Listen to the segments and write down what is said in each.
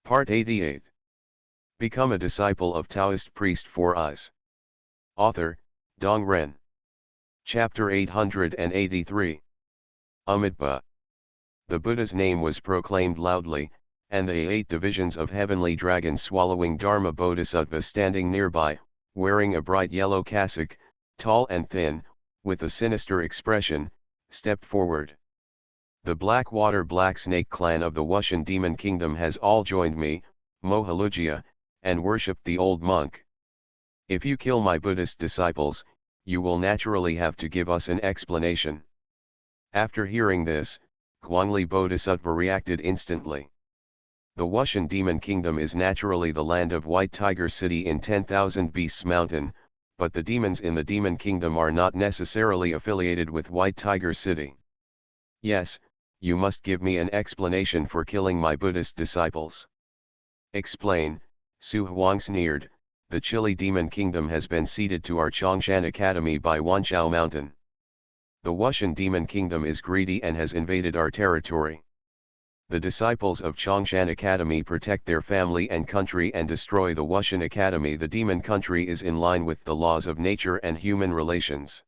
Part 88. Become a disciple of Taoist priest 4 Eyes. Author, Dong Ren. Chapter 883. Amitabha. The Buddha's name was proclaimed loudly, and the 8 divisions of heavenly dragons swallowing Dharma Bodhisattva standing nearby, wearing a bright yellow cassock, tall and thin, with a sinister expression, stepped forward. The Blackwater Black Snake clan of the Wushan demon kingdom has all joined me, Mohalujia, and worshipped the old monk. If you kill my Buddhist disciples, you will naturally have to give us an explanation. After hearing this, Guangli Bodhisattva reacted instantly. The Wushan demon kingdom is naturally the land of White Tiger City in 10,000 Beasts Mountain, but the demons in the demon kingdom are not necessarily affiliated with White Tiger City. Yes, you must give me an explanation for killing my Buddhist disciples. Explain, Su Huang sneered. The Chili demon kingdom has been ceded to our Chongshan Academy by Wanchao Mountain. The Wushan demon kingdom is greedy and has invaded our territory. The disciples of Chongshan Academy protect their family and country and destroy the Wushan Academy. The demon country is in line with the laws of nature and human relations.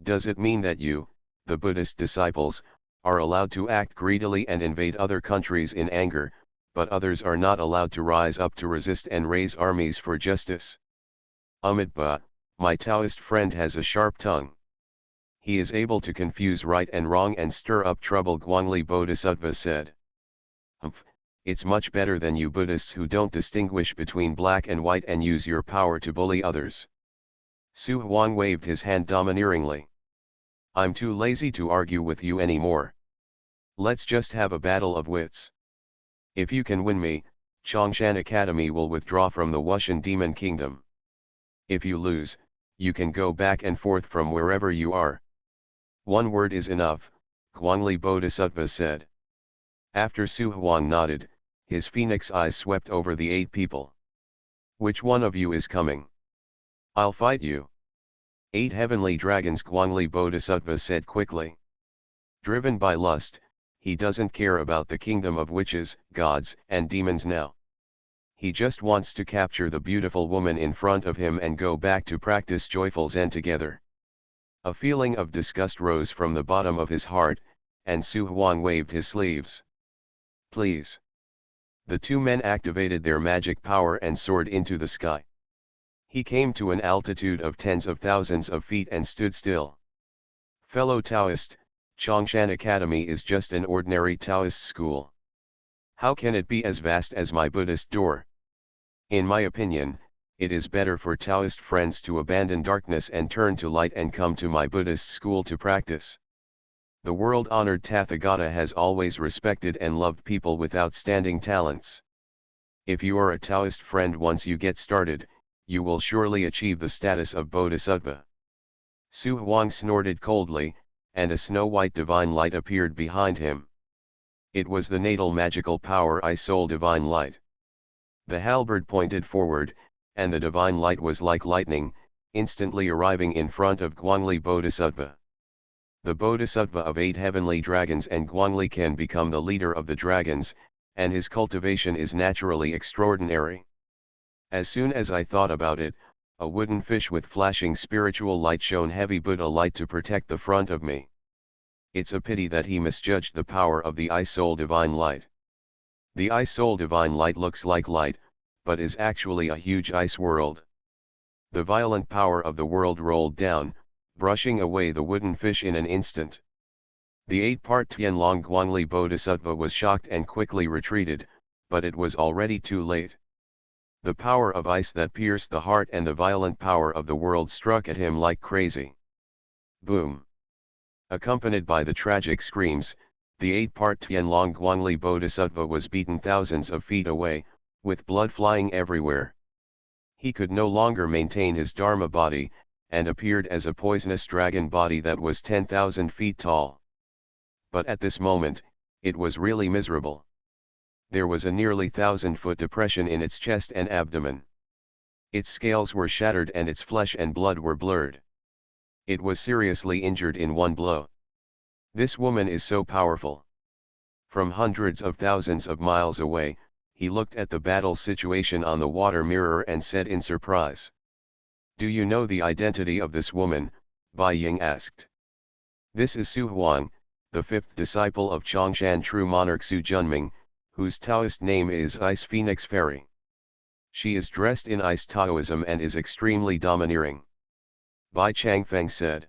Does it mean that you, the Buddhist disciples, are allowed to act greedily and invade other countries in anger, but others are not allowed to rise up to resist and raise armies for justice? Amitabha, my Taoist friend has a sharp tongue. He is able to confuse right and wrong and stir up trouble, Guangli Bodhisattva said. Humph, it's much better than you Buddhists who don't distinguish between black and white and use your power to bully others. Su Huang waved his hand domineeringly. I'm too lazy to argue with you anymore. Let's just have a battle of wits. If you can win me, Chongshan Academy will withdraw from the Wushan demon kingdom. If you lose, you can go back and forth from wherever you are. One word is enough, Guangli Bodhisattva said. After Su Huang nodded, his phoenix eyes swept over the 8 people. Which one of you is coming? I'll fight you. 8 heavenly dragons, Guangli Bodhisattva said quickly. Driven by lust, he doesn't care about the kingdom of witches, gods, and demons now. He just wants to capture the beautiful woman in front of him and go back to practice joyful Zen together. A feeling of disgust rose from the bottom of his heart, and Su Huang waved his sleeves. Please. The 2 men activated their magic power and soared into the sky. He came to an altitude of tens of thousands of feet and stood still. Fellow Taoist, Chongshan Academy is just an ordinary Taoist school. How can it be as vast as my Buddhist door? In my opinion, it is better for Taoist friends to abandon darkness and turn to light and come to my Buddhist school to practice. The world-honored Tathagata has always respected and loved people with outstanding talents. If you are a Taoist friend once you get started, you will surely achieve the status of Bodhisattva. Su Huang snorted coldly, and a snow-white divine light appeared behind him. It was the natal magical power I Soul Divine Light. The halberd pointed forward, and the divine light was like lightning, instantly arriving in front of Guangli Bodhisattva. The Bodhisattva of 8 heavenly dragons, and Guangli can become the leader of the dragons, and his cultivation is naturally extraordinary. As soon as I thought about it, a wooden fish with flashing spiritual light shone heavy Buddha light to protect the front of me. It's a pity that he misjudged the power of the I Soul Divine Light. The I Soul Divine Light looks like light, but is actually a huge ice world. The violent power of the world rolled down, brushing away the wooden fish in an instant. The 8-part Tianlong Guangli Bodhisattva was shocked and quickly retreated, but it was already too late. The power of ice that pierced the heart and the violent power of the world struck at him like crazy. Boom! Accompanied by the tragic screams, the 8-part Tianlong Guangli Bodhisattva was beaten thousands of feet away, with blood flying everywhere. He could no longer maintain his Dharma body, and appeared as a poisonous dragon body that was 10,000 feet tall. But at this moment, it was really miserable. There was a nearly 1,000-foot depression in its chest and abdomen. Its scales were shattered and its flesh and blood were blurred. It was seriously injured in one blow. This woman is so powerful. From hundreds of thousands of miles away, he looked at the battle situation on the water mirror and said in surprise. "Do you know the identity of this woman?" Bai Ying asked. "This is Su Huang, the fifth disciple of Chongshan true monarch Su Junming, whose Taoist name is Ice Phoenix Fairy. She is dressed in Ice Taoism and is extremely domineering," Bai Changfeng said.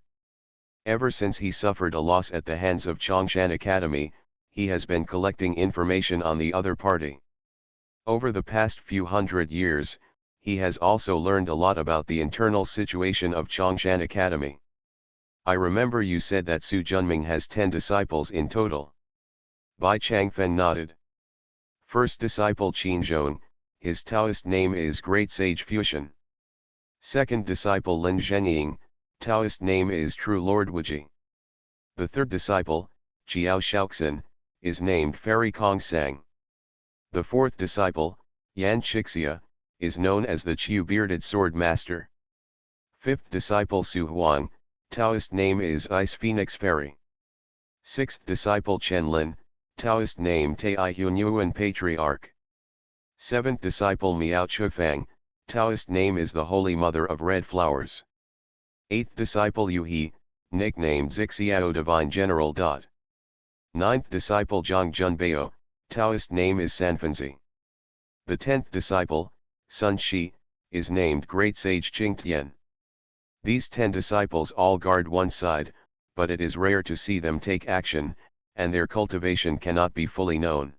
"Ever since he suffered a loss at the hands of Chongshan Academy, he has been collecting information on the other party. Over the past few hundred years, he has also learned a lot about the internal situation of Chongshan Academy. I remember you said that Su Junming has 10 disciples in total." Bai Changfen nodded. "First disciple Qin Zhong, his Taoist name is Great Sage Fusion. Second disciple Lin Zhenying, Taoist name is True Lord Wuji. The third disciple, Qiao Shaoxin, is named Fairy Kong Sang. The fourth disciple, Yan Chixia, is known as the Qiu Bearded Sword Master. Fifth disciple Su Huang, Taoist name is Ice Phoenix Fairy. Sixth disciple Chen Lin, Taoist name Tai Hunyuan Patriarch. Seventh disciple Miao Chufang, Taoist name is the Holy Mother of Red Flowers. Eighth disciple Yu He, nicknamed Zixiao Divine General. Ninth disciple Zhang Junbeo, Taoist name is Sanfanzi. The 10th disciple, Sun Shi, is named Great Sage Qingtian. These 10 disciples all guard one side, but it is rare to see them take action, and their cultivation cannot be fully known.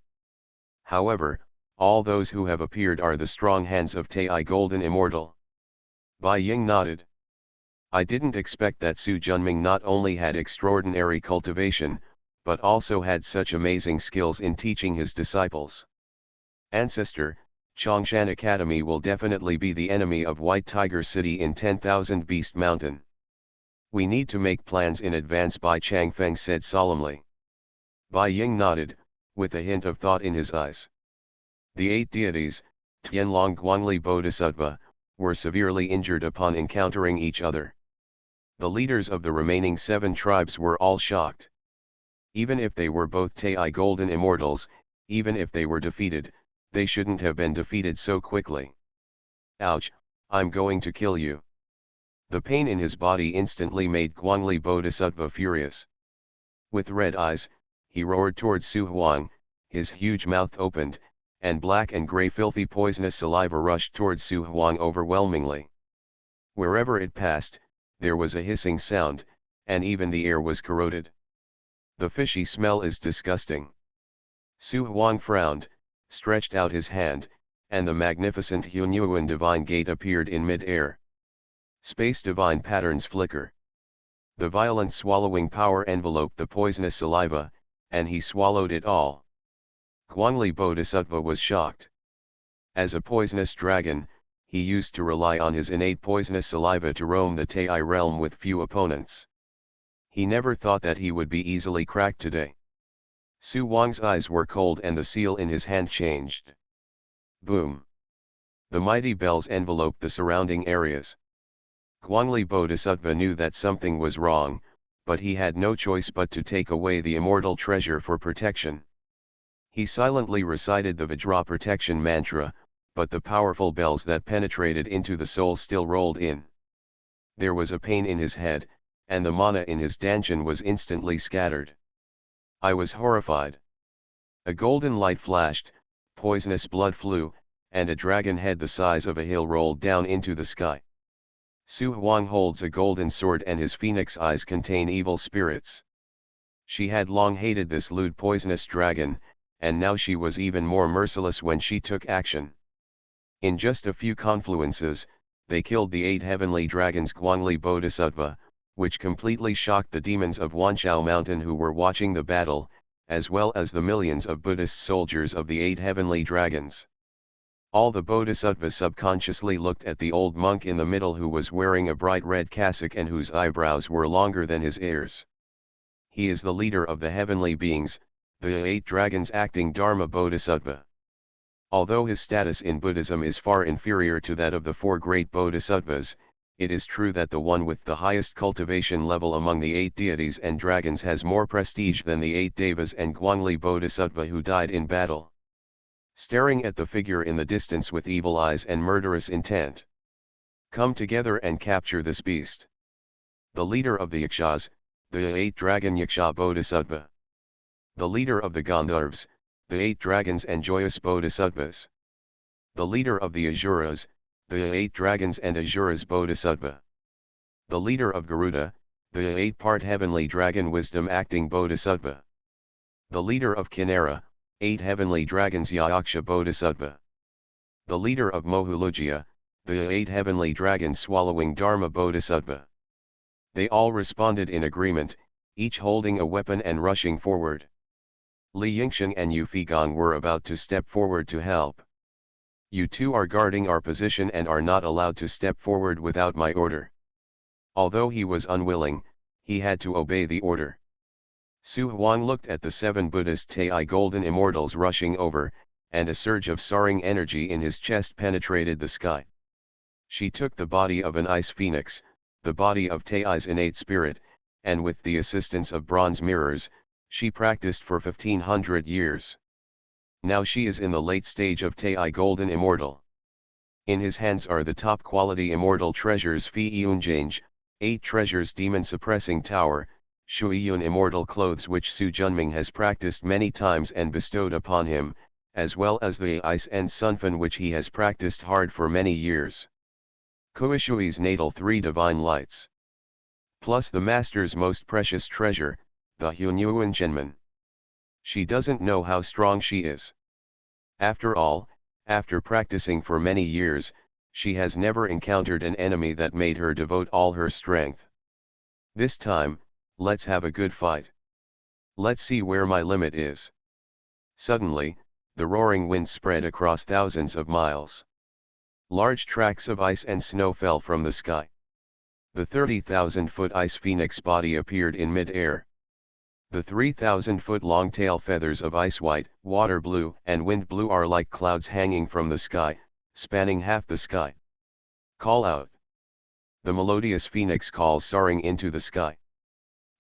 However, all those who have appeared are the strong hands of Tai Golden Immortal." Bai Ying nodded. "I didn't expect that Su Junming not only had extraordinary cultivation, but also had such amazing skills in teaching his disciples. Ancestor, Chongshan Academy will definitely be the enemy of White Tiger City in 10,000 Beast Mountain. We need to make plans in advance," Bai Changfeng said solemnly. Bai Ying nodded, with a hint of thought in his eyes. The 8 deities, Tianlong Guangli Bodhisattva, were severely injured upon encountering each other. The leaders of the remaining 7 tribes were all shocked. Even if they were both Tai Golden Immortals, even if they were defeated, they shouldn't have been defeated so quickly. "Ouch, I'm going to kill you." The pain in his body instantly made Guangli Bodhisattva furious. With red eyes, he roared towards Su Huang, his huge mouth opened, and black and grey filthy poisonous saliva rushed towards Su Huang overwhelmingly. Wherever it passed, there was a hissing sound, and even the air was corroded. "The fishy smell is disgusting." Su Huang frowned, stretched out his hand, and the magnificent Hunyuan divine gate appeared in mid-air. Space divine patterns flicker. The violent swallowing power enveloped the poisonous saliva, and he swallowed it all. Guangli Bodhisattva was shocked. As a poisonous dragon, he used to rely on his innate poisonous saliva to roam the Tai realm with few opponents. He never thought that he would be easily cracked today. Su Huang's eyes were cold and the seal in his hand changed. Boom! The mighty bells enveloped the surrounding areas. Guangli Bodhisattva knew that something was wrong, but he had no choice but to take away the immortal treasure for protection. He silently recited the Vajra protection mantra, but the powerful bells that penetrated into the soul still rolled in. There was a pain in his head, and the mana in his dantian was instantly scattered. I was horrified. A golden light flashed, poisonous blood flew, and a dragon head the size of a hill rolled down into the sky. Su Huang holds a golden sword and his phoenix eyes contain evil spirits. She had long hated this lewd poisonous dragon, and now she was even more merciless when she took action. In just a few confluences, they killed the 8 heavenly dragons Guangli Bodhisattva, which completely shocked the demons of Wanchao Mountain who were watching the battle, as well as the millions of Buddhist soldiers of the 8 heavenly dragons. All the Bodhisattvas subconsciously looked at the old monk in the middle who was wearing a bright red cassock and whose eyebrows were longer than his ears. He is the leader of the heavenly beings, the 8 dragons acting Dharma Bodhisattva. Although his status in Buddhism is far inferior to that of the 4 great Bodhisattvas, it is true that the one with the highest cultivation level among the 8 deities and dragons has more prestige than the 8 devas and Guangli Bodhisattva who died in battle. staring at the figure in the distance with evil eyes and murderous intent. Come together and capture this beast. The leader of the Yakshas, the 8-dragon Yaksha Bodhisattva. The leader of the Gandharvas, the 8 dragons and joyous Bodhisattvas. The leader of the Asuras, the 8 dragons and Asuras Bodhisattva. The leader of Garuda, the 8-part heavenly dragon wisdom acting Bodhisattva. The leader of Kinnara, 8 heavenly dragons Yaksha Bodhisattva. The leader of Mohulujya, the 8 heavenly dragons swallowing Dharma Bodhisattva. They all responded in agreement, each holding a weapon and rushing forward. Li Yingxiang and Yu Figong were about to step forward to help. You two are guarding our position and are not allowed to step forward without my order. Although he was unwilling, he had to obey the order. Su Huang looked at the 7 Buddhist Tai golden immortals rushing over, and a surge of soaring energy in his chest penetrated the sky. She took the body of an ice phoenix, the body of Tai's innate spirit, and with the assistance of bronze mirrors, she practiced for 1500 years. Now she is in the late stage of Tai golden immortal. In his hands are the top quality immortal treasures Fi Yunjange, 8 treasures demon suppressing tower, Shui Yun immortal clothes which Su Junming has practiced many times and bestowed upon him, as well as the ice and sunfen which he has practiced hard for many years. Kuishui's natal 3 divine lights. Plus the master's most precious treasure, the Hunyuan Zhenmen. She doesn't know how strong she is. After all, after practicing for many years, she has never encountered an enemy that made her devote all her strength. This time, let's have a good fight. Let's see where my limit is. Suddenly, the roaring wind spread across thousands of miles. Large tracts of ice and snow fell from the sky. The 30,000-foot ice phoenix body appeared in mid-air. The 3,000-foot long tail feathers of ice white, water blue, and wind blue are like clouds hanging from the sky, spanning half the sky. Call out. The melodious phoenix calls soaring into the sky.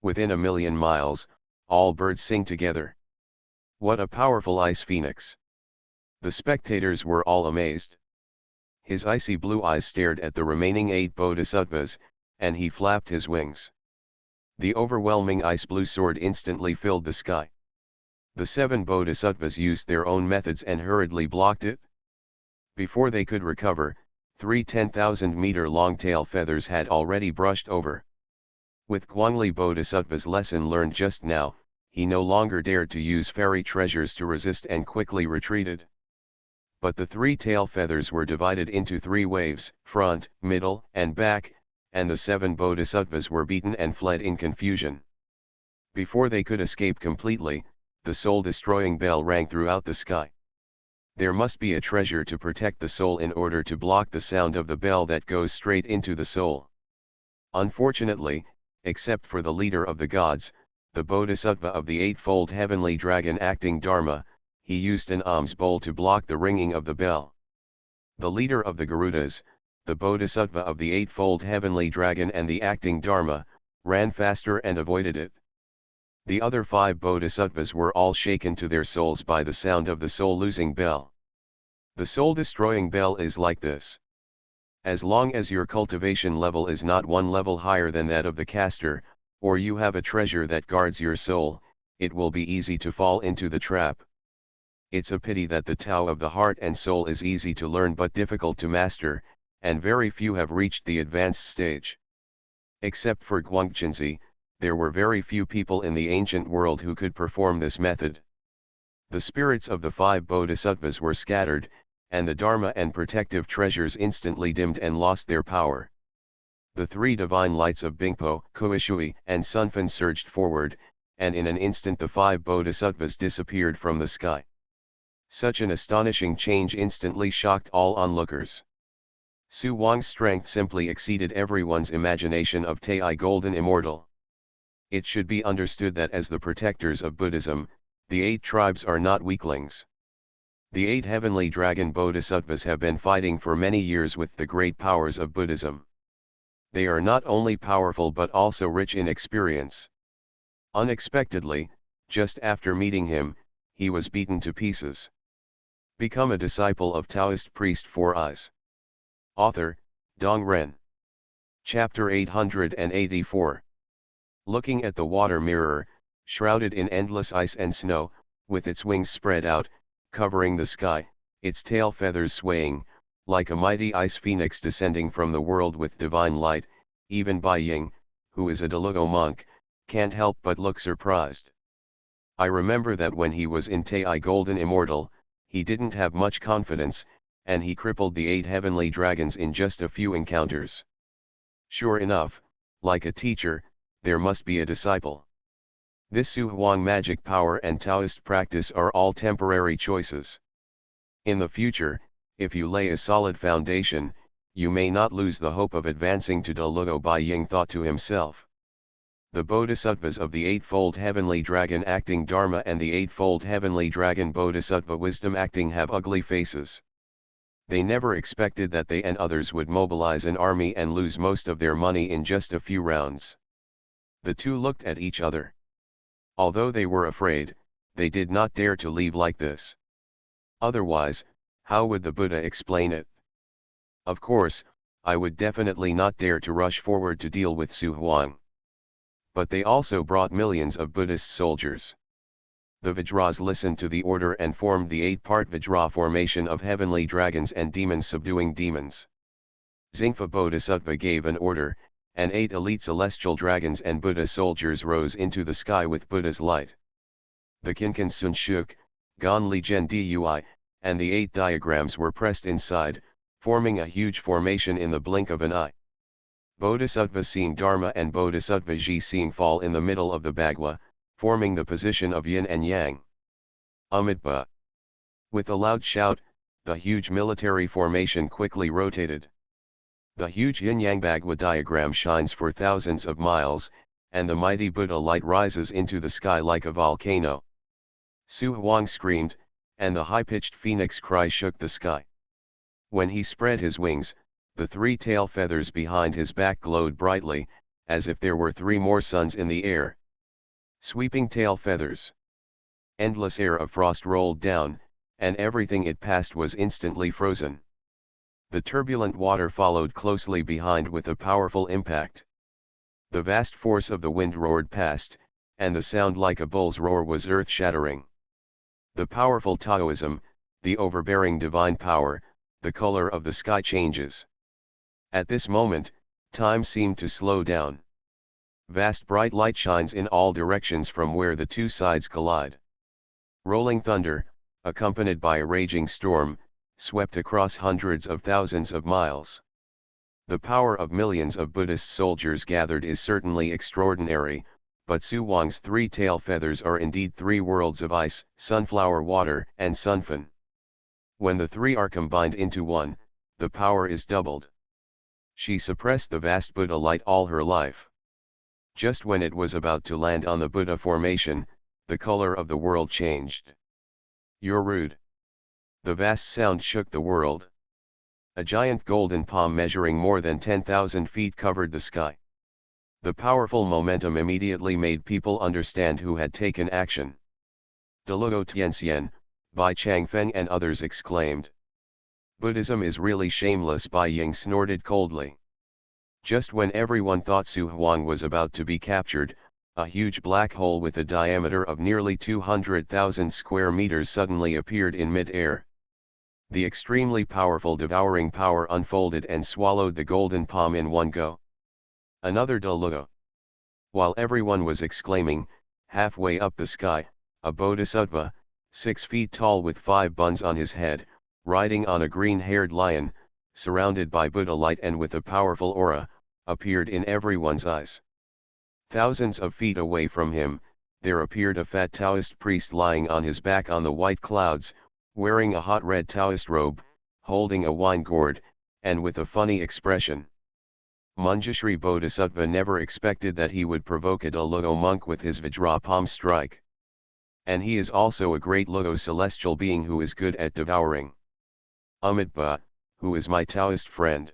Within 1,000,000 miles, all birds sing together. What a powerful ice phoenix! The spectators were all amazed. His icy blue eyes stared at the remaining 8 bodhisattvas, and he flapped his wings. The overwhelming ice blue sword instantly filled the sky. The 7 bodhisattvas used their own methods and hurriedly blocked it. Before they could recover, 3 10,000-meter long tail feathers had already brushed over. With Guangli Bodhisattva's lesson learned just now, he no longer dared to use fairy treasures to resist and quickly retreated. But the 3 tail feathers were divided into 3 waves, front, middle, and back, and the 7 bodhisattvas were beaten and fled in confusion. Before they could escape completely, the soul-destroying bell rang throughout the sky. There must be a treasure to protect the soul in order to block the sound of the bell that goes straight into the soul. Unfortunately, except for the leader of the gods, the bodhisattva of the 8-fold heavenly dragon acting Dharma, he used an alms bowl to block the ringing of the bell. The leader of the Garudas, the bodhisattva of the 8-fold heavenly dragon and the acting Dharma, ran faster and avoided it. The other 5 bodhisattvas were all shaken to their souls by the sound of the soul-losing bell. The soul-destroying bell is like this. As long as your cultivation level is not 1 level higher than that of the caster, or you have a treasure that guards your soul, it will be easy to fall into the trap. It's a pity that the Tao of the heart and soul is easy to learn but difficult to master, and very few have reached the advanced stage. Except for Guangquanzi, there were very few people in the ancient world who could perform this method. The spirits of the 5 bodhisattvas were scattered, and the Dharma and protective treasures instantly dimmed and lost their power. The 3 divine lights of Bingpo, Kuishui, and Sunfen surged forward, and in an instant the 5 bodhisattvas disappeared from the sky. Such an astonishing change instantly shocked all onlookers. Su Wang's strength simply exceeded everyone's imagination of Tai Golden Immortal. It should be understood that as the protectors of Buddhism, the 8 tribes are not weaklings. The 8 heavenly dragon bodhisattvas have been fighting for many years with the great powers of Buddhism. They are not only powerful but also rich in experience. Unexpectedly, just after meeting him, he was beaten to pieces. Become a disciple of Taoist priest 4 eyes. Author, Dong Ren. Chapter 884. Looking at the water mirror, shrouded in endless ice and snow, with its wings spread out, covering the sky, its tail feathers swaying, like a mighty ice phoenix descending from the world with divine light, even Bai Ying, who is a Dalugo monk, can't help but look surprised. I remember that when he was in Tai Golden Immortal, he didn't have much confidence, and he crippled the 8 heavenly dragons in just a few encounters. Sure enough, like a teacher, there must be a disciple. This Su Huang magic power and Taoist practice are all temporary choices. In the future, if you lay a solid foundation, you may not lose the hope of advancing to Dalugo. Bai Ying thought to himself. The Bodhisattvas of the Eightfold Heavenly Dragon acting Dharma and the Eightfold Heavenly Dragon Bodhisattva Wisdom acting have ugly faces. They never expected that they and others would mobilize an army and lose most of their money in just a few rounds. The two looked at each other. Although they were afraid, they did not dare to leave like this. Otherwise, how would the Buddha explain it? Of course, I would definitely not dare to rush forward to deal with Su Huang. But they also brought millions of Buddhist soldiers. The Vajras listened to the order and formed the 8-part Vajra formation of heavenly dragons and demons subduing demons. Zingfa Bodhisattva gave an order, and 8 elite celestial dragons and Buddha soldiers rose into the sky with Buddha's light. The Kinkan Sun Shuk, Gon Li Gen Dui, and the 8 diagrams were pressed inside, forming a huge formation in the blink of an eye. Bodhisattva seeing Dharma and Bodhisattva Ji seeing fall in the middle of the Bagua, forming the position of yin and yang. Amitabha. With a loud shout, the huge military formation quickly rotated. The huge yin-yang Bagua diagram shines for thousands of miles, and the mighty Buddha light rises into the sky like a volcano. Su Huang screamed, and the high-pitched phoenix cry shook the sky. When he spread his wings, the 3 tail feathers behind his back glowed brightly, as if there were 3 more suns in the air. Sweeping tail feathers. Endless air of frost rolled down, and everything it passed was instantly frozen. The turbulent water followed closely behind with a powerful impact. The vast force of the wind roared past, and the sound like a bull's roar was earth-shattering. The powerful Taoism, the overbearing divine power, the color of the sky changes. At this moment, time seemed to slow down. Vast bright light shines in all directions from where the two sides collide. Rolling thunder, accompanied by a raging storm, swept across hundreds of thousands of miles. The power of millions of Buddhist soldiers gathered is certainly extraordinary, but Su Huang's 3 tail feathers are indeed 3 worlds of ice, sunflower water and sunfan. When the 3 are combined into one, the power is doubled. She suppressed the vast Buddha light all her life. Just when it was about to land on the Buddha formation, the color of the world changed. You're rude. The vast sound shook the world. A giant golden palm measuring more than 10,000 feet covered the sky. The powerful momentum immediately made people understand who had taken action. Dalugo Tianxian, Bai Changfeng and others exclaimed. Buddhism is really shameless, Bai Ying snorted coldly. Just when everyone thought Su Huang was about to be captured, a huge black hole with a diameter of nearly 200,000 square meters suddenly appeared in mid-air. The extremely powerful devouring power unfolded and swallowed the golden palm in one go. Another Dalugo. While everyone was exclaiming, halfway up the sky, a bodhisattva, 6 feet tall with 5 buns on his head, riding on a green-haired lion, surrounded by Buddha light and with a powerful aura, appeared in everyone's eyes. Thousands of feet away from him, there appeared a fat Taoist priest lying on his back on the white clouds, wearing a hot red Taoist robe, holding a wine gourd, and with a funny expression. Manjushri Bodhisattva never expected that he would provoke a Dalugo monk with his Vajra palm strike. And he is also a great Lugo celestial being who is good at devouring. Amitabha, who is my Taoist friend?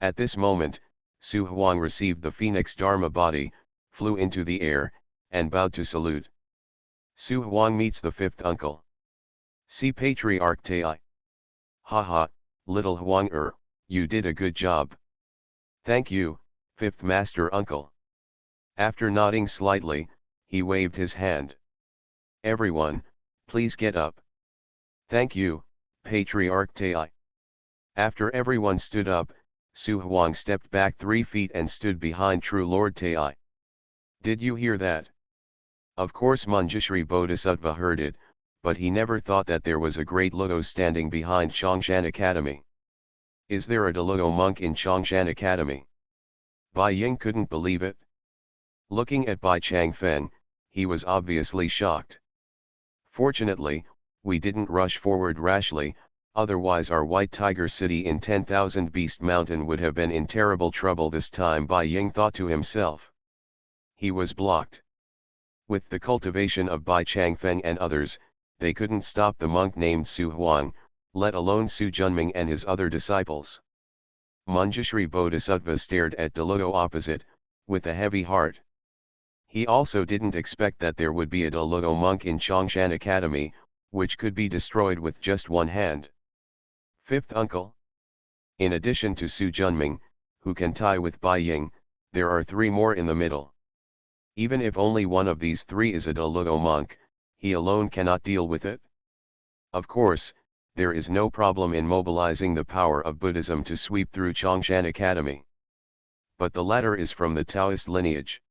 At this moment, Su Huang received the Phoenix Dharma body, flew into the air, and bowed to salute. Su Huang meets the 5th uncle. See Patriarch Tai. Haha, little Huang you did a good job. Thank you, fifth master uncle. After nodding slightly, he waved his hand. Everyone, please get up. Thank you, Patriarch Tai. After everyone stood up, Su Huang stepped back 3 feet and stood behind True Lord Tai. Did you hear that? Of course Manjushri Bodhisattva heard it, but he never thought that there was a great Luo standing behind Chongshan Academy. Is there a Luo monk in Chongshan Academy? Bai Ying couldn't believe it. Looking at Bai Changfeng, he was obviously shocked. Fortunately, we didn't rush forward rashly, otherwise our White Tiger City in 10,000 Beast Mountain would have been in terrible trouble this time, Bai Ying thought to himself. He was blocked. With the cultivation of Bai Changfeng and others, they couldn't stop the monk named Su Huang, let alone Su Junming and his other disciples. Manjushri Bodhisattva stared at Deluo opposite, with a heavy heart. He also didn't expect that there would be a Deluo monk in Chongshan Academy, which could be destroyed with just one hand. Fifth uncle. In addition to Su Junming, who can tie with Bai Ying, there are 3 more in the middle. Even if only one of these 3 is a Deluo monk, he alone cannot deal with it. Of course, there is no problem in mobilizing the power of Buddhism to sweep through Chongshan Academy. But the latter is from the Taoist lineage.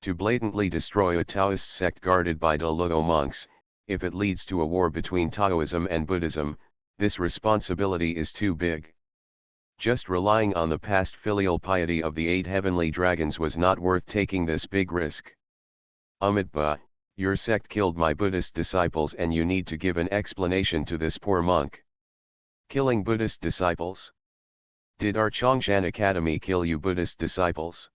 To blatantly destroy a Taoist sect guarded by Deluo monks, if it leads to a war between Taoism and Buddhism, this responsibility is too big. Just relying on the past filial piety of the 8 heavenly dragons was not worth taking this big risk. Amitabha, your sect killed my Buddhist disciples and you need to give an explanation to this poor monk. Killing Buddhist disciples? Did our Chongshan Academy kill you Buddhist disciples?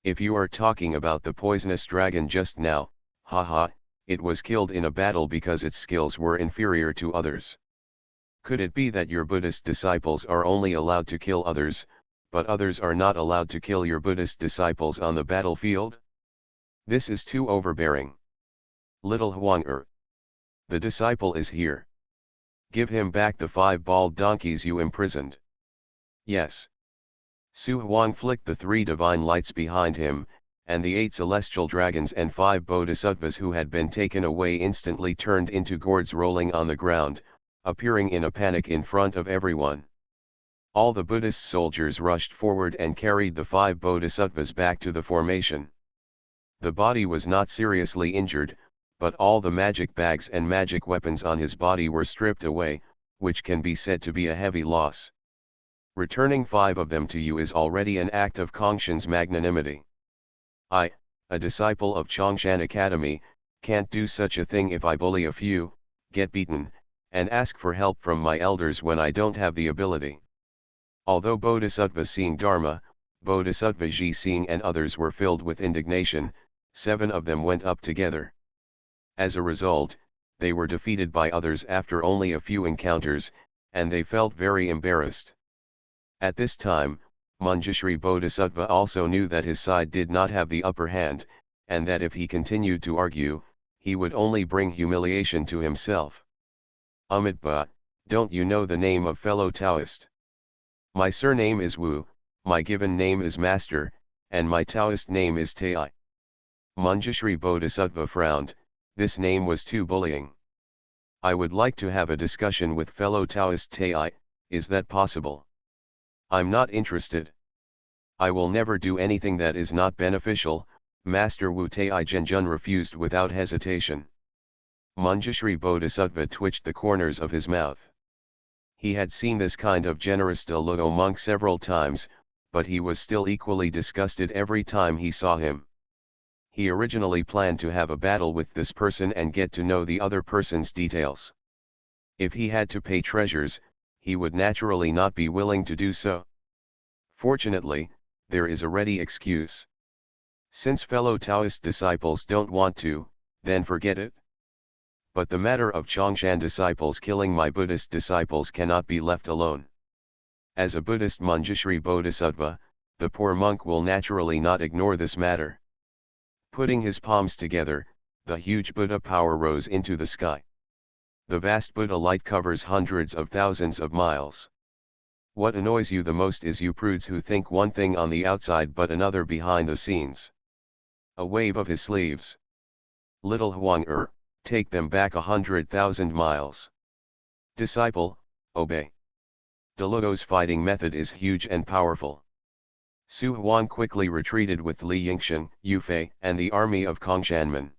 If you are talking about the poisonous dragon just now, haha, it was killed in a battle because its skills were inferior to others. Could it be that your Buddhist disciples are only allowed to kill others, but others are not allowed to kill your Buddhist disciples on the battlefield? This is too overbearing. Little Huang the disciple is here. Give him back the 5 bald donkeys you imprisoned. Yes. Su Huang flicked the 3 divine lights behind him, and the 8 celestial dragons and 5 bodhisattvas who had been taken away instantly turned into gourds rolling on the ground, appearing in a panic in front of everyone. All the Buddhist soldiers rushed forward and carried the 5 bodhisattvas back to the formation. The body was not seriously injured, but all the magic bags and magic weapons on his body were stripped away, which can be said to be a heavy loss. Returning 5 of them to you is already an act of Kongshan's magnanimity. I, a disciple of Chongshan Academy, can't do such a thing if I bully a few, get beaten, and ask for help from my elders when I don't have the ability. Although Bodhisattva Singh Dharma, Bodhisattva Ji Singh and others were filled with indignation, 7 of them went up together. As a result, they were defeated by others after only a few encounters, and they felt very embarrassed. At this time, Manjushri Bodhisattva also knew that his side did not have the upper hand, and that if he continued to argue, he would only bring humiliation to himself. Amitabha, don't you know the name of fellow Taoist? My surname is Wu, my given name is Master, and my Taoist name is Tai. Manjushri Bodhisattva frowned. This name was too bullying. I would like to have a discussion with fellow Taoist Tai, is that possible? I'm not interested. I will never do anything that is not beneficial, Master Wu Tai Zhenjun refused without hesitation. Manjushri Bodhisattva twitched the corners of his mouth. He had seen this kind of generous Deluo monk several times, but he was still equally disgusted every time he saw him. He originally planned to have a battle with this person and get to know the other person's details. If he had to pay treasures, he would naturally not be willing to do so. Fortunately, there is a ready excuse. Since fellow Taoist disciples don't want to, then forget it. But the matter of Chongshan disciples killing my Buddhist disciples cannot be left alone. As a Buddhist Manjushri Bodhisattva, the poor monk will naturally not ignore this matter. Putting his palms together, the huge Buddha power rose into the sky. The vast Buddha light covers hundreds of thousands of miles. What annoys you the most is you prudes who think one thing on the outside but another behind the scenes. A wave of his sleeves. Little Huang take them back 100,000 miles. Disciple, obey. Delugo's fighting method is huge and powerful. Su Huang quickly retreated with Li Yingshan, Yu Fei, and the army of Kongshanmen.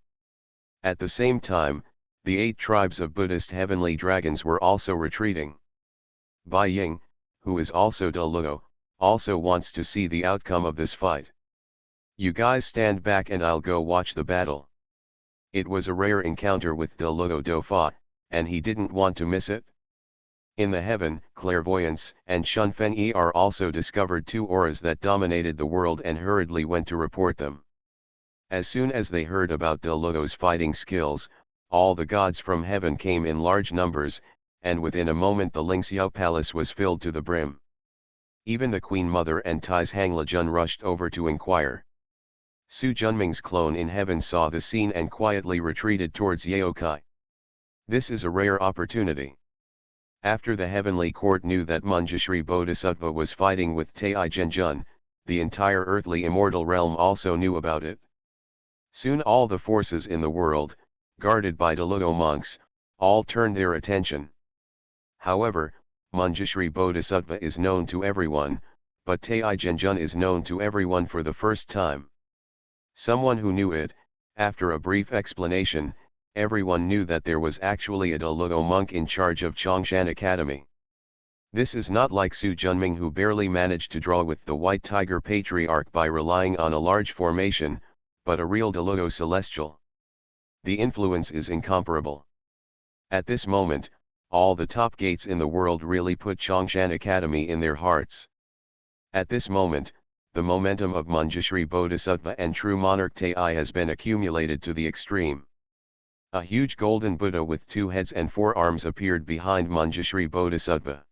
At the same time, the 8 tribes of Buddhist heavenly dragons were also retreating. Bai Ying, who is also Delugo, also wants to see the outcome of this fight. You guys stand back and I'll go watch the battle. It was a rare encounter with Delugo Dafa, and he didn't want to miss it. In the heaven, clairvoyance and Shunfeng are also discovered 2 auras that dominated the world and hurriedly went to report them. As soon as they heard about Delugo's fighting skills, all the gods from heaven came in large numbers, and within a moment the Lingxiao palace was filled to the brim. Even the Queen Mother and Tai's Hanglejun rushed over to inquire. Su Junming's clone in heaven saw the scene and quietly retreated towards Yaokai. This is a rare opportunity. After the heavenly court knew that Manjushri Bodhisattva was fighting with Tai Zhenjun, the entire earthly immortal realm also knew about it. Soon all the forces in the world, guarded by Delugo monks, all turned their attention. However, Manjushri Bodhisattva is known to everyone, but Tai Zhenjun is known to everyone for the first time. Someone who knew it, after a brief explanation, everyone knew that there was actually a Delugo monk in charge of Chongshan Academy. This is not like Su Junming who barely managed to draw with the White Tiger Patriarch by relying on a large formation, but a real Delugo celestial. The influence is incomparable. At this moment, all the top gates in the world really put Chongshan Academy in their hearts. At this moment, the momentum of Manjushri Bodhisattva and true monarch Tai has been accumulated to the extreme. A huge golden Buddha with 2 heads and 4 arms appeared behind Manjushri Bodhisattva.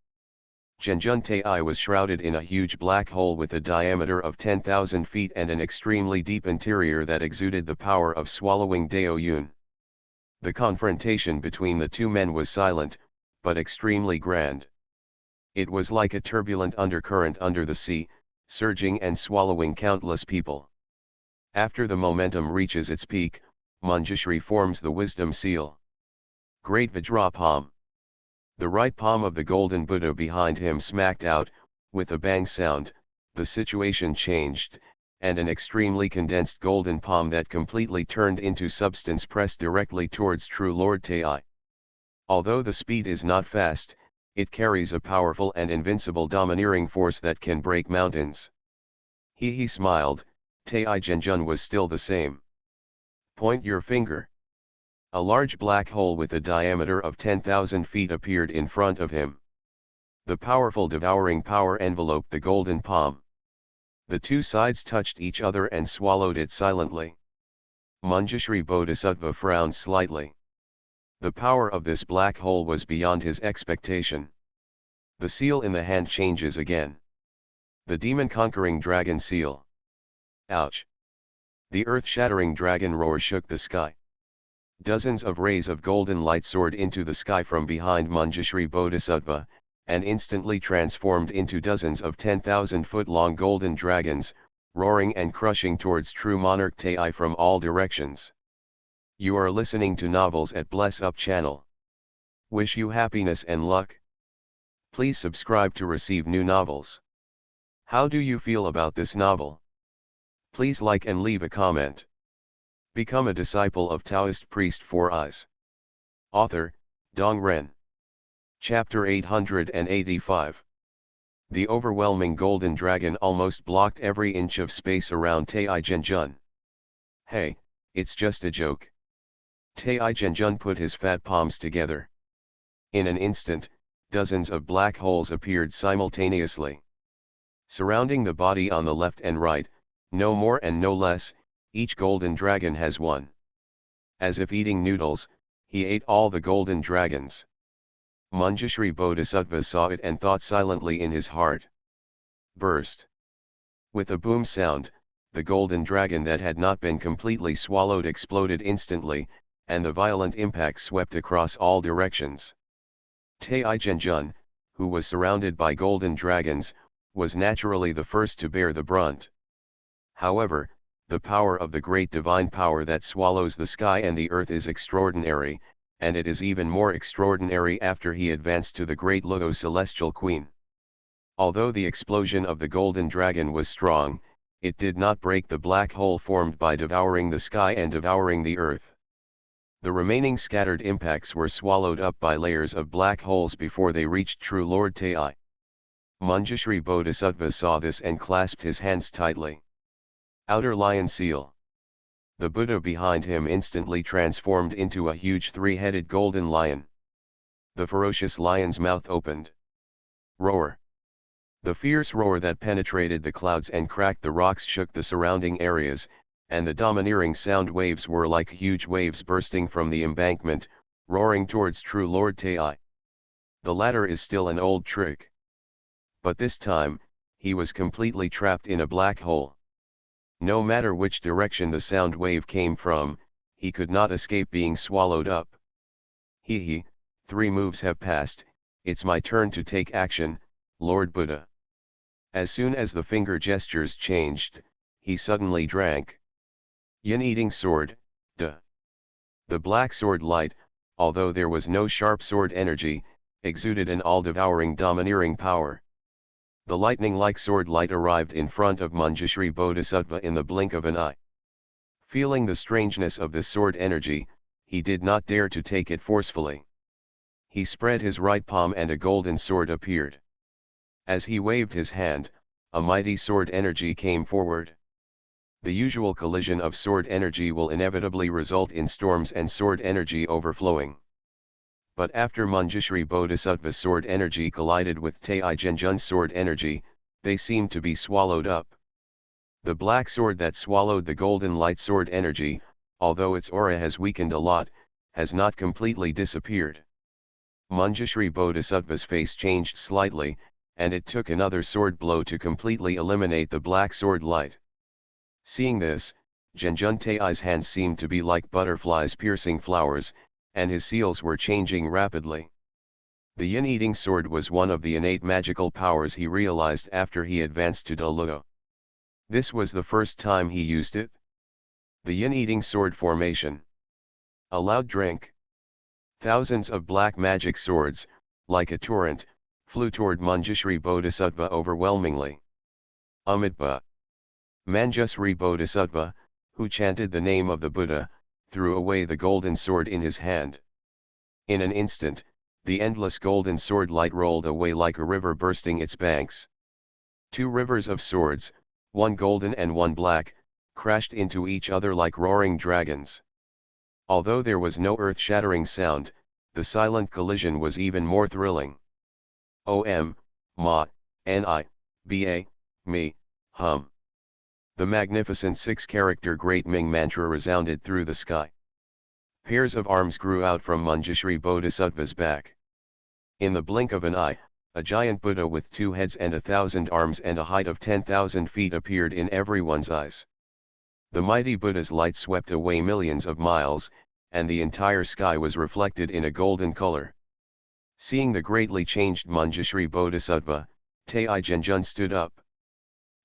Zhenjun Tai was shrouded in a huge black hole with a diameter of 10,000 feet and an extremely deep interior that exuded the power of swallowing Dao Yun. The confrontation between the 2 men was silent, but extremely grand. It was like a turbulent undercurrent under the sea, surging and swallowing countless people. After the momentum reaches its peak, Manjushri forms the wisdom seal. Great Vajra palm. The right palm of the golden Buddha behind him smacked out, with a bang sound, the situation changed, and an extremely condensed golden palm that completely turned into substance pressed directly towards true Lord Tai. Although the speed is not fast, it carries a powerful and invincible domineering force that can break mountains. He smiled, Tai Zhenjun was still the same. Point your finger. A large black hole with a diameter of 10,000 feet appeared in front of him. The powerful devouring power enveloped the golden palm. The 2 sides touched each other and swallowed it silently. Manjushri Bodhisattva frowned slightly. The power of this black hole was beyond his expectation. The seal in the hand changes again. The demon-conquering dragon seal. Ouch! The earth-shattering dragon roar shook the sky. Dozens of rays of golden light soared into the sky from behind Manjushri Bodhisattva, and instantly transformed into dozens of 10,000-foot-long golden dragons, roaring and crushing towards true monarch Tai from all directions. You are listening to Novels at Bless Up channel. Wish you happiness and luck. Please subscribe to receive new novels. How do you feel about this novel? Please like and leave a comment. Become a disciple of Taoist priest 4 Eyes. Author, Dong Ren. Chapter 885. The overwhelming golden dragon almost blocked every inch of space around Tai Zhenjun. Hey, it's just a joke. Tai Zhenjun put his fat palms together. In an instant, dozens of black holes appeared simultaneously. Surrounding the body on the left and right, no more and no less, each golden dragon has one. As if eating noodles, he ate all the golden dragons. Manjushri Bodhisattva saw it and thought silently in his heart. Burst. With a boom sound, the golden dragon that had not been completely swallowed exploded instantly, and the violent impact swept across all directions. Taizhenjun, who was surrounded by golden dragons, was naturally the first to bear the brunt. However, the power of the great divine power that swallows the sky and the earth is extraordinary, and it is even more extraordinary after he advanced to the great Luo celestial queen. Although the explosion of the golden dragon was strong, it did not break the black hole formed by devouring the sky and devouring the earth. The remaining scattered impacts were swallowed up by layers of black holes before they reached true Lord Tai. Manjushri Bodhisattva saw this and clasped his hands tightly. Outer Lion Seal. The Buddha behind him instantly transformed into a huge three-headed golden lion. The ferocious lion's mouth opened. Roar. The fierce roar that penetrated the clouds and cracked the rocks shook the surrounding areas, and the domineering sound waves were like huge waves bursting from the embankment, roaring towards true Lord Tai. The latter is still an old trick. But this time, he was completely trapped in a black hole. No matter which direction the sound wave came from, he could not escape being swallowed up. He, 3 moves have passed, it's my turn to take action, Lord Buddha. As soon as the finger gestures changed, he suddenly drank. Yin-eating sword, duh. The black sword light, although there was no sharp sword energy, exuded an all-devouring domineering power. The lightning-like sword light arrived in front of Manjushri Bodhisattva in the blink of an eye. Feeling the strangeness of this sword energy, he did not dare to take it forcefully. He spread his right palm and a golden sword appeared. As he waved his hand, a mighty sword energy came forward. The usual collision of sword energy will inevitably result in storms and sword energy overflowing. But after Manjushri Bodhisattva's sword energy collided with Taizhenjun's sword energy, they seemed to be swallowed up. The black sword that swallowed the golden light sword energy, although its aura has weakened a lot, has not completely disappeared. Manjushri Bodhisattva's face changed slightly, and it took another sword blow to completely eliminate the black sword light. Seeing this, Zhenjun Tai's hands seemed to be like butterflies piercing flowers, and his seals were changing rapidly. The yin-eating sword was one of the innate magical powers he realized after he advanced to Luo. This was the first time he used it. The yin-eating sword formation. A loud drink. Thousands of black magic swords, like a torrent, flew toward Manjushri Bodhisattva overwhelmingly. Amitabha. Manjushri Bodhisattva, who chanted the name of the Buddha, threw away the golden sword in his hand. In an instant, the endless golden sword light rolled away like a river bursting its banks. 2 rivers of swords, one golden and one black, crashed into each other like roaring dragons. Although there was no earth-shattering sound, the silent collision was even more thrilling. Om, Ma, Ni, Ba, Mi, Hum. The magnificent 6-character Great Ming mantra resounded through the sky. Pairs of arms grew out from Manjushri Bodhisattva's back. In the blink of an eye, a giant Buddha with 2 heads and 1,000 arms and a height of 10,000 feet appeared in everyone's eyes. The mighty Buddha's light swept away millions of miles, and the entire sky was reflected in a golden color. Seeing the greatly changed Manjushri Bodhisattva, Taizhenjun stood up.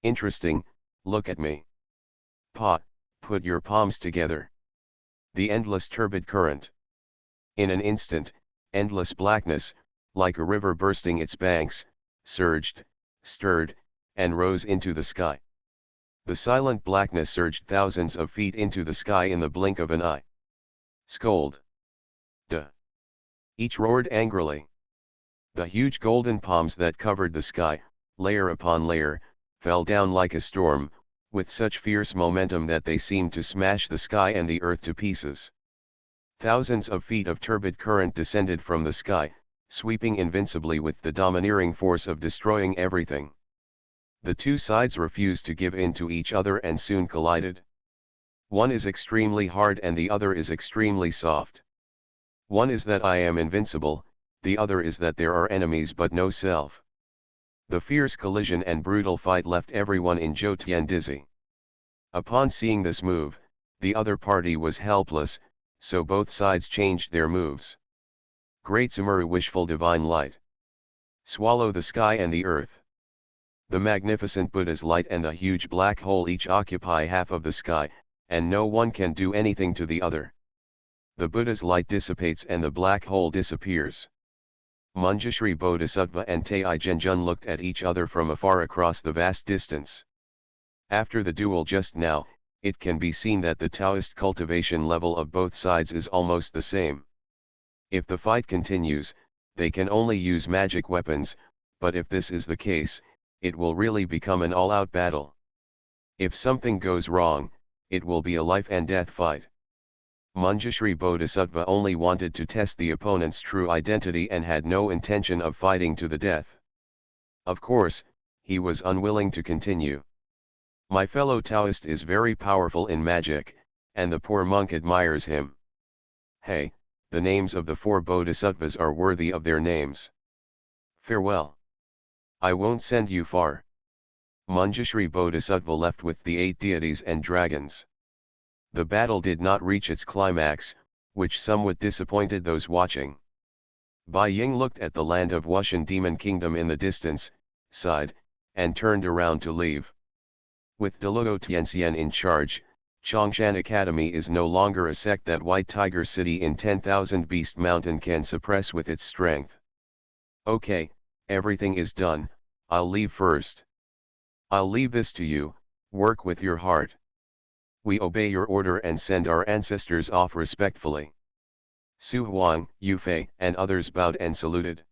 Interesting, look at me. Put your palms together. The endless turbid current. In an instant, endless blackness, like a river bursting its banks, surged, stirred, and rose into the sky. The silent blackness surged thousands of feet into the sky in the blink of an eye. Scold. Duh. Each roared angrily. The huge golden palms that covered the sky, layer upon layer, fell down like a storm, with such fierce momentum that they seemed to smash the sky and the earth to pieces. Thousands of feet of turbid current descended from the sky, sweeping invincibly with the domineering force of destroying everything. The 2 sides refused to give in to each other and soon collided. One is extremely hard and the other is extremely soft. One is that I am invincible, the other is that there are enemies but no self. The fierce collision and brutal fight left everyone in Zhoutian dizzy. Upon seeing this move, the other party was helpless, so both sides changed their moves. Great Sumuru wishful divine light. Swallow the sky and the earth. The magnificent Buddha's light and the huge black hole each occupy half of the sky, and no one can do anything to the other. The Buddha's light dissipates and the black hole disappears. Manjushri Bodhisattva and Tai Genjun looked at each other from afar across the vast distance. After the duel just now, it can be seen that the Taoist cultivation level of both sides is almost the same. If the fight continues, they can only use magic weapons, but if this is the case, it will really become an all-out battle. If something goes wrong, it will be a life and death fight. Manjushri Bodhisattva only wanted to test the opponent's true identity and had no intention of fighting to the death. Of course, he was unwilling to continue. My fellow Taoist is very powerful in magic, and the poor monk admires him. Hey, the names of the 4 bodhisattvas are worthy of their names. Farewell. I won't send you far. Manjushri Bodhisattva left with the 8 deities and dragons. The battle did not reach its climax, which somewhat disappointed those watching. Bai Ying looked at the land of Wushan Demon Kingdom in the distance, sighed, and turned around to leave. With Deluo Tianxian in charge, Chongshan Academy is no longer a sect that White Tiger City in 10,000 Beast Mountain can suppress with its strength. Okay, everything is done, I'll leave first. I'll leave this to you, work with your heart. We obey your order and send our ancestors off respectfully. Su Huang, Yu Fei, and others bowed and saluted.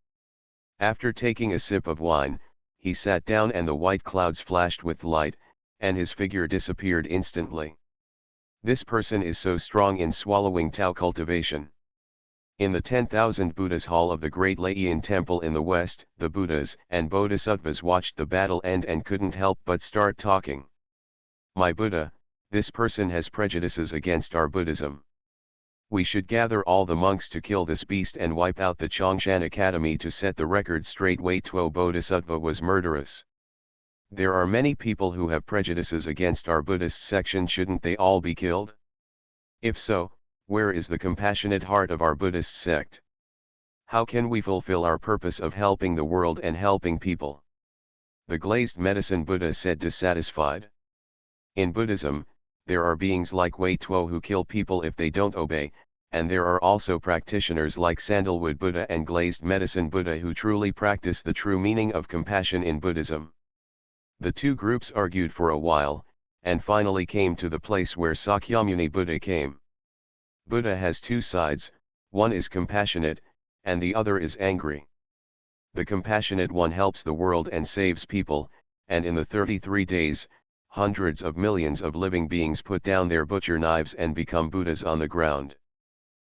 After taking a sip of wine, he sat down and the white clouds flashed with light, and his figure disappeared instantly. This person is so strong in swallowing Tao cultivation. In the 10,000 Buddhas hall of the great Laiyan temple in the west, the Buddhas and Bodhisattvas watched the battle end and couldn't help but start talking. My Buddha, this person has prejudices against our Buddhism. We should gather all the monks to kill this beast and wipe out the Chongshan Academy to set the record straight. Wei Tuo Bodhisattva was murderous. There are many people who have prejudices against our Buddhist section. Shouldn't they all be killed? If so, where is the compassionate heart of our Buddhist sect? How can we fulfill our purpose of helping the world and helping people? The glazed medicine Buddha said, dissatisfied. In Buddhism, there are beings like Wei Tuo who kill people if they don't obey, and there are also practitioners like Sandalwood Buddha and Glazed Medicine Buddha who truly practice the true meaning of compassion in Buddhism. The two groups argued for a while, and finally came to the place where Sakyamuni Buddha came. Buddha has two sides, one is compassionate, and the other is angry. The compassionate one helps the world and saves people, and in the 33 days, hundreds of millions of living beings put down their butcher knives and become Buddhas on the ground.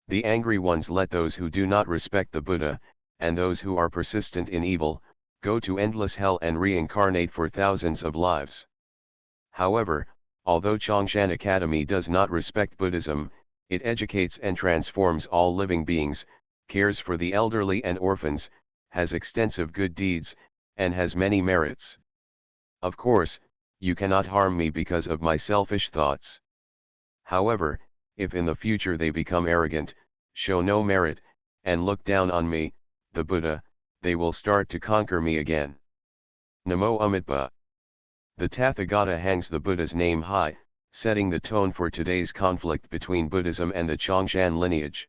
The angry ones let those who do not respect the Buddha, and those who are persistent in evil, go to endless hell and reincarnate for thousands of lives. However, although Chongshan Academy does not respect Buddhism, it educates and transforms all living beings, cares for the elderly and orphans, has extensive good deeds, and has many merits. Of course, you cannot harm me because of my selfish thoughts. However, if in the future they become arrogant, show no merit, and look down on me, the Buddha, they will start to conquer me again. Namo Amitabha. The Tathagata hangs the Buddha's name high, setting the tone for today's conflict between Buddhism and the Chongshan lineage.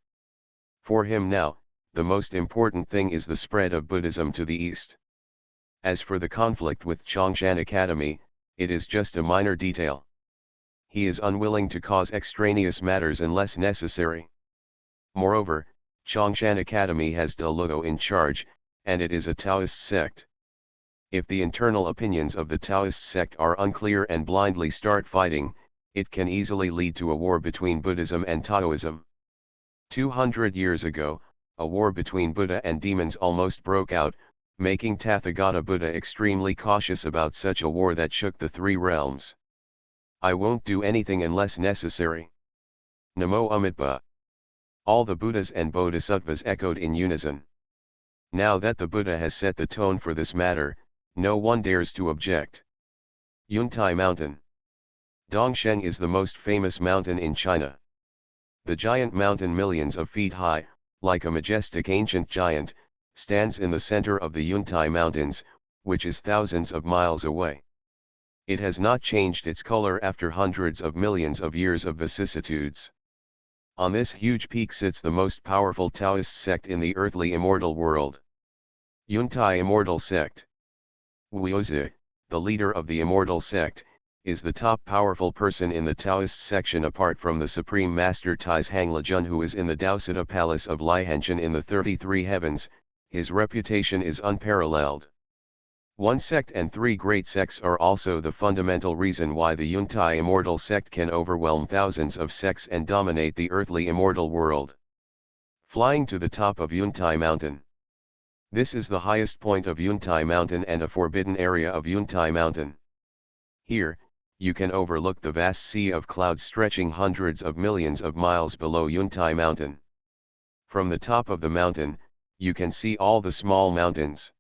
For him now, the most important thing is the spread of Buddhism to the east. As for the conflict with Chongshan Academy, it is just a minor detail. He is unwilling to cause extraneous matters unless necessary. Moreover, Chongshan Academy has Deluo in charge, and it is a Taoist sect. If the internal opinions of the Taoist sect are unclear and blindly start fighting, it can easily lead to a war between Buddhism and Taoism. 200 years ago, a war between Buddha and demons almost broke out, making Tathagata Buddha extremely cautious about such a war that shook the three realms. I won't do anything unless necessary. Namo Amitabha. All the Buddhas and Bodhisattvas echoed in unison. Now that the Buddha has set the tone for this matter, no one dares to object. Yuntai Mountain. Dongsheng is the most famous mountain in China. The giant mountain, millions of feet high, like a majestic ancient giant, stands in the center of the Yuntai Mountains, which is thousands of miles away. It has not changed its color after hundreds of millions of years of vicissitudes. On this huge peak sits the most powerful Taoist sect in the earthly immortal world. Yuntai Immortal Sect. Wuozi, the leader of the immortal sect, is the top powerful person in the Taoist section apart from the Supreme Master Taizhang Lejun, who is in the Daositta Palace of Liehenshan in the 33 heavens. His reputation is unparalleled. One sect and three great sects are also the fundamental reason why the Yuntai Immortal Sect can overwhelm thousands of sects and dominate the earthly immortal world. Flying to the top of Yuntai Mountain. This is the highest point of Yuntai Mountain and a forbidden area of Yuntai Mountain. Here, you can overlook the vast sea of clouds stretching hundreds of millions of miles below Yuntai Mountain. From the top of the mountain, you can see all the small mountains.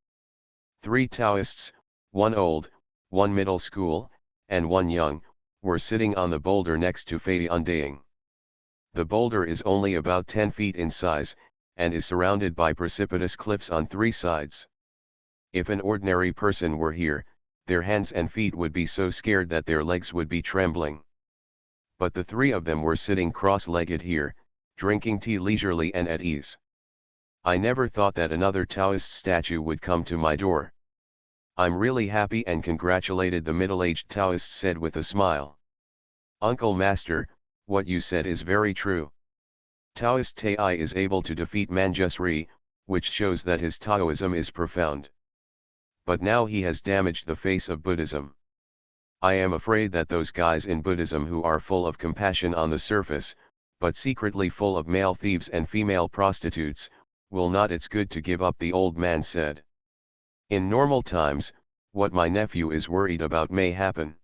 3 Taoists, one old, one middle school, and one young, were sitting on the boulder next to Fei Undaying. The boulder is only about 10 feet in size, and is surrounded by precipitous cliffs on 3 sides. If an ordinary person were here, their hands and feet would be so scared that their legs would be trembling. But the 3 of them were sitting cross-legged here, drinking tea leisurely and at ease. I never thought that another Taoist statue would come to my door. I'm really happy and congratulated, the middle-aged Taoist said with a smile. Uncle Master, what you said is very true. Taoist Tai is able to defeat Manjusri, which shows that his Taoism is profound. But now he has damaged the face of Buddhism. I am afraid that those guys in Buddhism who are full of compassion on the surface, but secretly full of male thieves and female prostitutes, will not. It's good to give up, the old man said. In normal times, what my nephew is worried about may happen.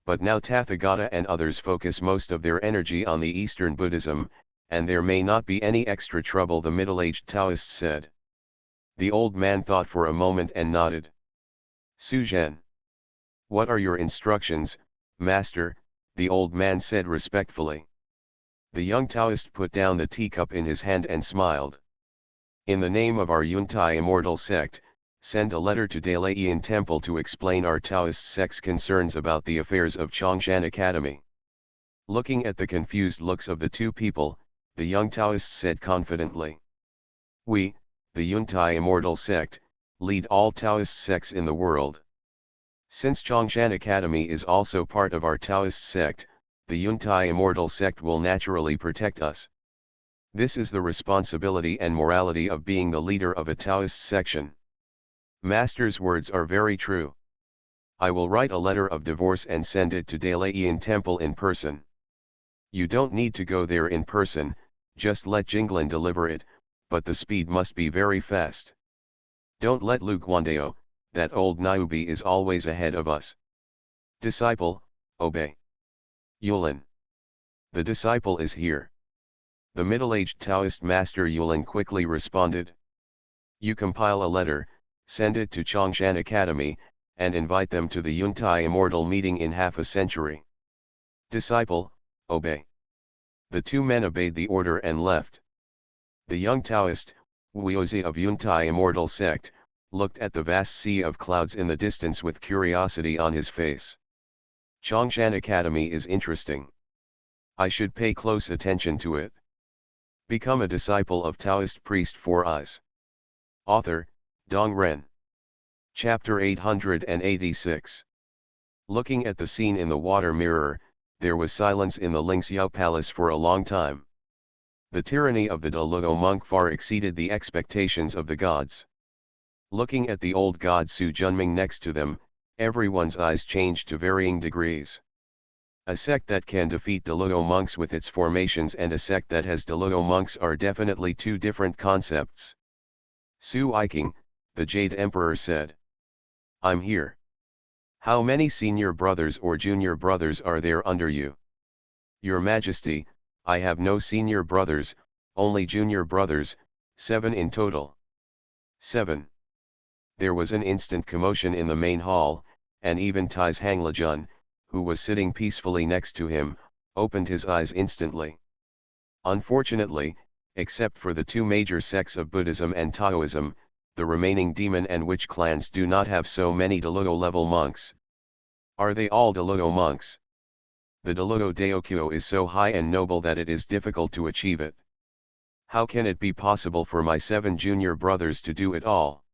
But now Tathagata and others focus most of their energy on the Eastern Buddhism, and there may not be any extra trouble, the middle-aged Taoist said. The old man thought for a moment and nodded. Su Zhen. What are your instructions, Master? The old man said respectfully. The young Taoist put down the teacup in his hand and smiled. In the name of our Yuntai Immortal Sect, send a letter to Dalian Temple to explain our Taoist sect's concerns about the affairs of Chongshan Academy. Looking at the confused looks of the 2 people, the young Taoist said confidently. We, the Yuntai Immortal Sect, lead all Taoist sects in the world. Since Chongshan Academy is also part of our Taoist sect, the Yuntai Immortal Sect will naturally protect us. This is the responsibility and morality of being the leader of a Taoist section. Master's words are very true. I will write a letter of divorce and send it to Dalian Temple in person. You don't need to go there in person, just let Jinglan deliver it, but the speed must be very fast. Don't let Lu Guandao, that old Niobe is always ahead of us. Disciple, obey. Yulin. The disciple is here. The middle-aged Taoist Master Yulin quickly responded. You compile a letter, send it to Chongshan Academy, and invite them to the Yuntai Immortal meeting in half a century. Disciple, obey. The 2 men obeyed the order and left. The young Taoist, Wuozi of Yuntai Immortal Sect, looked at the vast sea of clouds in the distance with curiosity on his face. Chongshan Academy is interesting. I should pay close attention to it. Become a disciple of Taoist priest 4 Eyes. Author, Dong Ren. Chapter 886. Looking at the scene in the water mirror, there was silence in the Lingxiao Palace for a long time. The tyranny of the Deluo monk far exceeded the expectations of the gods. Looking at the old god Su Junming next to them, everyone's eyes changed to varying degrees. A sect that can defeat Deluo monks with its formations and a sect that has Deluo monks are definitely 2 different concepts. Su Iking, the Jade Emperor said. I'm here. How many senior brothers or junior brothers are there under you? Your Majesty, I have no senior brothers, only junior brothers, 7 in total. 7. There was an instant commotion in the main hall, and even Taizhang Lejun, who was sitting peacefully next to him, opened his eyes instantly. Unfortunately, except for the two major sects of Buddhism and Taoism, the remaining demon and witch clans do not have so many Deluo level monks. Are they all Deluo monks? The Deluo Daokyo is so high and noble that it is difficult to achieve it. How can it be possible for my 7 junior brothers to do it all?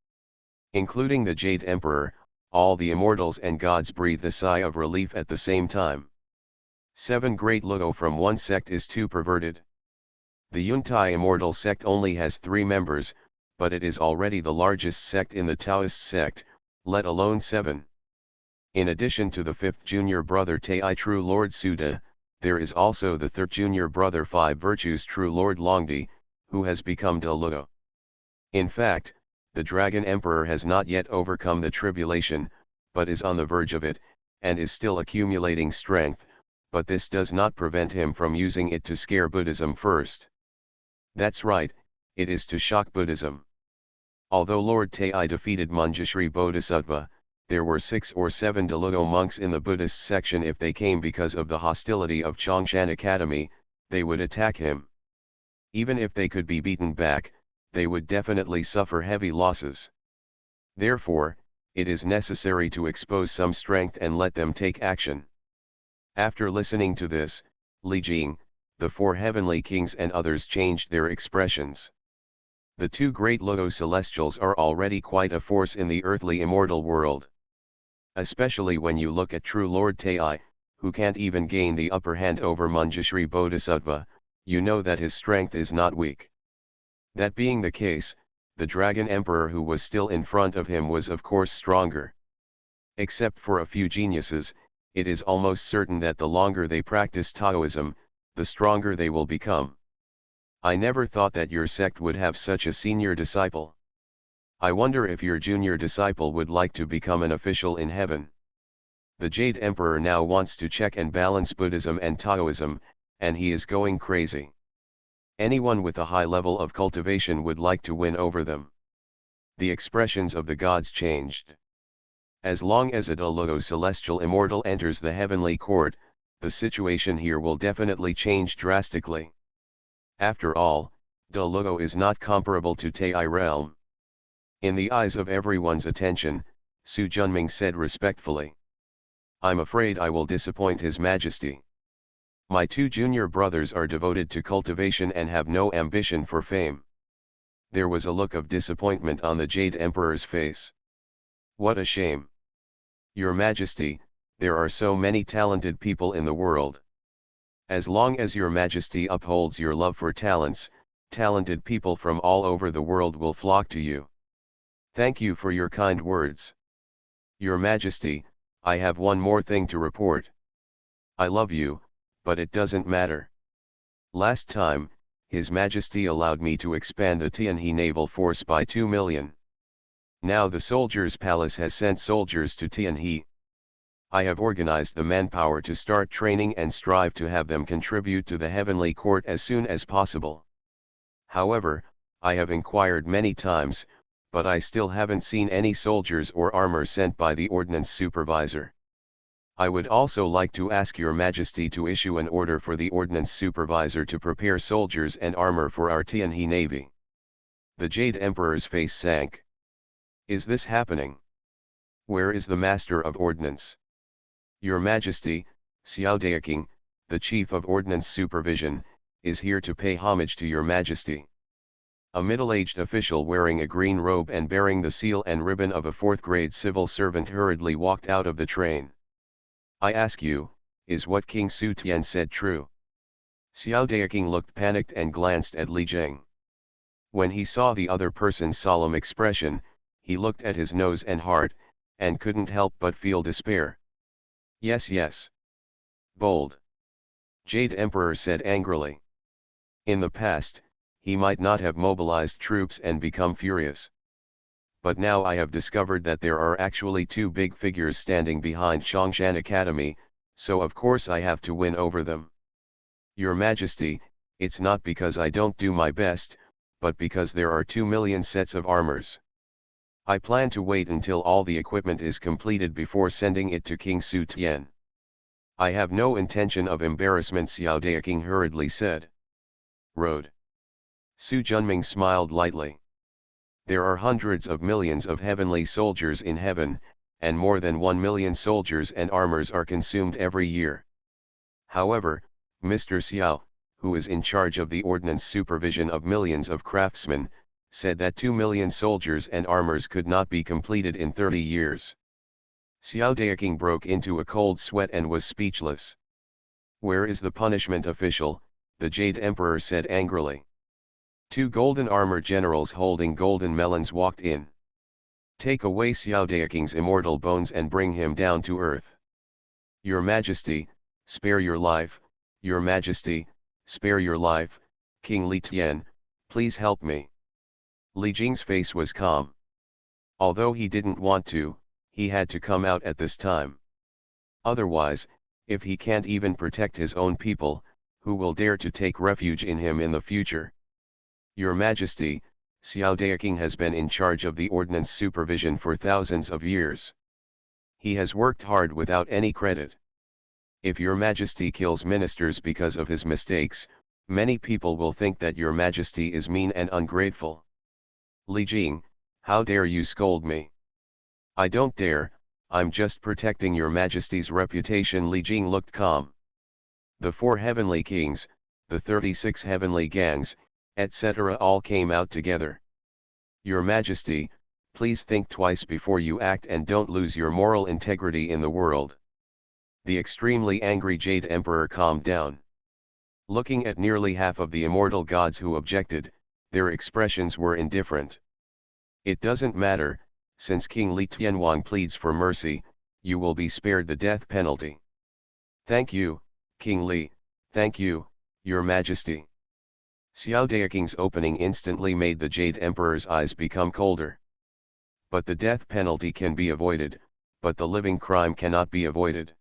Including the Jade Emperor, all the immortals and gods breathed a sigh of relief at the same time. 7 great Luo from one sect is too perverted. The Yuntai immortal sect only has 3 members, but it is already the largest sect in the Taoist sect, let alone 7. In addition to the 5th junior brother Tai True Lord Suda, there is also the 3rd junior brother 5 Virtues True Lord Longdi, who has become Deluo. In fact, the Dragon Emperor has not yet overcome the tribulation, but is on the verge of it, and is still accumulating strength, but this does not prevent him from using it to scare Buddhism first. That's right, it is to shock Buddhism. Although Lord Tai defeated Manjushri Bodhisattva, there were 6 or 7 Deluo monks in the Buddhist section. If they came because of the hostility of Chongshan Academy, they would attack him. Even if they could be beaten back, they would definitely suffer heavy losses. Therefore, it is necessary to expose some strength and let them take action. After listening to this, Li Jing, the 4 heavenly kings and others changed their expressions. The 2 great Luo celestials are already quite a force in the earthly immortal world. Especially when you look at True Lord Tai, who can't even gain the upper hand over Manjushri Bodhisattva, you know that his strength is not weak. That being the case, the Dragon Emperor who was still in front of him was of course stronger. Except for a few geniuses, it is almost certain that the longer they practice Taoism, the stronger they will become. I never thought that your sect would have such a senior disciple. I wonder if your junior disciple would like to become an official in heaven. The Jade Emperor now wants to check and balance Buddhism and Taoism, and he is going crazy. Anyone with a high level of cultivation would like to win over them. The expressions of the gods changed. As long as a Deluo celestial immortal enters the heavenly court, the situation here will definitely change drastically. After all, Deluo is not comparable to Tai realm. In the eyes of everyone's attention, Su Junming said respectfully. I'm afraid I will disappoint His Majesty. My 2 junior brothers are devoted to cultivation and have no ambition for fame. There was a look of disappointment on the Jade Emperor's face. What a shame. Your Majesty, there are so many talented people in the world. As long as your Majesty upholds your love for talents, talented people from all over the world will flock to you. Thank you for your kind words. Your Majesty, I have one more thing to report. I love you, but it doesn't matter. Last time, His Majesty allowed me to expand the Tianhe naval force by 2 million. Now the Soldiers' Palace has sent soldiers to Tianhe. I have organized the manpower to start training and strive to have them contribute to the heavenly court as soon as possible. However, I have inquired many times, but I still haven't seen any soldiers or armor sent by the ordnance supervisor. I would also like to ask your Majesty to issue an order for the ordnance supervisor to prepare soldiers and armor for our Tianhe navy. The Jade Emperor's face sank. Is this happening? Where is the Master of Ordnance? Your Majesty, Xiao Daoking, the Chief of Ordnance Supervision, is here to pay homage to your Majesty. A middle-aged official wearing a green robe and bearing the seal and ribbon of a 4th-grade civil servant hurriedly walked out of the train. I ask you, is what King Su Tian said true? Xiao Daoking looked panicked and glanced at Li Jing. When he saw the other person's solemn expression, he looked at his nose and heart, and couldn't help but feel despair. Yes, yes. Bold. Jade Emperor said angrily. In the past, he might not have mobilized troops and become furious. But now I have discovered that there are actually 2 big figures standing behind Chongshan Academy, so of course I have to win over them. Your Majesty, it's not because I don't do my best, but because there are 2 million sets of armors. I plan to wait until all the equipment is completed before sending it to King Su Tian. I have no intention of embarrassment, Xiao Daoking hurriedly said. road. Su Junming smiled lightly. There are hundreds of millions of heavenly soldiers in heaven, and more than 1 million soldiers and armors are consumed every year. However, Mr. Xiao, who is in charge of the ordnance supervision of millions of craftsmen, said that 2 million soldiers and armors could not be completed in 30 years. Xiao Daoqing broke into a cold sweat and was speechless. "Where is the punishment official?" the Jade Emperor said angrily. 2 golden armor generals holding golden melons walked in. "Take away Xiao Daoqing's immortal bones and bring him down to earth." "Your Majesty, spare your life, Your Majesty, spare your life, King Li Tian, please help me." Li Jing's face was calm. Although he didn't want to, he had to come out at this time. Otherwise, if he can't even protect his own people, who will dare to take refuge in him in the future? "Your Majesty, Xiao Daoqing has been in charge of the ordnance supervision for thousands of years. He has worked hard without any credit. If Your Majesty kills ministers because of his mistakes, many people will think that Your Majesty is mean and ungrateful." "Li Jing, how dare you scold me?" "I don't dare, I'm just protecting Your Majesty's reputation." Li Jing looked calm. The 4 heavenly kings, the 36 heavenly gangs, etc. all came out together. "Your Majesty, please think twice before you act and don't lose your moral integrity in the world." The extremely angry Jade Emperor calmed down. Looking at nearly half of the immortal gods who objected, their expressions were indifferent. "It doesn't matter, since King Li Tianwang pleads for mercy, you will be spared the death penalty." "Thank you, King Li, thank you, Your Majesty." Xiao Daoqing's opening instantly made the Jade Emperor's eyes become colder. "But the death penalty can be avoided, but the living crime cannot be avoided.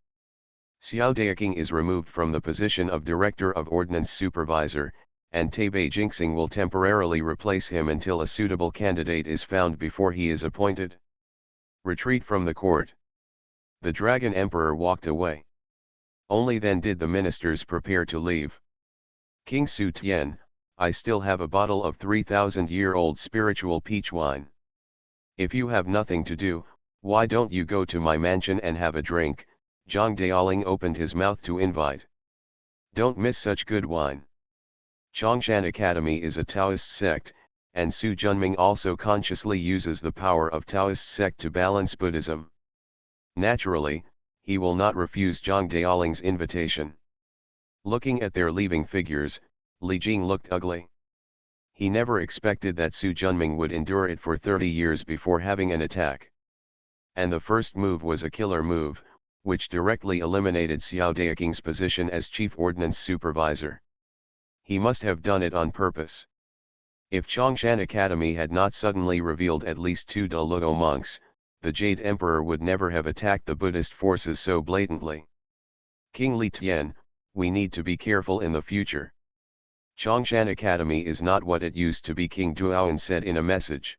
Xiao Daoqing is removed from the position of Director of Ordnance Supervisor, and Taibei Jinxing will temporarily replace him until a suitable candidate is found before he is appointed. Retreat from the court." The Dragon Emperor walked away. Only then did the ministers prepare to leave. "King Su Tian, I still have a bottle of 3,000-year-old spiritual peach wine. If you have nothing to do, why don't you go to my mansion and have a drink?" Zhang Daoling opened his mouth to invite. "Don't miss such good wine." Chongshan Academy is a Taoist sect, and Su Junming also consciously uses the power of Taoist sect to balance Buddhism. Naturally, he will not refuse Zhang Daoling's invitation. Looking at their leaving figures, Li Jing looked ugly. He never expected that Su Junming would endure it for 30 years before having an attack. And the first move was a killer move, which directly eliminated Xiao Daoqing's position as Chief Ordnance Supervisor. He must have done it on purpose. If Chongshan Academy had not suddenly revealed at least 2 Daluo monks, the Jade Emperor would never have attacked the Buddhist forces so blatantly. "King Li Tian, we need to be careful in the future. Chongshan Academy is not what it used to be," King Duoan said in a message.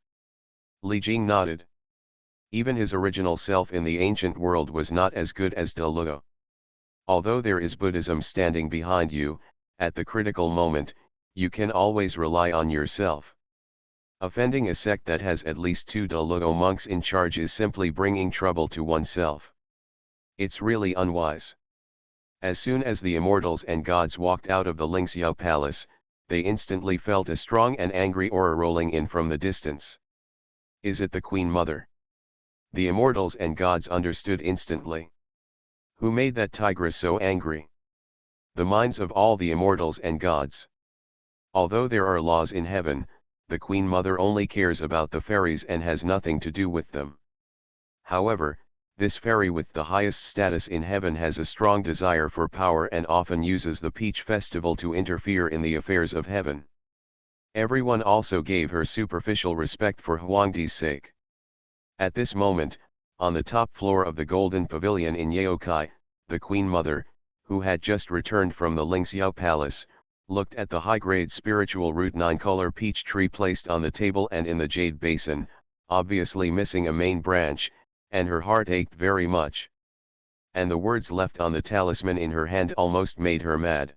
Li Jing nodded. Even his original self in the ancient world was not as good as Daluo. Although there is Buddhism standing behind you, at the critical moment, you can always rely on yourself. Offending a sect that has at least 2 Daluo monks in charge is simply bringing trouble to oneself. It's really unwise. As soon as the immortals and gods walked out of the Lingxiao Palace, they instantly felt a strong and angry aura rolling in from the distance. "Is it the Queen Mother?" The immortals and gods understood instantly. Who made that tigress so angry? The minds of all the immortals and gods. Although there are laws in heaven, the Queen Mother only cares about the fairies and has nothing to do with them. However, this fairy with the highest status in heaven has a strong desire for power and often uses the Peach Festival to interfere in the affairs of heaven. Everyone also gave her superficial respect for Huangdi's sake. At this moment, on the top floor of the Golden Pavilion in Yaokai, the Queen Mother, who had just returned from the Lingxiao Palace, looked at the high-grade spiritual root 9-color peach tree placed on the table and in the jade basin, obviously missing a main branch, and her heart ached very much. And the words left on the talisman in her hand almost made her mad.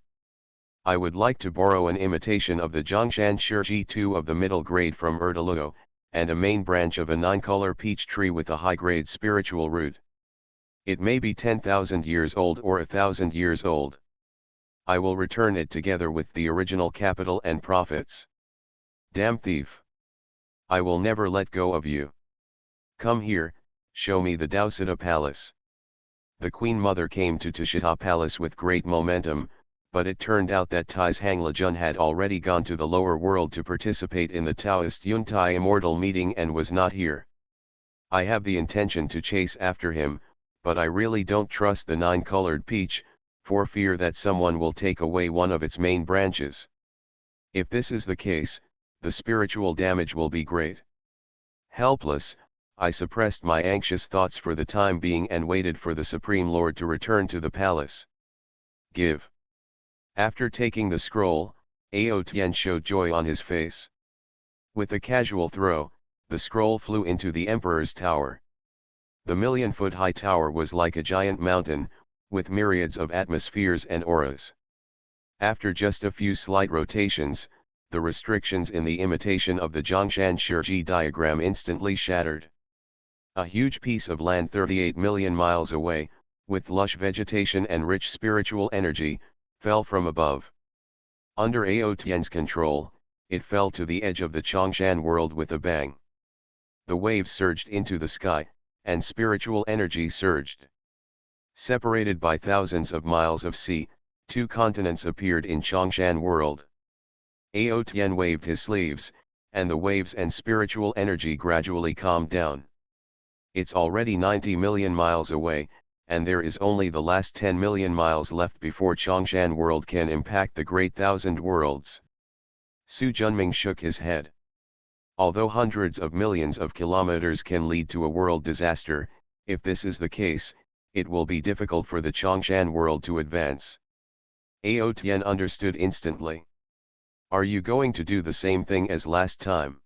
I would like to borrow an imitation of the Zhongshan Shiji 2 of the middle grade from Erdeluo, and a main branch of a 9-color peach tree with a high-grade spiritual root. It may be 10,000 years old or 1,000 years old. I will return it together with the original capital and profits. Damn thief! I will never let go of you. Come here, show me the Daosita Palace. The Queen Mother came to Tushita Palace with great momentum, but it turned out that Tai's Hanglejun had already gone to the lower world to participate in the Taoist Yuntai Immortal meeting and was not here. I have the intention to chase after him, but I really don't trust the 9-colored peach, for fear that someone will take away one of its main branches. If this is the case, the spiritual damage will be great. Helpless, I suppressed my anxious thoughts for the time being and waited for the Supreme Lord to return to the palace. Give. After taking the scroll, Ao Tian showed joy on his face. With a casual throw, the scroll flew into the Emperor's tower. The million-foot-high tower was like a giant mountain, with myriads of atmospheres and auras. After just a few slight rotations, the restrictions in the imitation of the Zhongshan Shiji diagram instantly shattered. A huge piece of land 38 million miles away, with lush vegetation and rich spiritual energy, fell from above. Under Ao Tian's control, it fell to the edge of the Chongshan world with a bang. The waves surged into the sky, and spiritual energy surged. Separated by thousands of miles of sea, 2 continents appeared in Chongshan world. Ao Tian waved his sleeves, and the waves and spiritual energy gradually calmed down. It's already 90 million miles away, and there is only the last 10 million miles left before Chongshan world can impact the Great Thousand Worlds. Su Junming shook his head. Although hundreds of millions of kilometers can lead to a world disaster, if this is the case, it will be difficult for the Chongshan world to advance. Ao Tian understood instantly. Are you going to do the same thing as last time?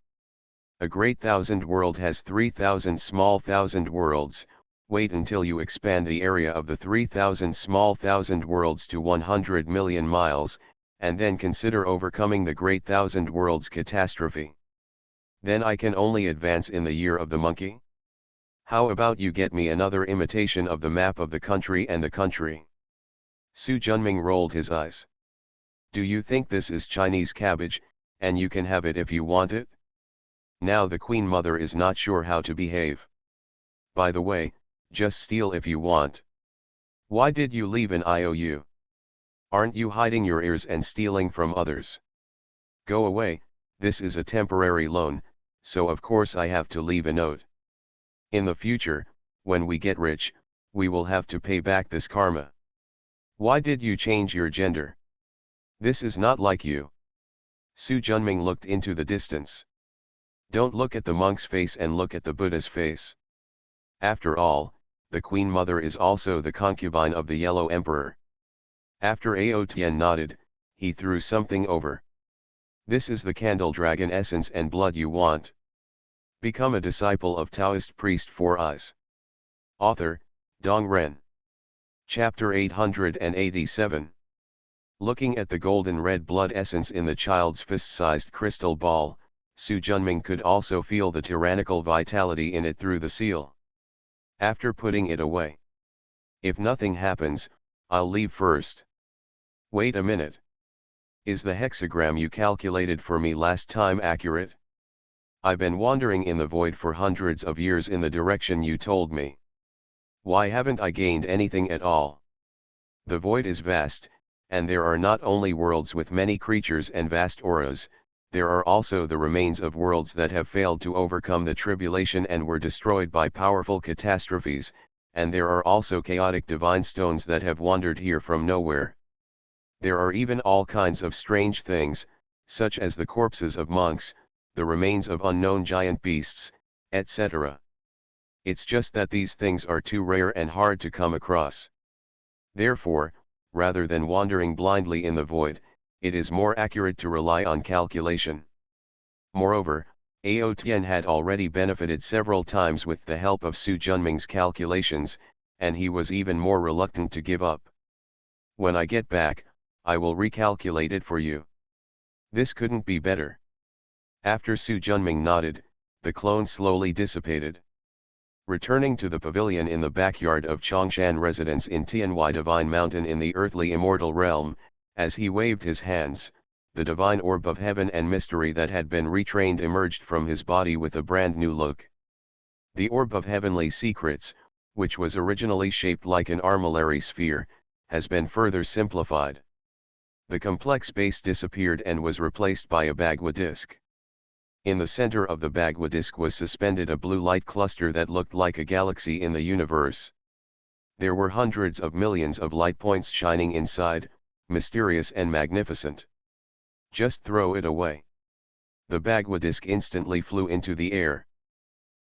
A Great Thousand World has 3,000 small thousand worlds. Wait until you expand the area of the 3,000 small thousand worlds to 100 million miles, and then consider overcoming the Great Thousand Worlds catastrophe. Then I can only advance in the year of the monkey? How about you get me another imitation of the map of the country and the country? Su Junming rolled his eyes. Do you think this is Chinese cabbage, and you can have it if you want it? Now the Queen Mother is not sure how to behave. By the way, just steal if you want. Why did you leave an IOU? Aren't you hiding your ears and stealing from others? Go away, this is a temporary loan, so of course I have to leave a note. In the future, when we get rich, we will have to pay back this karma. Why did you change your gender? This is not like you. Su Junming looked into the distance. Don't look at the monk's face and look at the Buddha's face. After all, the Queen Mother is also the concubine of the Yellow Emperor. After Ao Tian nodded, he threw something over. This is the candle dragon essence and blood you want. Become a disciple of Taoist priest 4 Eyes. Author, Dong Ren. Chapter 887. Looking at the golden red blood essence in the child's fist-sized crystal ball, Su Junming could also feel the tyrannical vitality in it through the seal. After putting it away. If nothing happens, I'll leave first. Wait a minute. Is the hexagram you calculated for me last time accurate? I've been wandering in the void for hundreds of years in the direction you told me. Why haven't I gained anything at all? The void is vast, and there are not only worlds with many creatures and vast auras, there are also the remains of worlds that have failed to overcome the tribulation and were destroyed by powerful catastrophes, and there are also chaotic divine stones that have wandered here from nowhere. There are even all kinds of strange things, such as the corpses of monks, the remains of unknown giant beasts, etc. It's just that these things are too rare and hard to come across. Therefore, rather than wandering blindly in the void, it is more accurate to rely on calculation. Moreover, Ao Tian had already benefited several times with the help of Su Junming's calculations, and he was even more reluctant to give up. When I get back, I will recalculate it for you. This couldn't be better. After Su Junming nodded, the clone slowly dissipated. Returning to the pavilion in the backyard of Chongshan residence in Tianhui Divine Mountain in the earthly immortal realm, as he waved his hands, the divine orb of heaven and mystery that had been retrained emerged from his body with a brand new look. The orb of heavenly secrets, which was originally shaped like an armillary sphere, has been further simplified. The complex base disappeared and was replaced by a Bagua disk. In the center of the Bagua disk was suspended a blue light cluster that looked like a galaxy in the universe. There were hundreds of millions of light points shining inside, mysterious and magnificent. Just throw it away. The Bagua disk instantly flew into the air.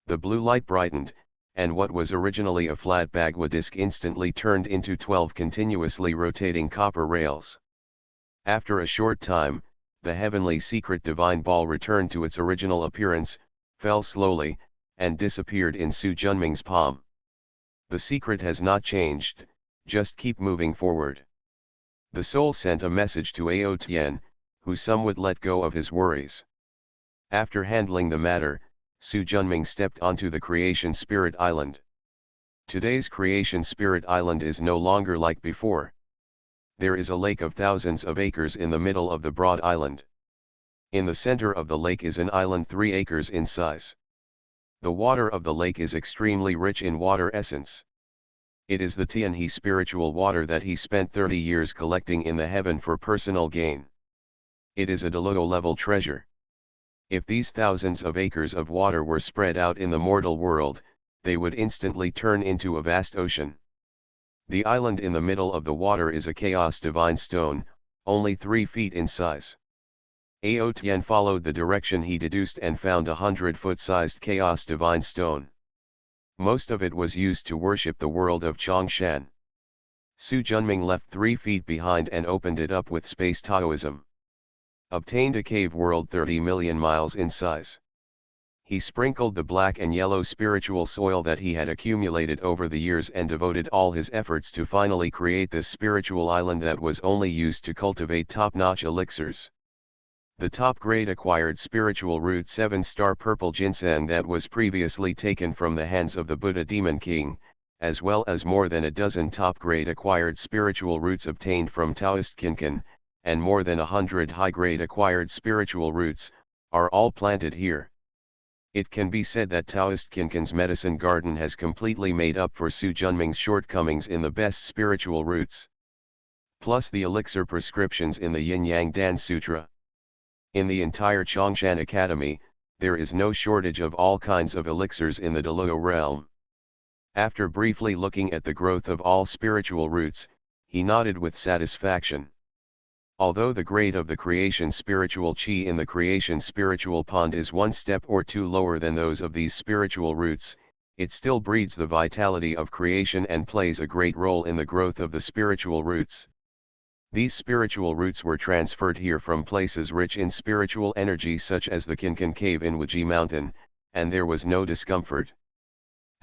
The blue light brightened, and what was originally a flat Bagua disk instantly turned into 12 continuously rotating copper rails. After a short time, the heavenly secret divine ball returned to its original appearance, fell slowly, and disappeared in Su Junming's palm. The secret has not changed, just keep moving forward. The soul sent a message to Ao Tian, who somewhat let go of his worries. After handling the matter, Su Junming stepped onto the Creation Spirit Island. Today's Creation Spirit Island is no longer like before. There is a lake of thousands of acres in the middle of the broad island. In the center of the lake is an island 3 acres in size. The water of the lake is extremely rich in water essence. It is the Tianhe spiritual water that he spent 30 years collecting in the heaven for personal gain. It is a Deluo level treasure. If these thousands of acres of water were spread out in the mortal world, they would instantly turn into a vast ocean. The island in the middle of the water is a chaos divine stone, only 3 feet in size. Ao Tian followed the direction he deduced and found a 100-foot-sized chaos divine stone. Most of it was used to worship the world of Chongshan. Su Junming left 3 feet behind and opened it up with space Taoism. Obtained a cave world 30 million miles in size. He sprinkled the black and yellow spiritual soil that he had accumulated over the years and devoted all his efforts to finally create this spiritual island that was only used to cultivate top-notch elixirs. The top-grade acquired spiritual root 7-star purple ginseng that was previously taken from the hands of the Buddha Demon King, as well as more than a dozen top-grade acquired spiritual roots obtained from Taoist Kinkan, and more than 100 high-grade acquired spiritual roots, are all planted here. It can be said that Taoist Kinkan's medicine garden has completely made up for Su Junming's shortcomings in the best spiritual roots. Plus the elixir prescriptions in the Yin Yang Dan Sutra. In the entire Chongshan Academy, there is no shortage of all kinds of elixirs in the Deluo realm. After briefly looking at the growth of all spiritual roots, he nodded with satisfaction. Although the grade of the creation spiritual chi in the creation spiritual pond is 1 step or 2 lower than those of these spiritual roots, it still breeds the vitality of creation and plays a great role in the growth of the spiritual roots. These spiritual roots were transferred here from places rich in spiritual energy such as the Kinkan Cave in Wuji Mountain, and there was no discomfort.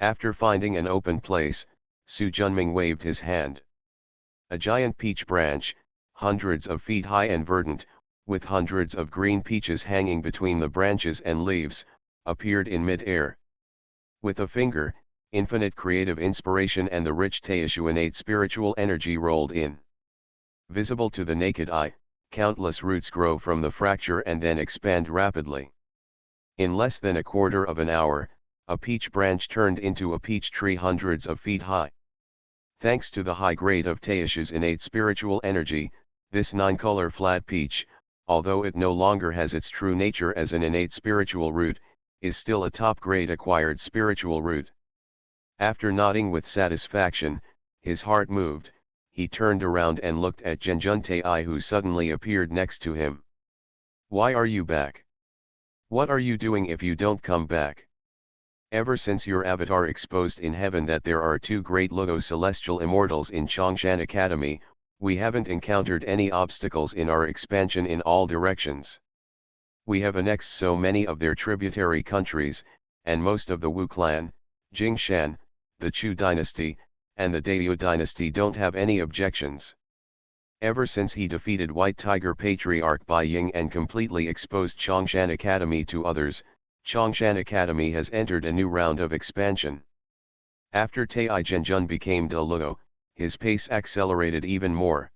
After finding an open place, Su Junming waved his hand. A giant peach branch, hundreds of feet high and verdant, with hundreds of green peaches hanging between the branches and leaves, appeared in mid-air. With a finger, infinite creative inspiration and the rich Taoishuanate spiritual energy rolled in. Visible to the naked eye, countless roots grow from the fracture and then expand rapidly. In less than a quarter of an hour, a peach branch turned into a peach tree hundreds of feet high. Thanks to the high grade of Taoishu's innate spiritual energy, this 9-color flat peach, although it no longer has its true nature as an innate spiritual root, is still a top-grade acquired spiritual root. After nodding with satisfaction, his heart moved, he turned around and looked at Zhenjun Tai who suddenly appeared next to him. Why are you back? What are you doing if you don't come back? Ever since your avatar exposed in heaven that there are 2 great Luo celestial immortals in Chongshan Academy, we haven't encountered any obstacles in our expansion in all directions. We have annexed so many of their tributary countries, and most of the Wu clan, Jingshan, the Chu dynasty, and the Dayu dynasty don't have any objections. Ever since he defeated White Tiger Patriarch Bai Ying and completely exposed Chongshan Academy to others, Chongshan Academy has entered a new round of expansion. After Tai Zhenjun became De Luo, his pace accelerated even more.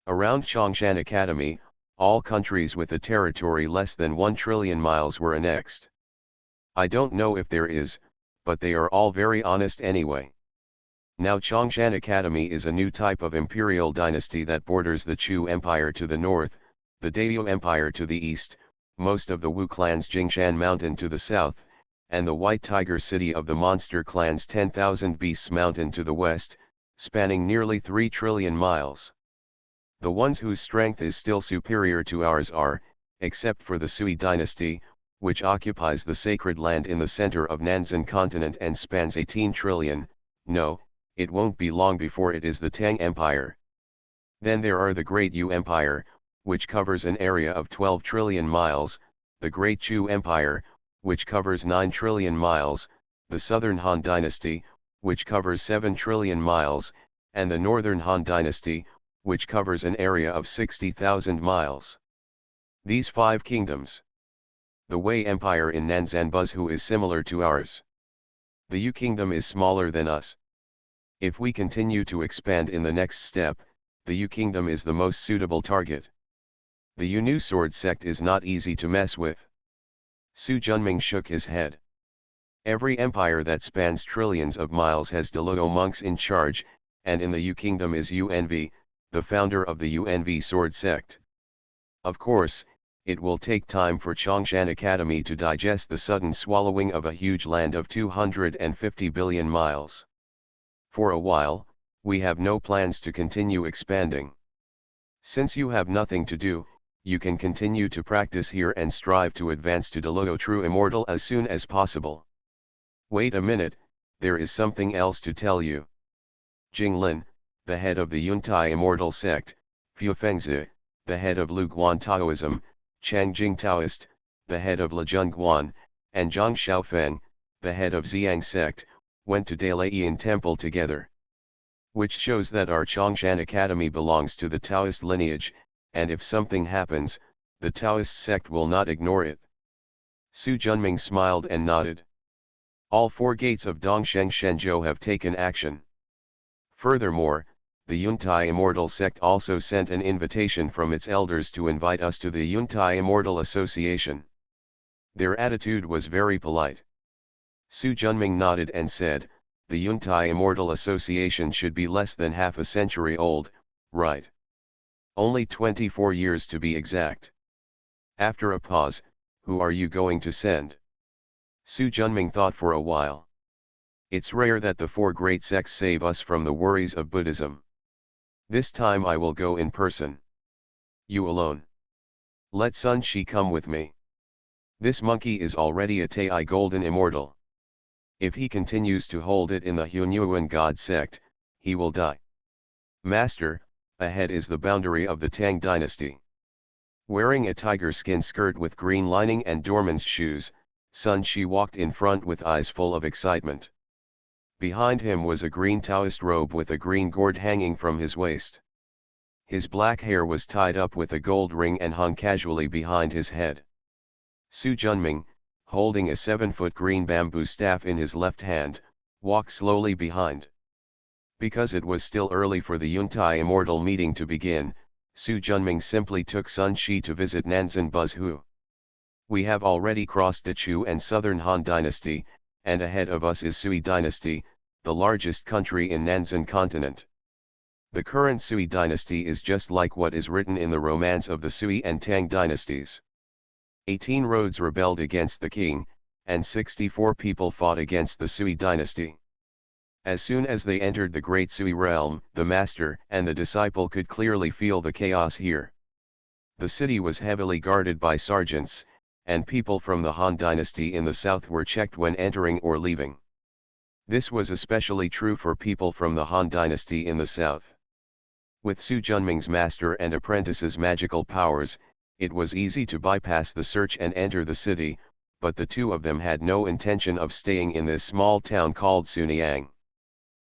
Around Chongshan Academy, all countries with a territory less than 1 trillion miles were annexed. I don't know if there is, but they are all very honest anyway. Now Chongshan Academy is a new type of imperial dynasty that borders the Chu Empire to the north, the Dayu Empire to the east, most of the Wu clan's Jingshan Mountain to the south, and the White Tiger City of the monster clan's 10,000 Beasts Mountain to the west, spanning nearly 3 trillion miles. The ones whose strength is still superior to ours are, except for the Sui dynasty, which occupies the sacred land in the center of Nanzan continent and spans 18 trillion, no, it won't be long before it is the Tang Empire. Then there are the Great Yu Empire, which covers an area of 12 trillion miles, the Great Chu Empire, which covers 9 trillion miles, the Southern Han Dynasty, which covers 7 trillion miles, and the Northern Han Dynasty, which covers an area of 60,000 miles. These 5 kingdoms. The Wei Empire in Nanzanbuzhu is similar to ours. The Yu Kingdom is smaller than us. If we continue to expand in the next step, the Yu Kingdom is the most suitable target. The Yu New Sword sect is not easy to mess with. Su Junming shook his head. Every empire that spans trillions of miles has De Luo monks in charge, and in the Yu Kingdom is Yu Envy, the founder of the Yu Envy Sword sect. Of course, it will take time for Chongshan Academy to digest the sudden swallowing of a huge land of 250 billion miles. For a while, we have no plans to continue expanding. Since you have nothing to do, you can continue to practice here and strive to advance to De Luo True Immortal as soon as possible. Wait a minute, there is something else to tell you. Jing Lin, the head of the Yuntai Immortal sect, Fu Fengzi, the head of Lu Guan Taoism, Chang Jing Taoist, the head of Lejun Guan, and Zhang Xiaofeng, the head of Xiang sect, went to Dalian Temple together. Which shows that our Chongshan Academy belongs to the Taoist lineage, and if something happens, the Taoist sect will not ignore it. Su Junming smiled and nodded. All 4 gates of Dongsheng Shenzhou have taken action. Furthermore, the Yuntai Immortal sect also sent an invitation from its elders to invite us to the Yuntai Immortal Association. Their attitude was very polite. Su Junming nodded and said, the Yuntai Immortal Association should be less than half a century old, right? Only 24 years to be exact. After a pause, who are you going to send? Su Junming thought for a while. It's rare that the 4 great sects save us from the worries of Buddhism. This time I will go in person. You alone. Let Sun Shi come with me. This monkey is already a Tai Golden Immortal. If he continues to hold it in the Hunyuan God sect, he will die. Master, ahead is the boundary of the Tang dynasty. Wearing a tiger skin skirt with green lining and Dorman's shoes, Sun Shi walked in front with eyes full of excitement. Behind him was a green Taoist robe with a green gourd hanging from his waist. His black hair was tied up with a gold ring and hung casually behind his head. Su Junming, holding a 7-foot green bamboo staff in his left hand, walked slowly behind. Because it was still early for the Yuntai Immortal meeting to begin, Su Junming simply took Sun Shi to visit Nanzanbuzhu. We have already crossed the Chu and Southern Han Dynasty, and ahead of us is Sui Dynasty, the largest country in Nanzan continent. The current Sui Dynasty is just like what is written in the romance of the Sui and Tang dynasties. 18 roads rebelled against the king, and 64 people fought against the Sui dynasty. As soon as they entered the great Sui realm, the master and the disciple could clearly feel the chaos here. The city was heavily guarded by sergeants, and people from the Han dynasty in the south were checked when entering or leaving. This was especially true for people from the Han dynasty in the south. With Su Junming's master and apprentice's magical powers, it was easy to bypass the search and enter the city, but the 2 of them had no intention of staying in this small town called Suniang.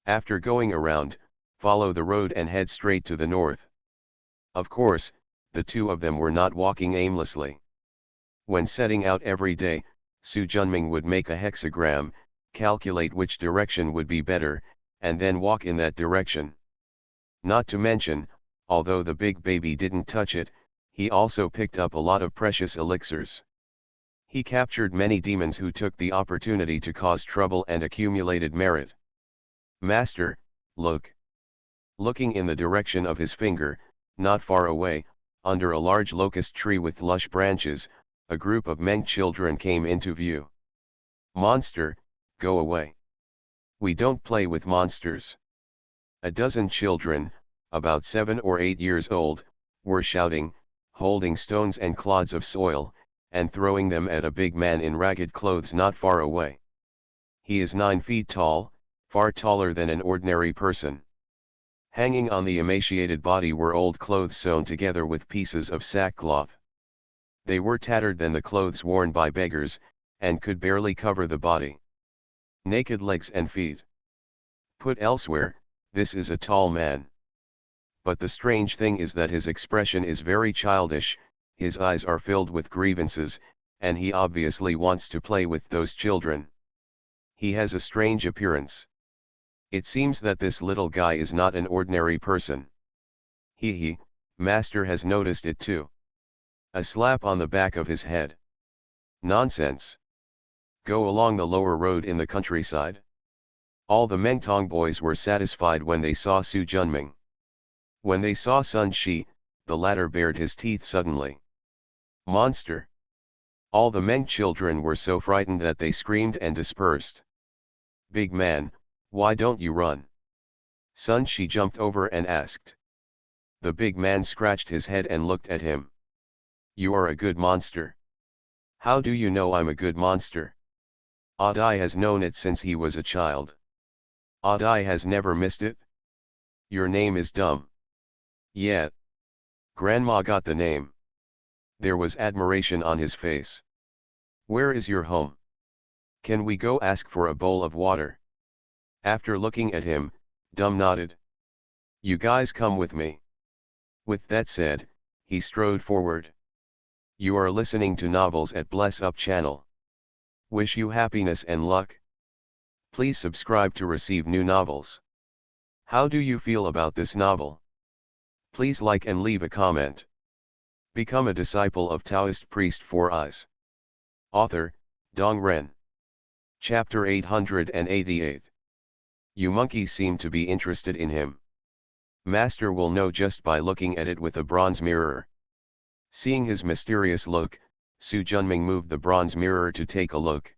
After going around, follow the road and head straight to the north. Of course, the two of them were not walking aimlessly. When setting out every day, Su Junming would make a hexagram, calculate which direction would be better, and then walk in that direction. Not to mention, although the big baby didn't touch it, he also picked up a lot of precious elixirs. He captured many demons who took the opportunity to cause trouble and accumulated merit. Master, look. Looking in the direction of his finger, not far away, under a large locust tree with lush branches, a group of Meng children came into view. Monster, go away. We don't play with monsters. A dozen children, about 7 or 8 years old, were shouting, holding stones and clods of soil, and throwing them at a big man in ragged clothes not far away. He is 9 feet tall, far taller than an ordinary person. Hanging on the emaciated body were old clothes sewn together with pieces of sackcloth. They were tattered than the clothes worn by beggars, and could barely cover the body. Naked legs and feet. Put elsewhere, this is a tall man. But the strange thing is that his expression is very childish, his eyes are filled with grievances, and he obviously wants to play with those children. He has a strange appearance. It seems that this little guy is not an ordinary person. Master has noticed it too. A slap on the back of his head. Nonsense. Go along the lower road in the countryside. All the Mengtong boys were satisfied when they saw Su Junming. When they saw Sun Shi, the latter bared his teeth suddenly. Monster! All the Meng children were so frightened that they screamed and dispersed. Big man, why don't you run? Sun Shi jumped over and asked. The big man scratched his head and looked at him. You are a good monster. How do you know I'm a good monster? Adai has known it since he was a child. Adai has never missed it. Your name is dumb. Yeah. Grandma got the name. There was admiration on his face. Where is your home? Can we go ask for a bowl of water? After looking at him, Dumb nodded. You guys come with me. With that said, he strode forward. You are listening to novels at Bless Up channel. Wish you happiness and luck. Please subscribe to receive new novels. How do you feel about this novel? Please like and leave a comment. Become a disciple of Taoist priest 4 Eyes. Author, Dong Ren. Chapter 888. You monkeys seem to be interested in him. Master will know just by looking at it with a bronze mirror. Seeing his mysterious look, Su Junming moved the bronze mirror to take a look.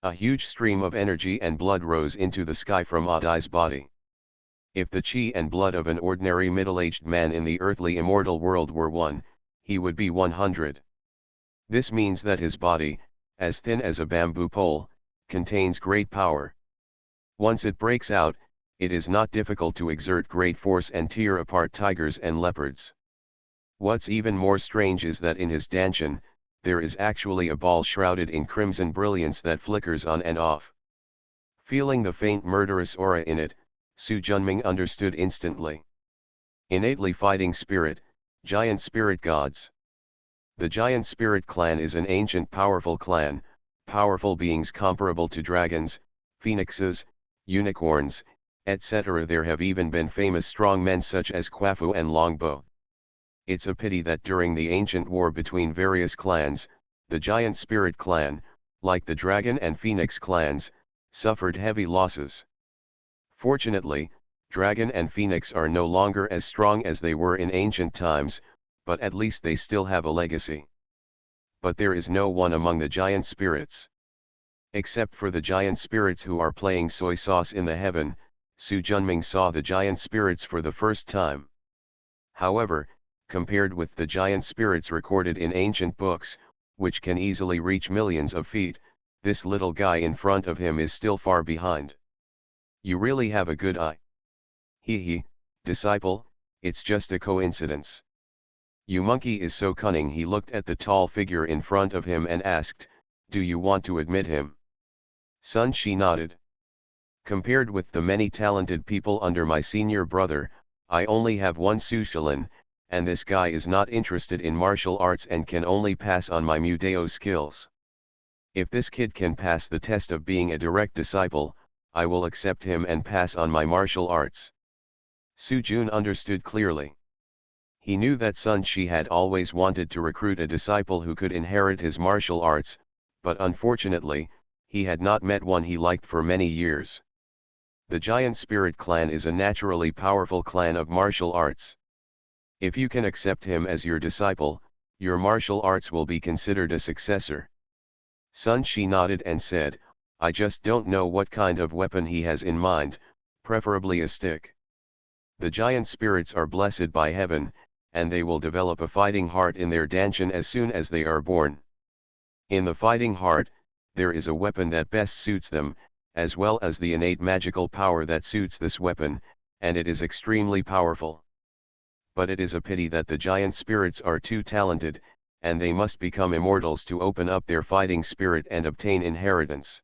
A huge stream of energy and blood rose into the sky from Adai's body. If the chi and blood of an ordinary middle-aged man in the earthly immortal world were 1, he would be 100. This means that his body, as thin as a bamboo pole, contains great power. Once it breaks out, it is not difficult to exert great force and tear apart tigers and leopards. What's even more strange is that in his dantian, there is actually a ball shrouded in crimson brilliance that flickers on and off. Feeling the faint murderous aura in it, Su Junming understood instantly. Innately fighting spirit, giant spirit gods. The giant spirit clan is an ancient powerful clan, powerful beings comparable to dragons, phoenixes, unicorns, etc. There have even been famous strong men such as Quafu and Longbow. It's a pity that during the ancient war between various clans, the giant spirit clan, like the dragon and phoenix clans, suffered heavy losses. Fortunately, dragon and phoenix are no longer as strong as they were in ancient times, but at least they still have a legacy. But there is no one among the giant spirits. Except for the giant spirits who are playing soy sauce in the heaven, Su Junming saw the giant spirits for the first time. However, compared with the giant spirits recorded in ancient books, which can easily reach millions of feet, this little guy in front of him is still far behind. You really have a good eye. Disciple, it's just a coincidence. You monkey is so cunning. He looked at the tall figure in front of him and asked, do you want to admit him? Sun Shi nodded. Compared with the many talented people under my senior brother, I only have one Su Shilin, and this guy is not interested in martial arts and can only pass on my Mudeo skills. If this kid can pass the test of being a direct disciple, I will accept him and pass on my martial arts. Su Jun understood clearly. He knew that Sun Shi had always wanted to recruit a disciple who could inherit his martial arts, but unfortunately, he had not met one he liked for many years. The Giant Spirit clan is a naturally powerful clan of martial arts. If you can accept him as your disciple, your martial arts will be considered a successor. Sun Shi nodded and said, I just don't know what kind of weapon he has in mind, preferably a stick. The giant spirits are blessed by heaven, and they will develop a fighting heart in their danshan as soon as they are born. In the fighting heart, there is a weapon that best suits them, as well as the innate magical power that suits this weapon, and it is extremely powerful. But it is a pity that the giant spirits are too talented, and they must become immortals to open up their fighting spirit and obtain inheritance.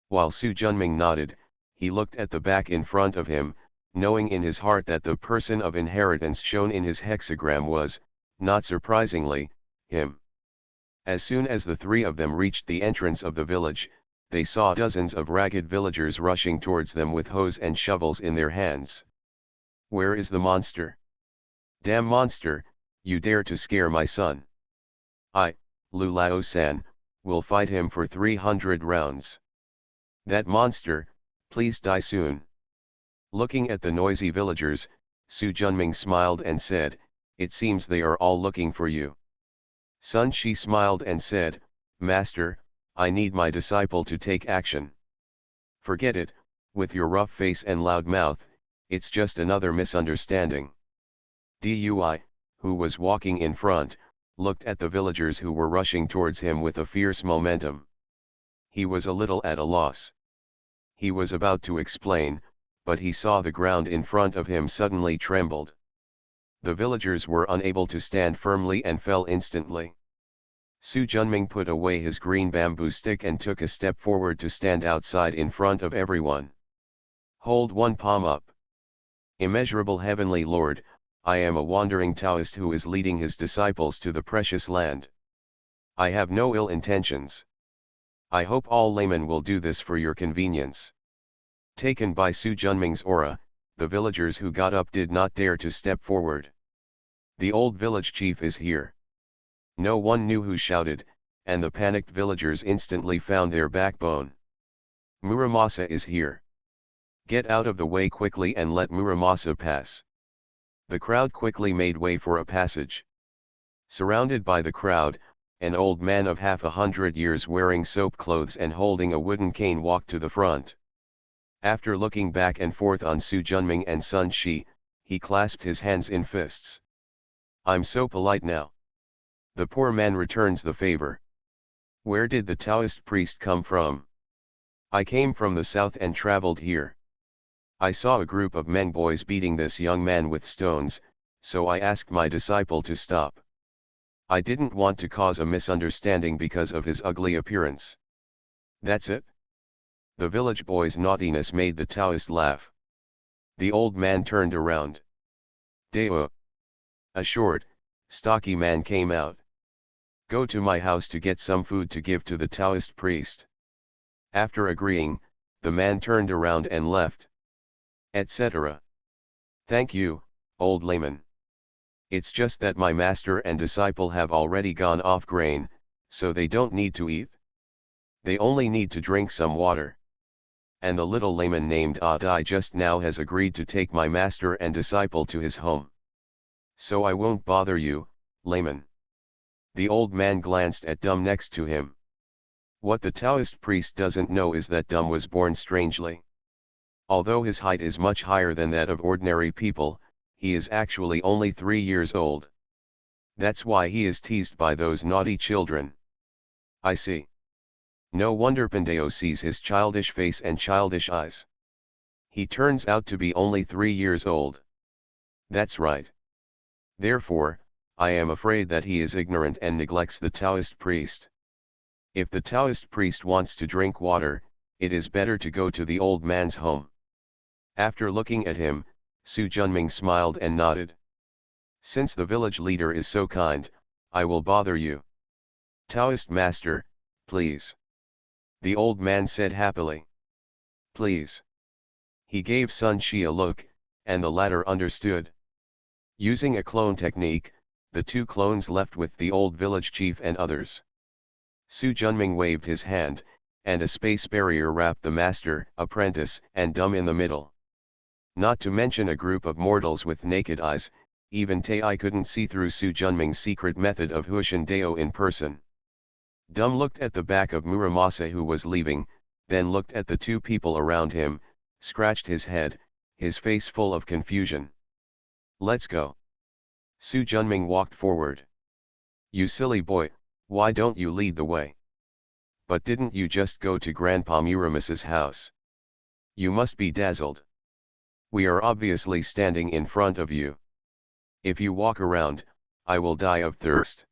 While Su Junming nodded, he looked at the back in front of him, knowing in his heart that the person of inheritance shown in his hexagram was, not surprisingly, him. As soon as the three of them reached the entrance of the village, they saw dozens of ragged villagers rushing towards them with hoes and shovels in their hands. Where is the monster? Damn monster, you dare to scare my son. I, Lu Lao-san, will fight him for 300 rounds. That monster, please die soon. Looking at the noisy villagers, Su Junming smiled and said, it seems they are all looking for you. Sun Shi smiled and said, Master, I need my disciple to take action. Forget it, with your rough face and loud mouth, it's just another misunderstanding. Dui, who was walking in front, looked at the villagers who were rushing towards him with a fierce momentum. He was a little at a loss. He was about to explain, but he saw the ground in front of him suddenly trembled. The villagers were unable to stand firmly and fell instantly. Su Junming put away his green bamboo stick and took a step forward to stand outside in front of everyone. Hold one palm up. Immeasurable Heavenly Lord, I am a wandering Taoist who is leading his disciples to the precious land. I have no ill intentions. I hope all laymen will do this for your convenience. Taken by Su Junming's aura, the villagers who got up did not dare to step forward. The old village chief is here. No one knew who shouted, and the panicked villagers instantly found their backbone. Muramasa is here. Get out of the way quickly and let Muramasa pass. The crowd quickly made way for a passage. Surrounded by the crowd, an old man of 100 years wearing soap clothes and holding a wooden cane walked to the front. After looking back and forth on Su Junming and Sun Shi, he clasped his hands in fists. I'm so polite now. The poor man returns the favor. Where did the Taoist priest come from? I came from the south and traveled here. I saw a group of Meng boys beating this young man with stones, so I asked my disciple to stop. I didn't want to cause a misunderstanding because of his ugly appearance. That's it? The village boy's naughtiness made the Taoist laugh. The old man turned around. Deo. A short, stocky man came out. Go to my house to get some food to give to the Taoist priest. After agreeing, the man turned around and left. Etc. Thank you, old layman. It's just that my master and disciple have already gone off grain, so they don't need to eat. They only need to drink some water. And the little layman named Adai just now has agreed to take my master and disciple to his home. So I won't bother you, layman. The old man glanced at Dum next to him. What the Taoist priest doesn't know is that Dum was born strangely. Although his height is much higher than that of ordinary people, he is actually only 3 years old. That's why he is teased by those naughty children. I see. No wonder Pandeo sees his childish face and childish eyes. He turns out to be only 3 years old. That's right. Therefore, I am afraid that he is ignorant and neglects the Taoist priest. If the Taoist priest wants to drink water, it is better to go to the old man's home. After looking at him, Su Junming smiled and nodded. Since the village leader is so kind, I will bother you. Taoist master, please. The old man said happily. Please. He gave Sun Shi a look, and the latter understood. Using a clone technique, the two clones left with the old village chief and others. Su Junming waved his hand, and a space barrier wrapped the master, apprentice, and dumb in the middle. Not to mention a group of mortals with naked eyes, even Tai couldn't see through Su Junming's secret method of Huishan Dao in person. Dumb looked at the back of Muramasa who was leaving, then looked at the two people around him, scratched his head, his face full of confusion. Let's go. Su Junming walked forward. You silly boy, why don't you lead the way? But didn't you just go to Grandpa Muramasa's house? You must be dazzled. We are obviously standing in front of you. If you walk around, I will die of thirst.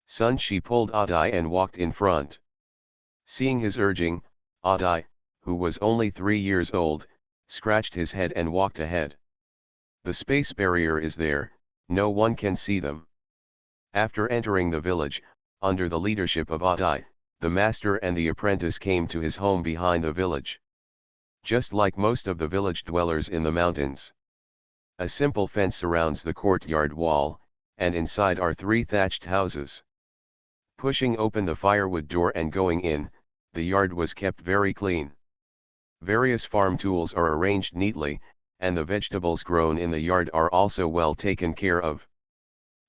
Sun Shi pulled Adai and walked in front. Seeing his urging, Adai, who was only 3 years old, scratched his head and walked ahead. The space barrier is there, no one can see them. After entering the village, under the leadership of Adai, the master and the apprentice came to his home behind the village. Just like most of the village dwellers in the mountains. A simple fence surrounds the courtyard wall, and inside are 3 thatched houses. Pushing open the firewood door and going in, the yard was kept very clean. Various farm tools are arranged neatly, and the vegetables grown in the yard are also well taken care of.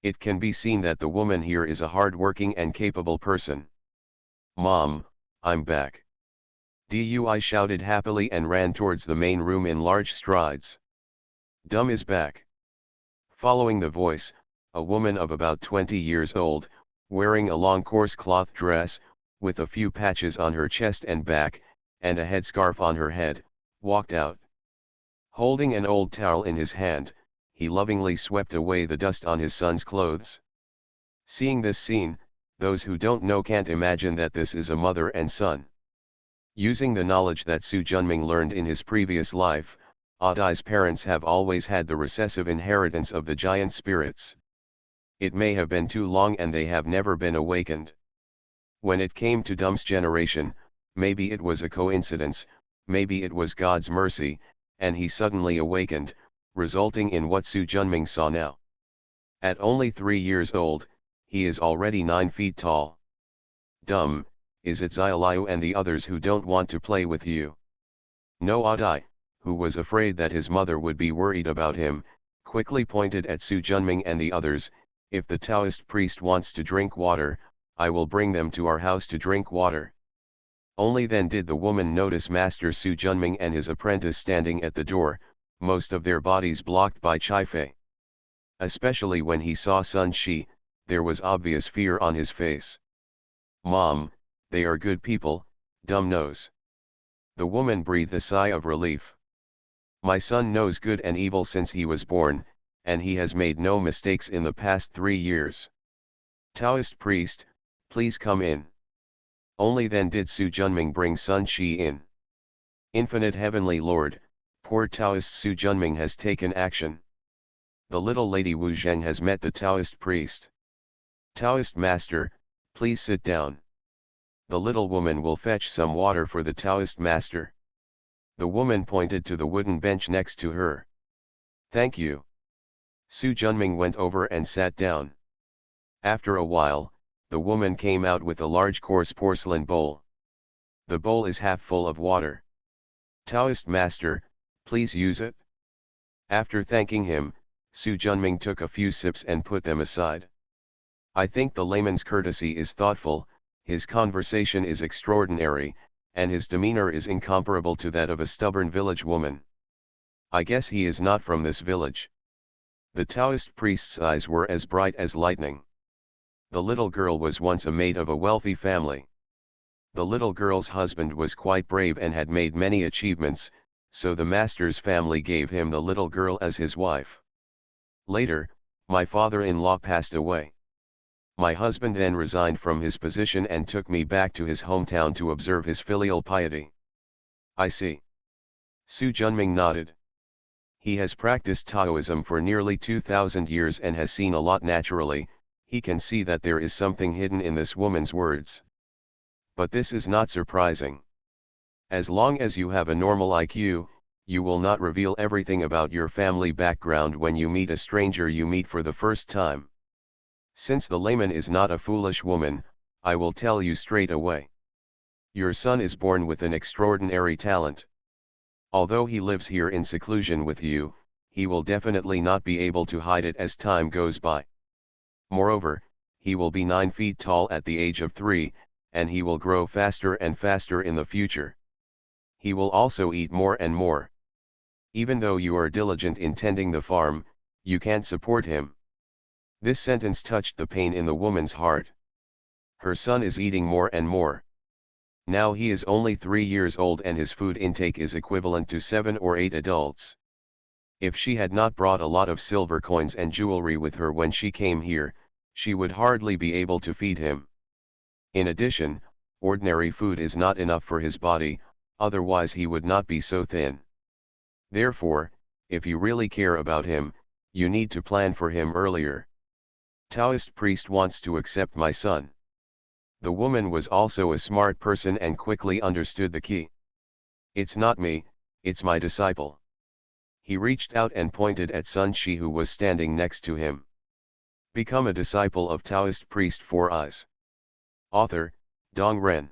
It can be seen that the woman here is a hard-working and capable person. Mom, I'm back. Dui shouted happily and ran towards the main room in large strides. Dumb is back. Following the voice, a woman of about 20 years old, wearing a long coarse cloth dress, with a few patches on her chest and back, and a headscarf on her head, walked out. Holding an old towel in his hand, he lovingly swept away the dust on his son's clothes. Seeing this scene, those who don't know can't imagine that this is a mother and son. Using the knowledge that Su Junming learned in his previous life, Adai's parents have always had the recessive inheritance of the giant spirits. It may have been too long and they have never been awakened. When it came to Dumb's generation, maybe it was a coincidence, maybe it was God's mercy, and he suddenly awakened, resulting in what Su Junming saw now. At only 3 years old, he is already 9 feet tall. Dumb, is it Xiaoliu and the others who don't want to play with you? No. Adai, who was afraid that his mother would be worried about him, quickly pointed at Su Junming and the others. If the Taoist priest wants to drink water, I will bring them to our house to drink water. Only then did the woman notice Master Su Junming and his apprentice standing at the door, most of their bodies blocked by Chifei. Especially when he saw Sun Shi, there was obvious fear on his face. Mom, they are good people, Dumb knows. The woman breathed a sigh of relief. My son knows good and evil since he was born, and he has made no mistakes in the past 3 years. Taoist priest, please come in. Only then did Su Junming bring Sun Shi in. Infinite Heavenly Lord, poor Taoist Su Junming has taken action. The little lady Wu Zheng has met the Taoist priest. Taoist master, please sit down. The little woman will fetch some water for the Taoist master. The woman pointed to the wooden bench next to her. Thank you. Su Junming went over and sat down. After a while, the woman came out with a large coarse porcelain bowl. The bowl is half full of water. Taoist master, please use it. After thanking him, Su Junming took a few sips and put them aside. I think the layman's courtesy is thoughtful, his conversation is extraordinary, and his demeanor is incomparable to that of a stubborn village woman. I guess he is not from this village. The Taoist priest's eyes were as bright as lightning. The little girl was once a maid of a wealthy family. The little girl's husband was quite brave and had made many achievements, so the master's family gave him the little girl as his wife. Later, my father-in-law passed away. My husband then resigned from his position and took me back to his hometown to observe his filial piety. I see. Su Junming nodded. He has practiced Taoism for nearly 2,000 years and has seen a lot naturally. He can see that there is something hidden in this woman's words. But this is not surprising. As long as you have a normal IQ, you will not reveal everything about your family background when you meet a stranger you meet for the first time. Since the layman is not a foolish woman, I will tell you straight away. Your son is born with an extraordinary talent. Although he lives here in seclusion with you, he will definitely not be able to hide it as time goes by. Moreover, he will be 9 feet tall at the age of 3, and he will grow faster and faster in the future. He will also eat more and more. Even though you are diligent in tending the farm, you can't support him. This sentence touched the pain in the woman's heart. Her son is eating more and more. Now he is only 3 years old and his food intake is equivalent to 7 or 8 adults. If she had not brought a lot of silver coins and jewelry with her when she came here, she would hardly be able to feed him. In addition, ordinary food is not enough for his body, otherwise he would not be so thin. Therefore, if you really care about him, you need to plan for him earlier. Taoist priest wants to accept my son. The woman was also a smart person and quickly understood the key. It's not me, it's my disciple. He reached out and pointed at Sun Shi who was standing next to him. Become a disciple of Taoist priest for us. Author, Dong Ren.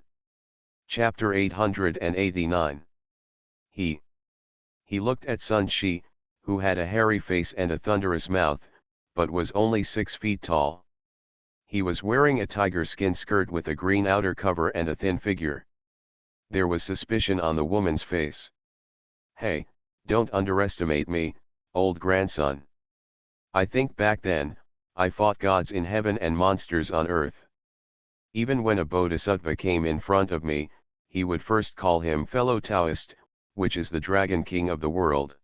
Chapter 889. He looked at Sun Shi, who had a hairy face and a thunderous mouth, but was only 6 feet tall. He was wearing a tiger skin skirt with a green outer cover and a thin figure. There was suspicion on the woman's face. Hey, don't underestimate me, old grandson. I think back then, I fought gods in heaven and monsters on earth. Even when a bodhisattva came in front of me, he would first call him fellow Taoist, which is the dragon king of the world.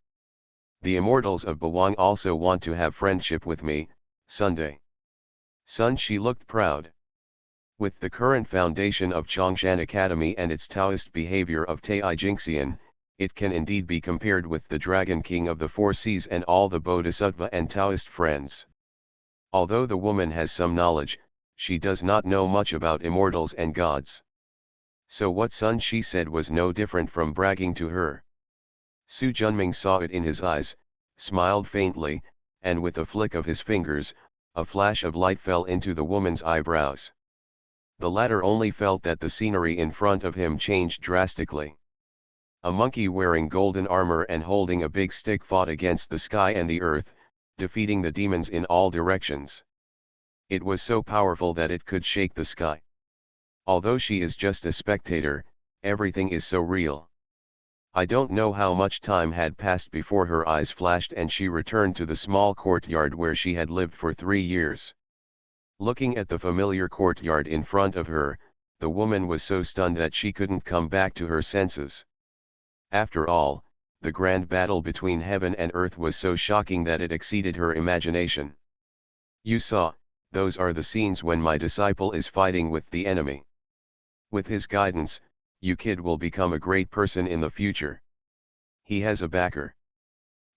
The immortals of Bawang also want to have friendship with me, Sunday. Sun Shi looked proud. With the current foundation of Chongshan Academy and its Taoist behavior of Tai Jingxian, it can indeed be compared with the Dragon King of the Four Seas and all the Bodhisattva and Taoist friends. Although the woman has some knowledge, she does not know much about immortals and gods. So what Sun Shi said was no different from bragging to her. Su Junming saw it in his eyes, smiled faintly, and with a flick of his fingers, a flash of light fell into the woman's eyebrows. The latter only felt that the scenery in front of him changed drastically. A monkey wearing golden armor and holding a big stick fought against the sky and the earth, defeating the demons in all directions. It was so powerful that it could shake the sky. Although she is just a spectator, everything is so real. I don't know how much time had passed before her eyes flashed and she returned to the small courtyard where she had lived for 3 years. Looking at the familiar courtyard in front of her, the woman was so stunned that she couldn't come back to her senses. After all, the grand battle between heaven and earth was so shocking that it exceeded her imagination. You saw, those are the scenes when my disciple is fighting with the enemy. With his guidance, you kid will become a great person in the future. He has a backer.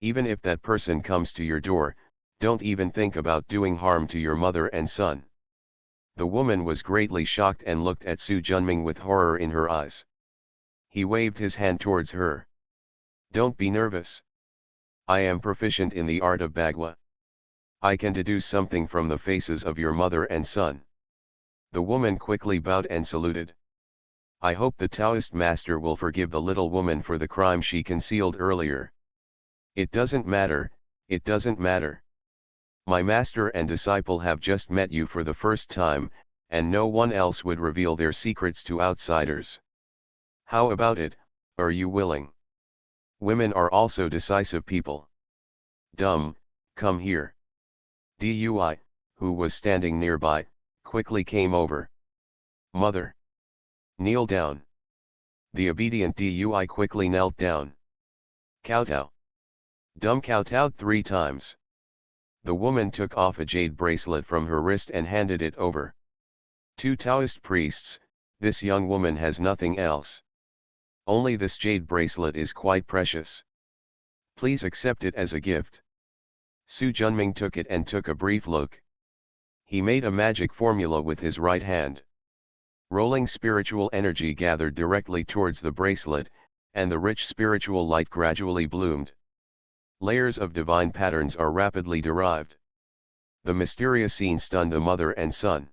Even if that person comes to your door, don't even think about doing harm to your mother and son. The woman was greatly shocked and looked at Su Junming with horror in her eyes. He waved his hand towards her. Don't be nervous. I am proficient in the art of Bagua. I can deduce something from the faces of your mother and son. The woman quickly bowed and saluted. I hope the Taoist master will forgive the little woman for the crime she concealed earlier. It doesn't matter, it doesn't matter. My master and disciple have just met you for the first time, and no one else would reveal their secrets to outsiders. How about it, are you willing? Women are also decisive people. Come here. Dui, who was standing nearby, quickly came over. Mother. Kneel down. The obedient Dui quickly knelt down. Kowtow. Kowtowed 3 times. The woman took off a jade bracelet from her wrist and handed it over. To Taoist priests, this young woman has nothing else. Only this jade bracelet is quite precious. Please accept it as a gift. Su Junming took it and took a brief look. He made a magic formula with his right hand. Rolling spiritual energy gathered directly towards the bracelet, and the rich spiritual light gradually bloomed. Layers of divine patterns are rapidly derived. The mysterious scene stunned the mother and son.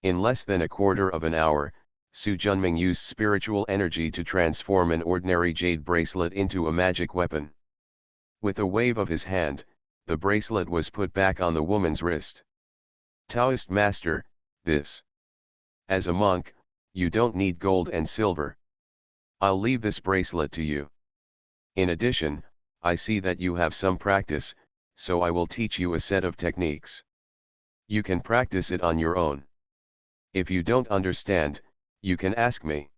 In less than a quarter of an hour, Su Junming used spiritual energy to transform an ordinary jade bracelet into a magic weapon. With a wave of his hand, the bracelet was put back on the woman's wrist. Taoist master, this. As a monk, you don't need gold and silver. I'll leave this bracelet to you. In addition, I see that you have some practice, so I will teach you a set of techniques. You can practice it on your own. If you don't understand, you can ask me.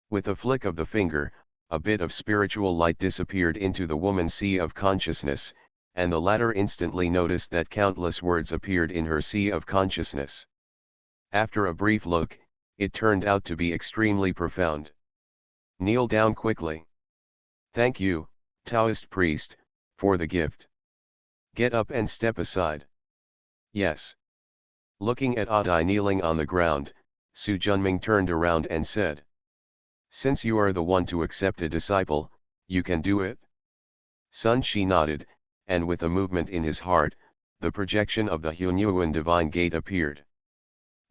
With a flick of the finger, a bit of spiritual light disappeared into the woman's sea of consciousness, and the latter instantly noticed that countless words appeared in her sea of consciousness. After a brief look, it turned out to be extremely profound. Kneel down quickly. Thank you, Taoist priest, for the gift. Get up and step aside. Yes. Looking at Adai kneeling on the ground, Su Junming turned around and said. Since you are the one to accept a disciple, you can do it? Sun Shi nodded, and with a movement in his heart, the projection of the Hunyuan divine gate appeared.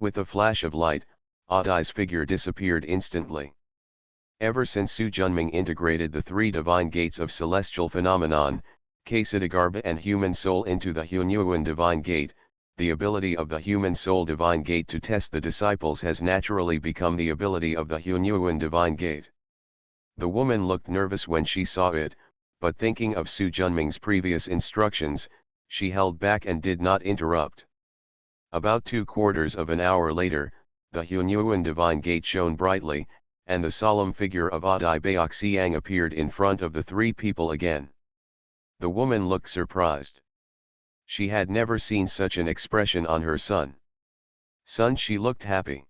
With a flash of light, Adai's figure disappeared instantly. Ever since Su Junming integrated the three divine gates of celestial phenomenon, Ksiddhagarbha and human soul into the Hunyuan divine gate, the ability of the human soul divine gate to test the disciples has naturally become the ability of the Hunyuan divine gate. The woman looked nervous when she saw it, but thinking of Su Junming's previous instructions, she held back and did not interrupt. About 3/4 of an hour later, the Hunyuan divine gate shone brightly, and the solemn figure of Adai Baoxiang appeared in front of the three people again. The woman looked surprised. She had never seen such an expression on her son. Son, she looked happy.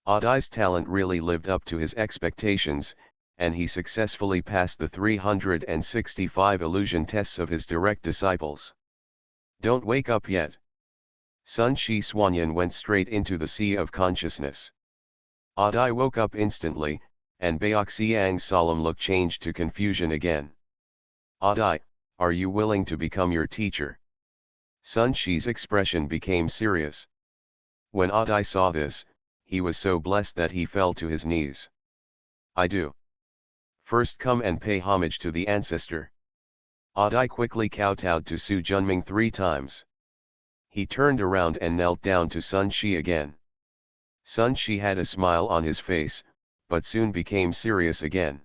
Adai's talent really lived up to his expectations, and he successfully passed the 365 illusion tests of his direct disciples. Don't wake up yet. Sun Shi Xuanyan went straight into the sea of consciousness. Adai woke up instantly, and Baoxiang's solemn look changed to confusion again. Adai, are you willing to become your teacher? Sun Shi's expression became serious. When Adai saw this, he was so blessed that he fell to his knees. I do. First come and pay homage to the ancestor. Adai quickly kowtowed to Su Junming 3 times. He turned around and knelt down to Sun Shi again. Sun Shi had a smile on his face, but soon became serious again.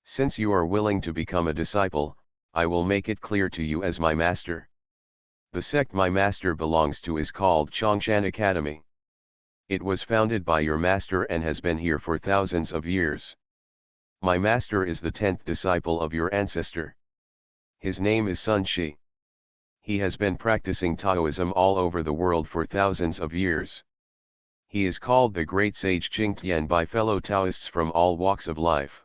Since you are willing to become a disciple, I will make it clear to you as my master. The sect my master belongs to is called Chongshan Academy. It was founded by your master and has been here for thousands of years. My master is the 10th disciple of your ancestor. His name is Sun Shi. He has been practicing Taoism all over the world for thousands of years. He is called the Great Sage Qingtian by fellow Taoists from all walks of life.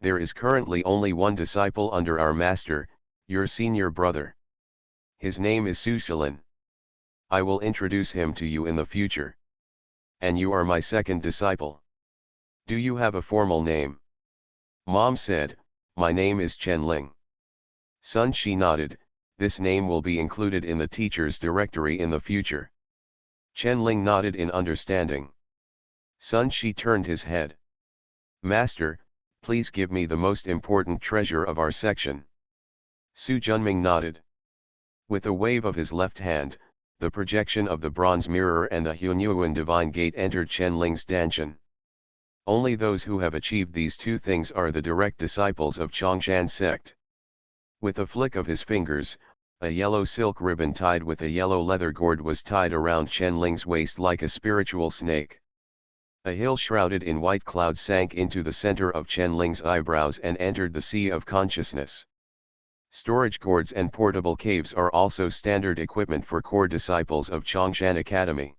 There is currently only one disciple under our master, your senior brother. His name is Su Shilin. I will introduce him to you in the future. And you are my second disciple. Do you have a formal name? Mom said, my name is Chen Ling. Sun Shi nodded, this name will be included in the teacher's directory in the future. Chen Ling nodded in understanding. Sun Shi turned his head. Master, please give me the most important treasure of our section. Su Junming nodded. With a wave of his left hand, the projection of the bronze mirror and the Hunyuan divine gate entered Chen Ling's danshan. Only those who have achieved these two things are the direct disciples of Chongshan sect. With a flick of his fingers, a yellow silk ribbon tied with a yellow leather gourd was tied around Chen Ling's waist like a spiritual snake. A hill shrouded in white cloud sank into the center of Chen Ling's eyebrows and entered the sea of consciousness. Storage gourds and portable caves are also standard equipment for core disciples of Chongshan Academy.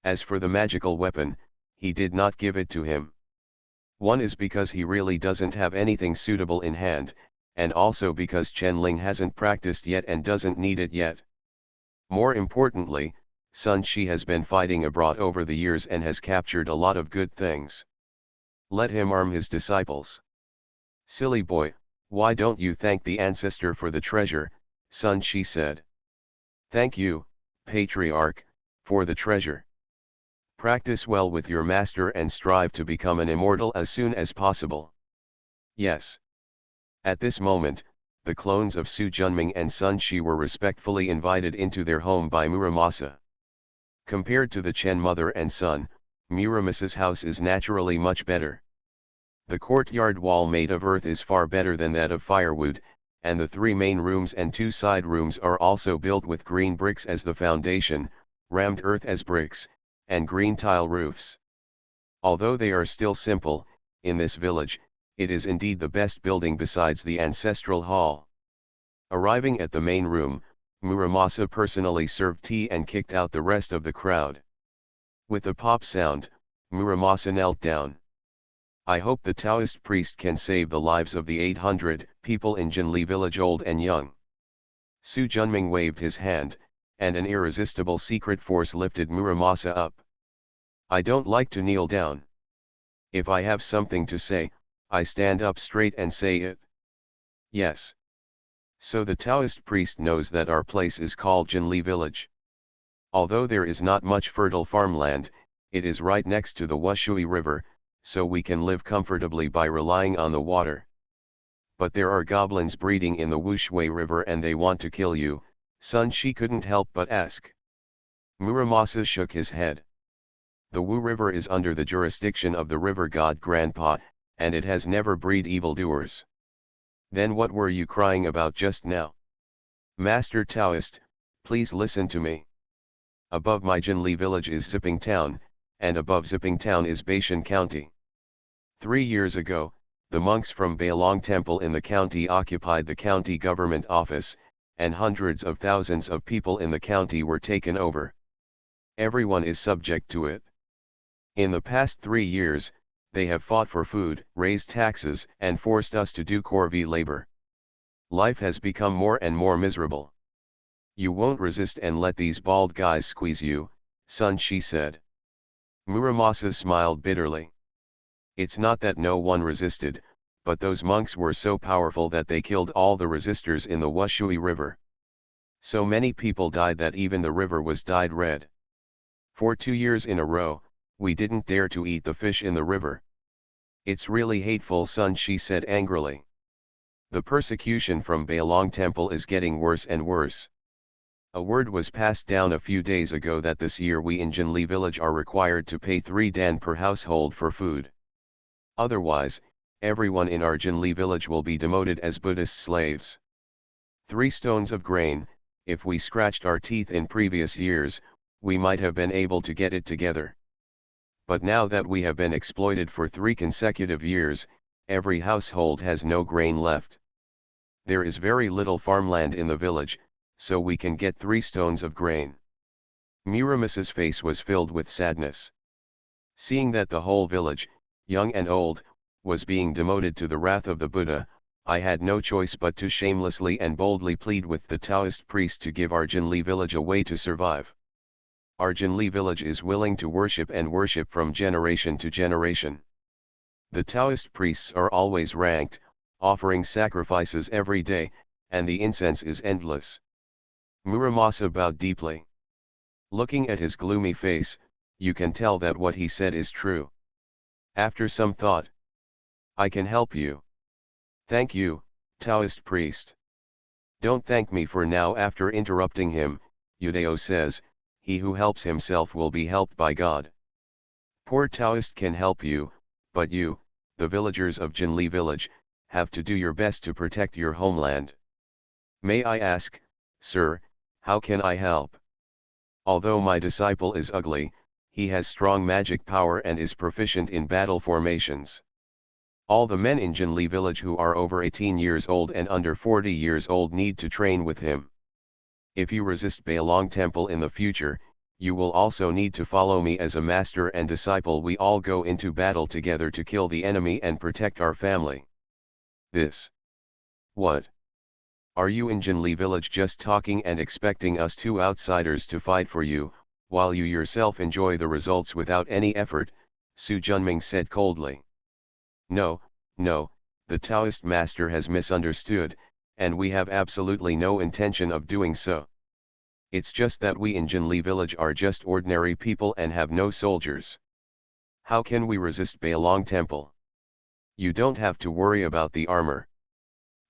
As for the magical weapon, he did not give it to him. One is because he really doesn't have anything suitable in hand, and also because Chen-Ling hasn't practiced yet and doesn't need it yet. More importantly, Sun Shi has been fighting abroad over the years and has captured a lot of good things. Let him arm his disciples. Silly boy, why don't you thank the ancestor for the treasure, Sun Shi said. Thank you, patriarch, for the treasure. Practice well with your master and strive to become an immortal as soon as possible. Yes. At this moment, the clones of Su Junming and Sun Shi were respectfully invited into their home by Muramasa. Compared to the Chen mother and son, Muramasa's house is naturally much better. The courtyard wall made of earth is far better than that of firewood, and the 3 main rooms and 2 side rooms are also built with green bricks as the foundation, rammed earth as bricks, and green tile roofs. Although they are still simple, in this village, it is indeed the best building besides the ancestral hall. Arriving at the main room, Muramasa personally served tea and kicked out the rest of the crowd. With a pop sound, Muramasa knelt down. I hope the Taoist priest can save the lives of the 800 people in Jinli village, old and young. Su Junming waved his hand, and an irresistible secret force lifted Muramasa up. I don't like to kneel down. If I have something to say, I stand up straight and say it. Yes. So the Taoist priest knows that our place is called Jinli village. Although there is not much fertile farmland, it is right next to the Wushui River, so we can live comfortably by relying on the water. But there are goblins breeding in the Wushui River and they want to kill you, Sun Shi couldn't help but ask. Muramasa shook his head. The Wu River is under the jurisdiction of the river god Grandpa, and it has never breed evildoers. Then what were you crying about just now? Master Taoist, please listen to me. Above my Jinli village is Zipping Town, and above Zipping Town is Baishan County. 3 years ago, the monks from Bailong Temple in the county occupied the county government office, and hundreds of thousands of people in the county were taken over. Everyone is subject to it. In the past 3 years, they have fought for food, raised taxes, and forced us to do corvée labor. Life has become more and more miserable. You won't resist and let these bald guys squeeze you, Sun Shi said. Muramasa smiled bitterly. It's not that no one resisted, but those monks were so powerful that they killed all the resistors in the Wushui River. So many people died that even the river was dyed red. For 2 years in a row, we didn't dare to eat the fish in the river. It's really hateful, Sun Shi said angrily. The persecution from Bailong Temple is getting worse and worse. A word was passed down a few days ago that this year we in Jinli village are required to pay 3 dan per household for food. Otherwise, everyone in our Jinli village will be demoted as Buddhist slaves. 3 stones of grain, if we scratched our teeth in previous years, we might have been able to get it together. But now that we have been exploited for 3 consecutive years, every household has no grain left. There is very little farmland in the village, so we can get 3 stones of grain. Muramasa's face was filled with sadness. Seeing that the whole village, young and old, was being demoted to the wrath of the Buddha, I had no choice but to shamelessly and boldly plead with the Taoist priest to give our Jinli village a way to survive. Our Jinli village is willing to worship and worship from generation to generation. The Taoist priests are always ranked, offering sacrifices every day, and the incense is endless. Muramasa bowed deeply. Looking at his gloomy face, you can tell that what he said is true. After some thought, I can help you. Thank you, Taoist priest. Don't thank me for now. After interrupting him, Yudao says, he who helps himself will be helped by God. Poor Taoist can help you, but you, the villagers of Jinli village, have to do your best to protect your homeland. May I ask, sir, how can I help? Although my disciple is ugly, he has strong magic power and is proficient in battle formations. All the men in Jinli village who are over 18 years old and under 40 years old need to train with him. If you resist Bailong Temple in the future, you will also need to follow me as a master and disciple. We all go into battle together to kill the enemy and protect our family. This What? Are you in Jinli village just talking and expecting us two outsiders to fight for you, while you yourself enjoy the results without any effort? Su Junming said coldly. No, no, the Taoist master has misunderstood, and we have absolutely no intention of doing so. It's just that we in Jinli village are just ordinary people and have no soldiers. How can we resist Bailong Temple? You don't have to worry about the armor.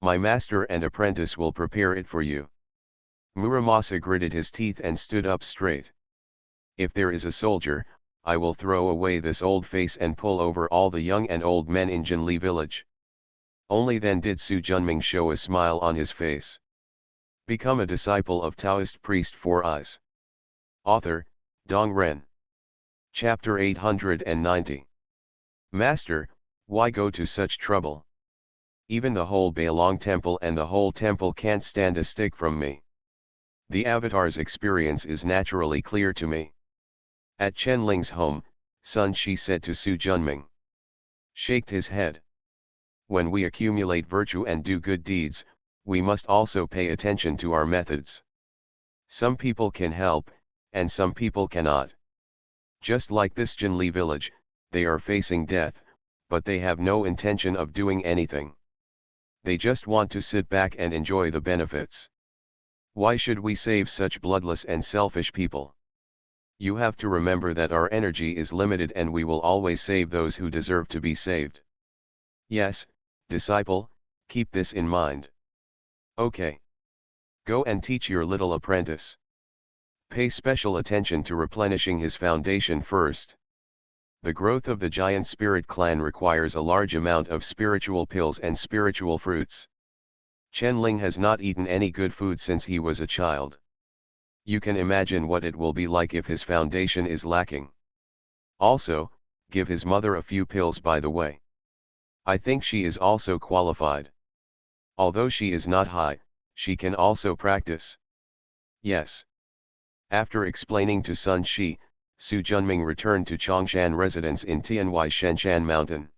My master and apprentice will prepare it for you. Muramasa gritted his teeth and stood up straight. If there is a soldier, I will throw away this old face and pull over all the young and old men in Jinli village. Only then did Su Junming show a smile on his face. Become a disciple of Taoist priest 4 Eyes. Author, Dong Ren. Chapter 890. Master, why go to such trouble? Even the whole Bailong temple and the whole temple can't stand a stick from me. The avatar's experience is naturally clear to me. At Chen Ling's home, Sun Shi said to Su Junming. Shaked his head. When we accumulate virtue and do good deeds, we must also pay attention to our methods. Some people can help, and some people cannot. Just like this Jinli village, they are facing death, but they have no intention of doing anything. They just want to sit back and enjoy the benefits. Why should we save such bloodless and selfish people? You have to remember that our energy is limited and we will always save those who deserve to be saved. Yes, disciple, keep this in mind. Okay. Go and teach your little apprentice. Pay special attention to replenishing his foundation first. The growth of the giant spirit clan requires a large amount of spiritual pills and spiritual fruits. Chen Ling has not eaten any good food since he was a child. You can imagine what it will be like if his foundation is lacking. Also, give his mother a few pills by the way. I think she is also qualified. Although she is not high, she can also practice. Yes. After explaining to Sun Shi, Su Junming returned to Chongshan residence in Tianwai Shenshan Mountain.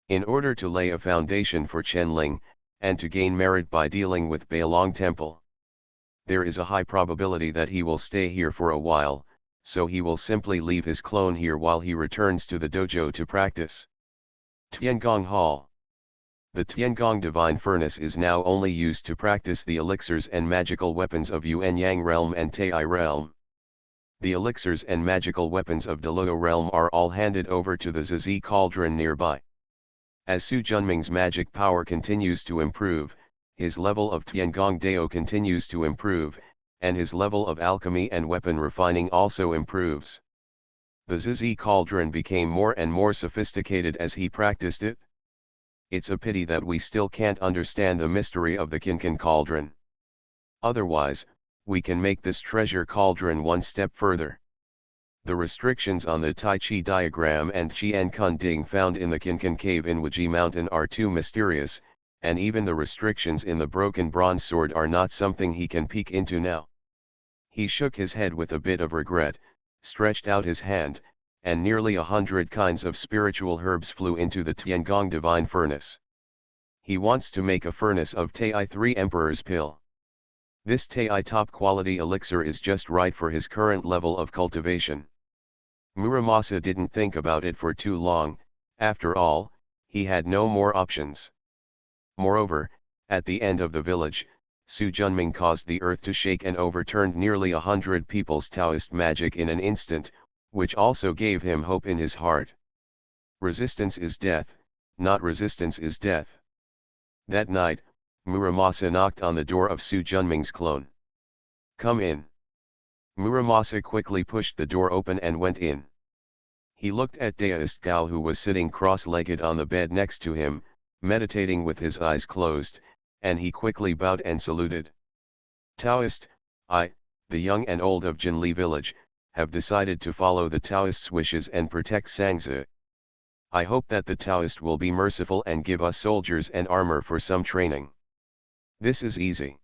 In order to lay a foundation for Chen Ling, and to gain merit by dealing with Bailong Temple. There is a high probability that he will stay here for a while, so he will simply leave his clone here while he returns to the dojo to practice. Tiangong Hall. The Tiangong Divine Furnace is now only used to practice the elixirs and magical weapons of Yuan-Yang realm and Tai realm. The elixirs and magical weapons of Deluo realm are all handed over to the Zizi cauldron nearby. As Su Junming's magic power continues to improve, his level of Tiangong Dao continues to improve, and his level of alchemy and weapon refining also improves. The Zizi cauldron became more and more sophisticated as he practiced it. It's a pity that we still can't understand the mystery of the Kinkan cauldron. Otherwise, we can make this treasure cauldron one step further. The restrictions on the Tai Chi diagram and Qian Kun Ding found in the Kinkan cave in Wuji Mountain are too mysterious, and even the restrictions in the broken bronze sword are not something he can peek into now. He shook his head with a bit of regret, stretched out his hand, and nearly 100 kinds of spiritual herbs flew into the Tiangong Divine Furnace. He wants to make a furnace of Tai 3 Emperor's Pill. This Tai top quality elixir is just right for his current level of cultivation. Muramasa didn't think about it for too long, after all, he had no more options. Moreover, at the end of the village, Su Junming caused the earth to shake and overturned nearly 100 people's Taoist magic in an instant, which also gave him hope in his heart. Resistance is death, not resistance is death. That night, Muramasa knocked on the door of Su Junming's clone. Come in. Muramasa quickly pushed the door open and went in. He looked at Taoist Gao who was sitting cross-legged on the bed next to him, meditating with his eyes closed, and he quickly bowed and saluted. Taoist, I, the young and old of Jinli village, have decided to follow the Taoist's wishes and protect Sangzi. I hope that the Taoist will be merciful and give us soldiers and armor for some training. This is easy.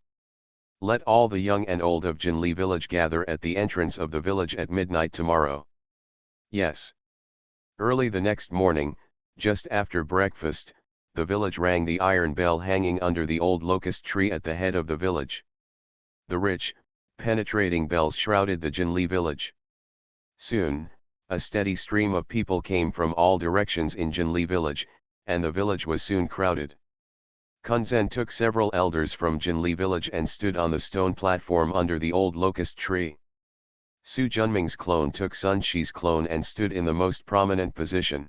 Let all the young and old of Jinli village gather at the entrance of the village at midnight tomorrow. Yes. Early the next morning, just after breakfast, the village rang the iron bell hanging under the old locust tree at the head of the village. The rich, penetrating bells shrouded the Jinli village. Soon, a steady stream of people came from all directions in Jinli village, and the village was soon crowded. Kunzen took several elders from Jinli village and stood on the stone platform under the old locust tree. Su Junming's clone took Sun Shi's clone and stood in the most prominent position.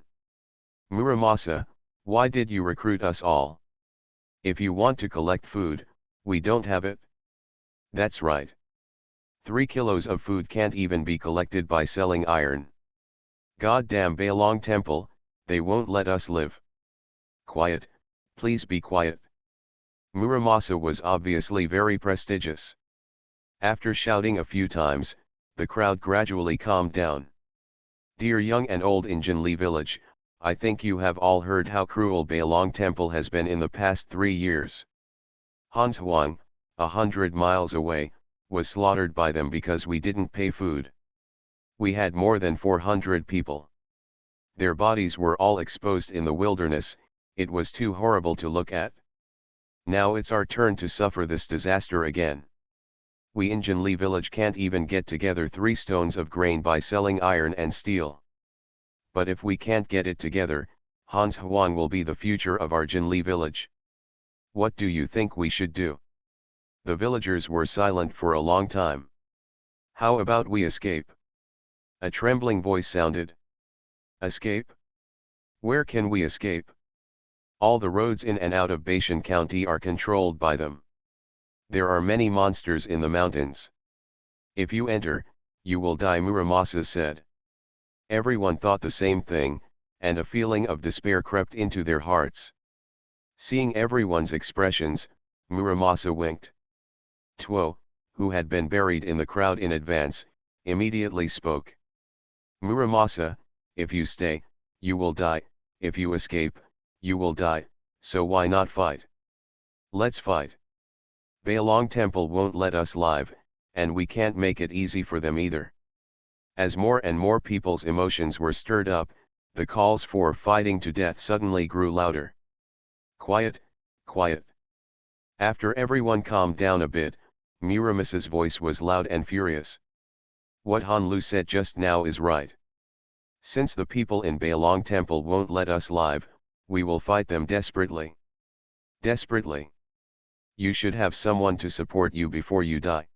Muramasa, why did you recruit us all? If you want to collect food, we don't have it. That's right. 3 kilos of food can't even be collected by selling iron. Goddamn Bailong Temple, they won't let us live. Quiet, please be quiet. Muramasa was obviously very prestigious. After shouting a few times, the crowd gradually calmed down. Dear young and old in Jinli village, I think you have all heard how cruel Bailong Temple has been in the past 3 years. Hans Huang, 100 miles away, was slaughtered by them because we didn't pay food. We had more than 400 people. Their bodies were all exposed in the wilderness, it was too horrible to look at. Now it's our turn to suffer this disaster again. We in Jinli village can't even get together 3 stones of grain by selling iron and steel. But if we can't get it together, Hans Huang will be the future of our Jinli village. What do you think we should do? The villagers were silent for a long time. How about we escape? A trembling voice sounded. Escape? Where can we escape? All the roads in and out of Baishan County are controlled by them. There are many monsters in the mountains. If you enter, you will die, Muramasa said. Everyone thought the same thing, and a feeling of despair crept into their hearts. Seeing everyone's expressions, Muramasa winked. Tuo, who had been buried in the crowd in advance, immediately spoke. Muramasa, if you stay, you will die, if you escape, you will die, so why not fight? Let's fight. Bailong Temple won't let us live, and we can't make it easy for them either. As more and more people's emotions were stirred up, the calls for fighting to death suddenly grew louder. Quiet, quiet. After everyone calmed down a bit, Muramasa's voice was loud and furious. What Han Lu said just now is right. Since the people in Bailong Temple won't let us live, we will fight them desperately. Desperately. You should have someone to support you before you die.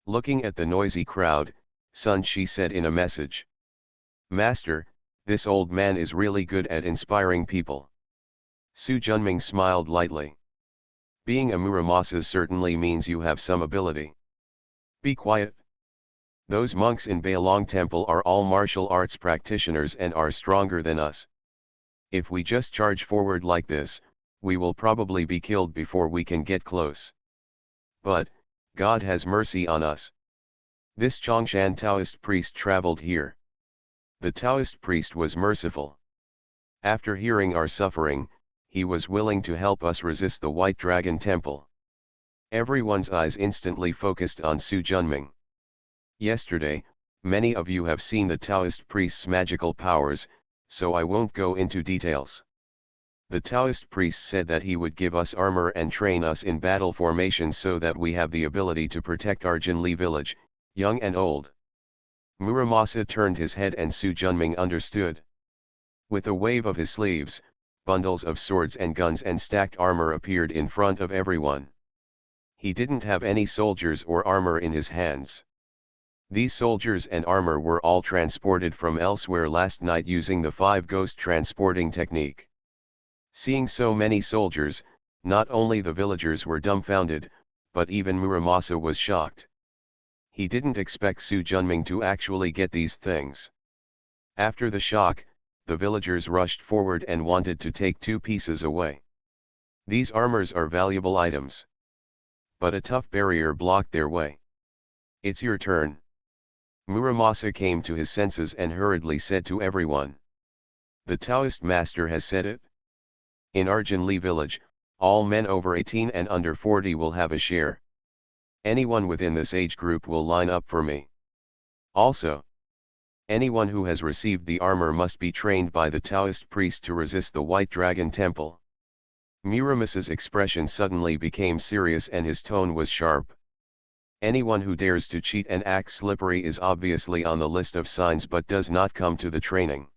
Looking at the noisy crowd, Sun Shi said in a message. Master, this old man is really good at inspiring people. Su Junming smiled lightly. Being a Muramasa certainly means you have some ability. Be quiet. Those monks in Bailong Temple are all martial arts practitioners and are stronger than us. If we just charge forward like this, we will probably be killed before we can get close. But, God has mercy on us. This Chongshan Taoist priest traveled here. The Taoist priest was merciful. After hearing our suffering, he was willing to help us resist the White Dragon Temple. Everyone's eyes instantly focused on Su Junming. Yesterday, many of you have seen the Taoist priest's magical powers, so I won't go into details. The Taoist priest said that he would give us armor and train us in battle formations so that we have the ability to protect our Jinli village, young and old. Muramasa turned his head and Su Junming understood. With a wave of his sleeves, bundles of swords and guns and stacked armor appeared in front of everyone. He didn't have any soldiers or armor in his hands. These soldiers and armor were all transported from elsewhere last night using the 5 ghost transporting technique. Seeing so many soldiers, not only the villagers were dumbfounded, but even Muramasa was shocked. He didn't expect Su Junming to actually get these things. After the shock, the villagers rushed forward and wanted to take 2 pieces away. These armors are valuable items. But a tough barrier blocked their way. It's your turn. Muramasa came to his senses and hurriedly said to everyone. The Taoist master has said it. In our Jinli village, all men over 18 and under 40 will have a share. Anyone within this age group will line up for me. Also, anyone who has received the armor must be trained by the Taoist priest to resist the White Dragon Temple. Miramis's expression suddenly became serious and his tone was sharp. Anyone who dares to cheat and act slippery is obviously on the list of signs but does not come to the training.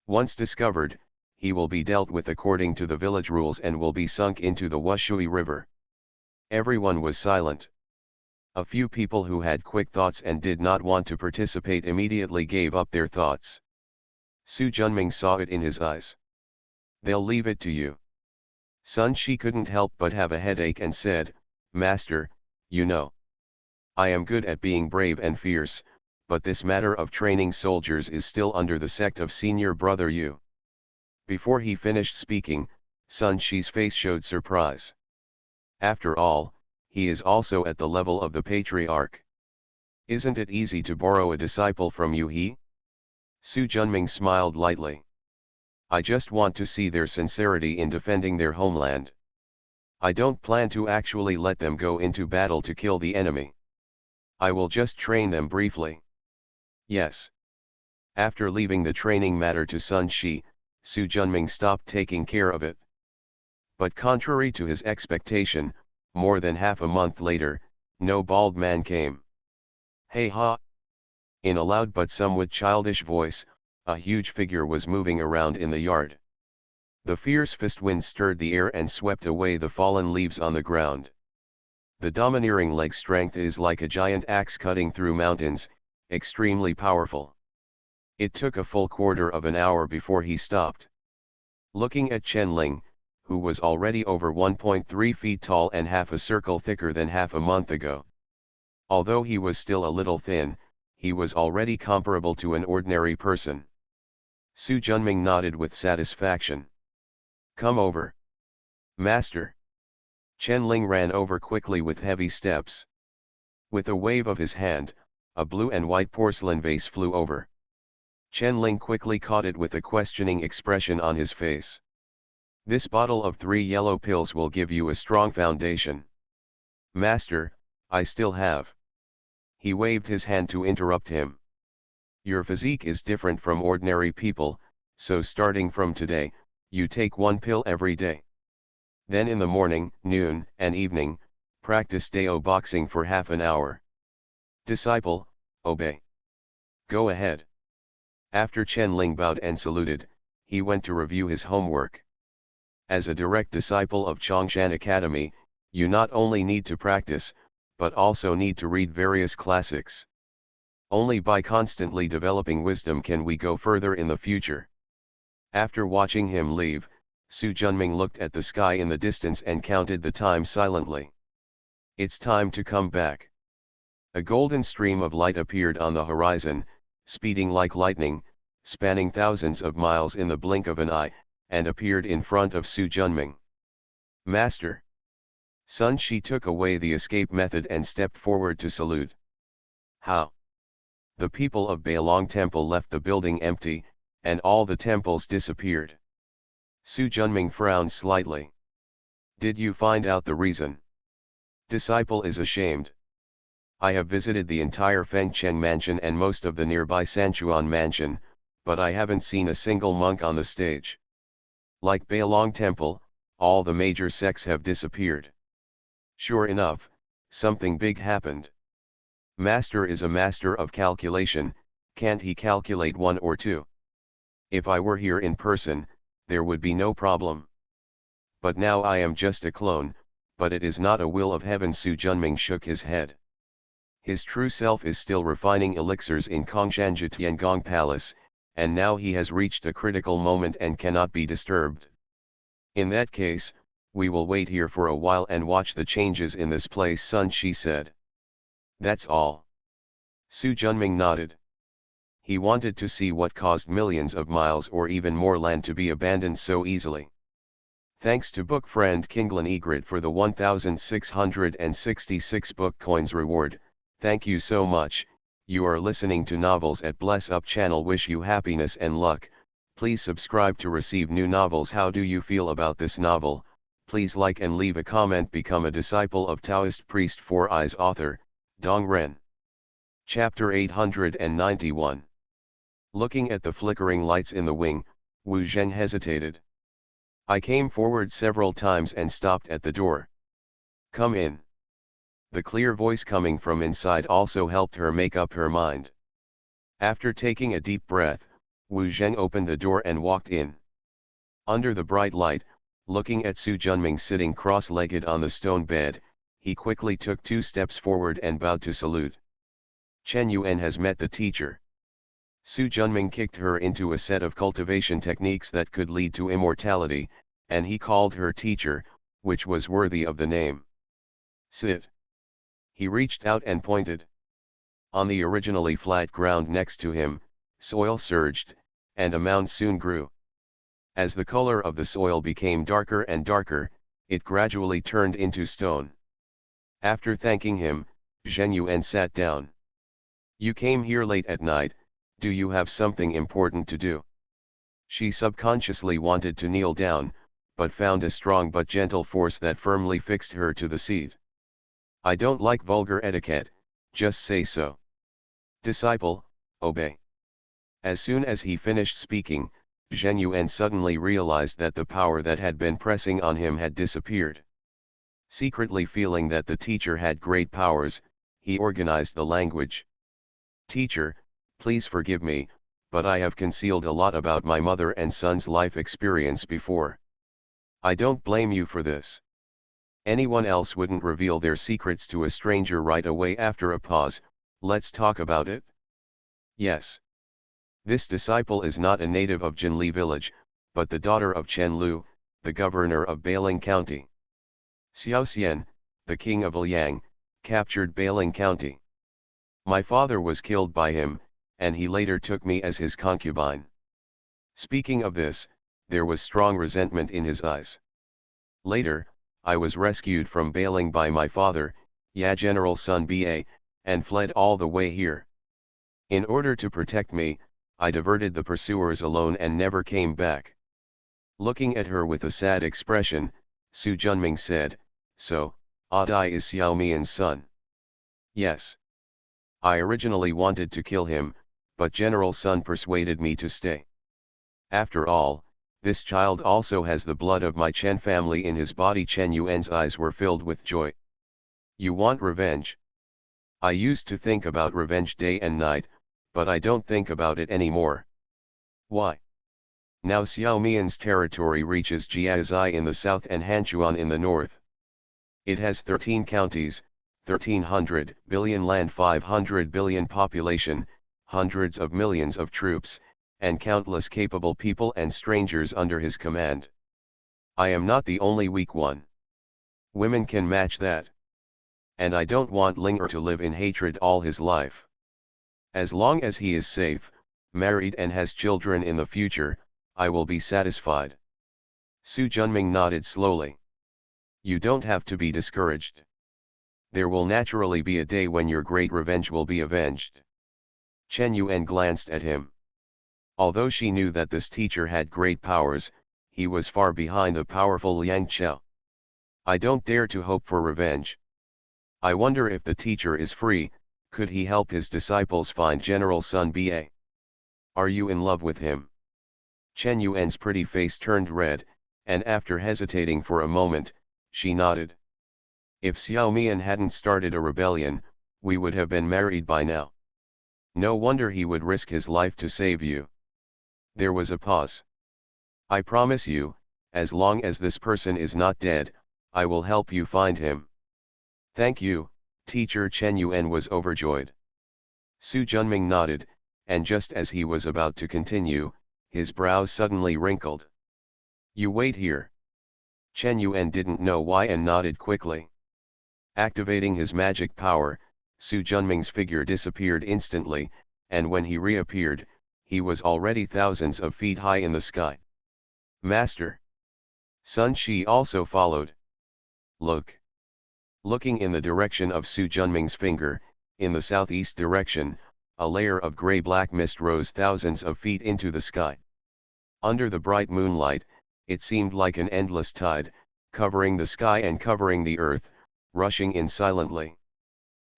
Once discovered, he will be dealt with according to the village rules and will be sunk into the Washui River. Everyone was silent. A few people who had quick thoughts and did not want to participate immediately gave up their thoughts. Su Junming saw it in his eyes. They'll leave it to you. Sun Shi couldn't help but have a headache and said, Master, you know, I am good at being brave and fierce, but this matter of training soldiers is still under the sect of senior brother Yu. Before he finished speaking, Sun Shi's face showed surprise. After all, he is also at the level of the patriarch. Isn't it easy to borrow a disciple from you? Su Junming smiled lightly. I just want to see their sincerity in defending their homeland. I don't plan to actually let them go into battle to kill the enemy. I will just train them briefly. Yes. After leaving the training matter to Sun Shi, Su Junming stopped taking care of it. But contrary to his expectation, more than half a month later, no bald man came. Hey ha! In a loud but somewhat childish voice, a huge figure was moving around in the yard. The fierce fist wind stirred the air and swept away the fallen leaves on the ground. The domineering leg strength is like a giant axe cutting through mountains, extremely powerful. It took a full quarter of an hour before he stopped. Looking at Chen Ling, who was already over 1.3 feet tall and half a circle thicker than half a month ago. Although he was still a little thin, he was already comparable to an ordinary person. Su Junming nodded with satisfaction. Come over. Master. Chen Ling ran over quickly with heavy steps. With a wave of his hand, a blue and white porcelain vase flew over. Chen Ling quickly caught it with a questioning expression on his face. This bottle of 3 yellow pills will give you a strong foundation. Master, I still have. He waved his hand to interrupt him. Your physique is different from ordinary people, so starting from today, you take 1 pill every day. Then in the morning, noon, and evening, practice Dao boxing for half an hour. Disciple, obey. Go ahead. After Chen Ling bowed and saluted, he went to review his homework. As a direct disciple of Chongshan Academy, you not only need to practice, but also need to read various classics. Only by constantly developing wisdom can we go further in the future. After watching him leave, Su Junming looked at the sky in the distance and counted the time silently. It's time to come back. A golden stream of light appeared on the horizon, speeding like lightning, spanning thousands of miles in the blink of an eye, and appeared in front of Su Junming. Master. Sun Shi took away the escape method and stepped forward to salute. How? The people of Bailong Temple left the building empty, and all the temples disappeared. Su Junming frowned slightly. Did you find out the reason? Disciple is ashamed. I have visited the entire Fengcheng mansion and most of the nearby Sanchuan mansion, but I haven't seen a single monk on the stage. Like Bailong Temple, all the major sects have disappeared. Sure enough, something big happened. Master is a master of calculation, can't he calculate 1 or 2? If I were here in person, there would be no problem. But now I am just a clone, but it is not a will of heaven. Su Junming shook his head. His true self is still refining elixirs in Kongshanji Tiangong Palace, and now he has reached a critical moment and cannot be disturbed. In that case, we will wait here for a while and watch the changes in this place, Sun Shi said. That's all. Su Junming nodded. He wanted to see what caused millions of miles or even more land to be abandoned so easily. Thanks to book friend Kinglin Egrid for the 1666 book coins reward. Thank you so much. You are listening to Novels at Bless Up channel. Wish you happiness and luck. Please subscribe to receive new novels. How do you feel about this novel? Please like and leave a comment. Become a disciple of Taoist priest 4 Eyes. Author, Dong Ren. Chapter 891. Looking at the flickering lights in the wing, Wu Zheng hesitated. I came forward several times and stopped at the door. Come in. The clear voice coming from inside also helped her make up her mind. After taking a deep breath, Wu Zheng opened the door and walked in. Under the bright light, looking at Su Junming sitting cross-legged on the stone bed, he quickly took 2 steps forward and bowed to salute. Chen Yuan has met the teacher. Su Junming kicked her into a set of cultivation techniques that could lead to immortality, and he called her teacher, which was worthy of the name. Sit. He reached out and pointed. On the originally flat ground next to him, soil surged, and a mound soon grew. As the color of the soil became darker and darker, it gradually turned into stone. After thanking him, Zheng Yuan sat down. You came here late at night, do you have something important to do? She subconsciously wanted to kneel down, but found a strong but gentle force that firmly fixed her to the seat. I don't like vulgar etiquette, just say so. Disciple, obey. As soon as he finished speaking, Zheng Yuan suddenly realized that the power that had been pressing on him had disappeared. Secretly feeling that the teacher had great powers, he organized the language. Teacher, please forgive me, but I have concealed a lot about my mother and son's life experience before. I don't blame you for this. Anyone else wouldn't reveal their secrets to a stranger right away. After a pause, let's talk about it. Yes. This disciple is not a native of Jinli village, but the daughter of Chen Lu, the governor of Bailing County. Xiao Xian, the king of Liang, captured Bailing County. My father was killed by him, and he later took me as his concubine. Speaking of this, there was strong resentment in his eyes. Later, I was rescued from Bailing by my father, Ya General Sun Ba, and fled all the way here. In order to protect me, I diverted the pursuers alone and never came back. Looking at her with a sad expression, Su Junming said, So, Adai is Xiao Mian's son. Yes. I originally wanted to kill him, but General Sun persuaded me to stay. After all, this child also has the blood of my Chen family in his body. Chen Yuan's eyes were filled with joy. You want revenge? I used to think about revenge day and night, but I don't think about it anymore. Why? Now Xiao Mian's territory reaches Jiazhai in the south and Hanchuan in the north. It has 13 counties, 1,300 billion land, 500 billion population, hundreds of millions of troops, and countless capable people and strangers under his command. I am not the only weak one. Women can match that. And I don't want Linger to live in hatred all his life. As long as he is safe, married and has children in the future, I will be satisfied. Su Junming nodded slowly. You don't have to be discouraged. There will naturally be a day when your great revenge will be avenged. Chen Yuan glanced at him. Although she knew that this teacher had great powers, he was far behind the powerful Liang Chao. I don't dare to hope for revenge. I wonder if the teacher is free, could he help his disciples find General Sun Ba? Are you in love with him? Chen Yuan's pretty face turned red, and after hesitating for a moment, she nodded. If Xiao Mian hadn't started a rebellion, we would have been married by now. No wonder he would risk his life to save you. There was a pause. I promise you, as long as this person is not dead, I will help you find him. Thank you, teacher. Chen Yuan was overjoyed. Su Junming nodded, and just as he was about to continue, his brows suddenly wrinkled. You wait here. Chen Yuan didn't know why and nodded quickly. Activating his magic power, Su Junming's figure disappeared instantly, and when he reappeared, he was already thousands of feet high in the sky. Master! Sun Shi also followed. Look! Looking in the direction of Su Junming's finger, in the southeast direction, a layer of gray-black mist rose thousands of feet into the sky. Under the bright moonlight, it seemed like an endless tide, covering the sky and covering the earth, rushing in silently.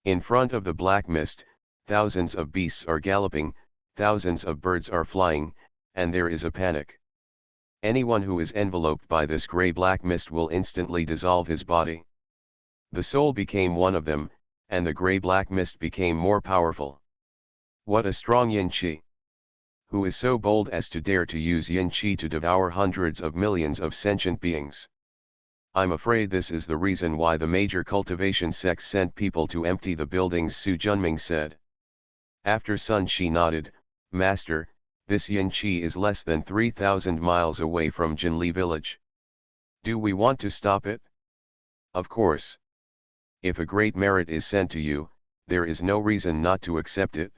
In front of the black mist, thousands of beasts are galloping, thousands of birds are flying, and there is a panic. Anyone who is enveloped by this gray-black mist will instantly dissolve his body. The soul became one of them, and the gray-black mist became more powerful. What a strong yin qi! Who is so bold as to dare to use yin qi to devour hundreds of millions of sentient beings? I'm afraid this is the reason why the major cultivation sects sent people to empty the buildings, Su Junming said. After Sun Shi nodded, Master, this yin qi is less than 3,000 miles away from Jinli village. Do we want to stop it? Of course. If a great merit is sent to you, there is no reason not to accept it.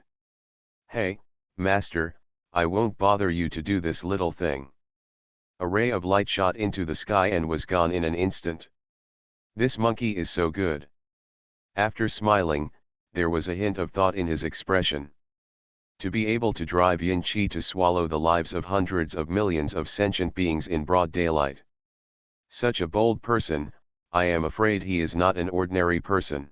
Hey, Master, I won't bother you to do this little thing. A ray of light shot into the sky and was gone in an instant. This monkey is so good. After smiling, there was a hint of thought in his expression. To be able to drive yin qi to swallow the lives of hundreds of millions of sentient beings in broad daylight. Such a bold person, I am afraid he is not an ordinary person.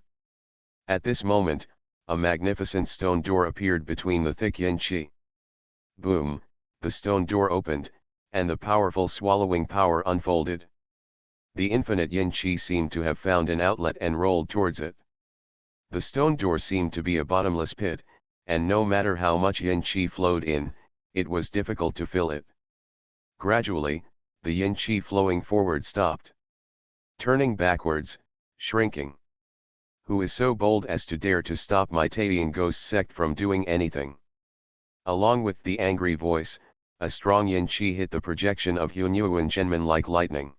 At this moment, a magnificent stone door appeared between the thick yin qi. Boom, the stone door opened, and the powerful swallowing power unfolded. The infinite yin qi seemed to have found an outlet and rolled towards it. The stone door seemed to be a bottomless pit, and no matter how much yin qi flowed in, it was difficult to fill it. Gradually, the yin qi flowing forward stopped. Turning backwards, shrinking. Who is so bold as to dare to stop my Taoist ghost sect from doing anything? Along with the angry voice, a strong yin qi hit the projection of Hunyuan Zhenmin like lightning.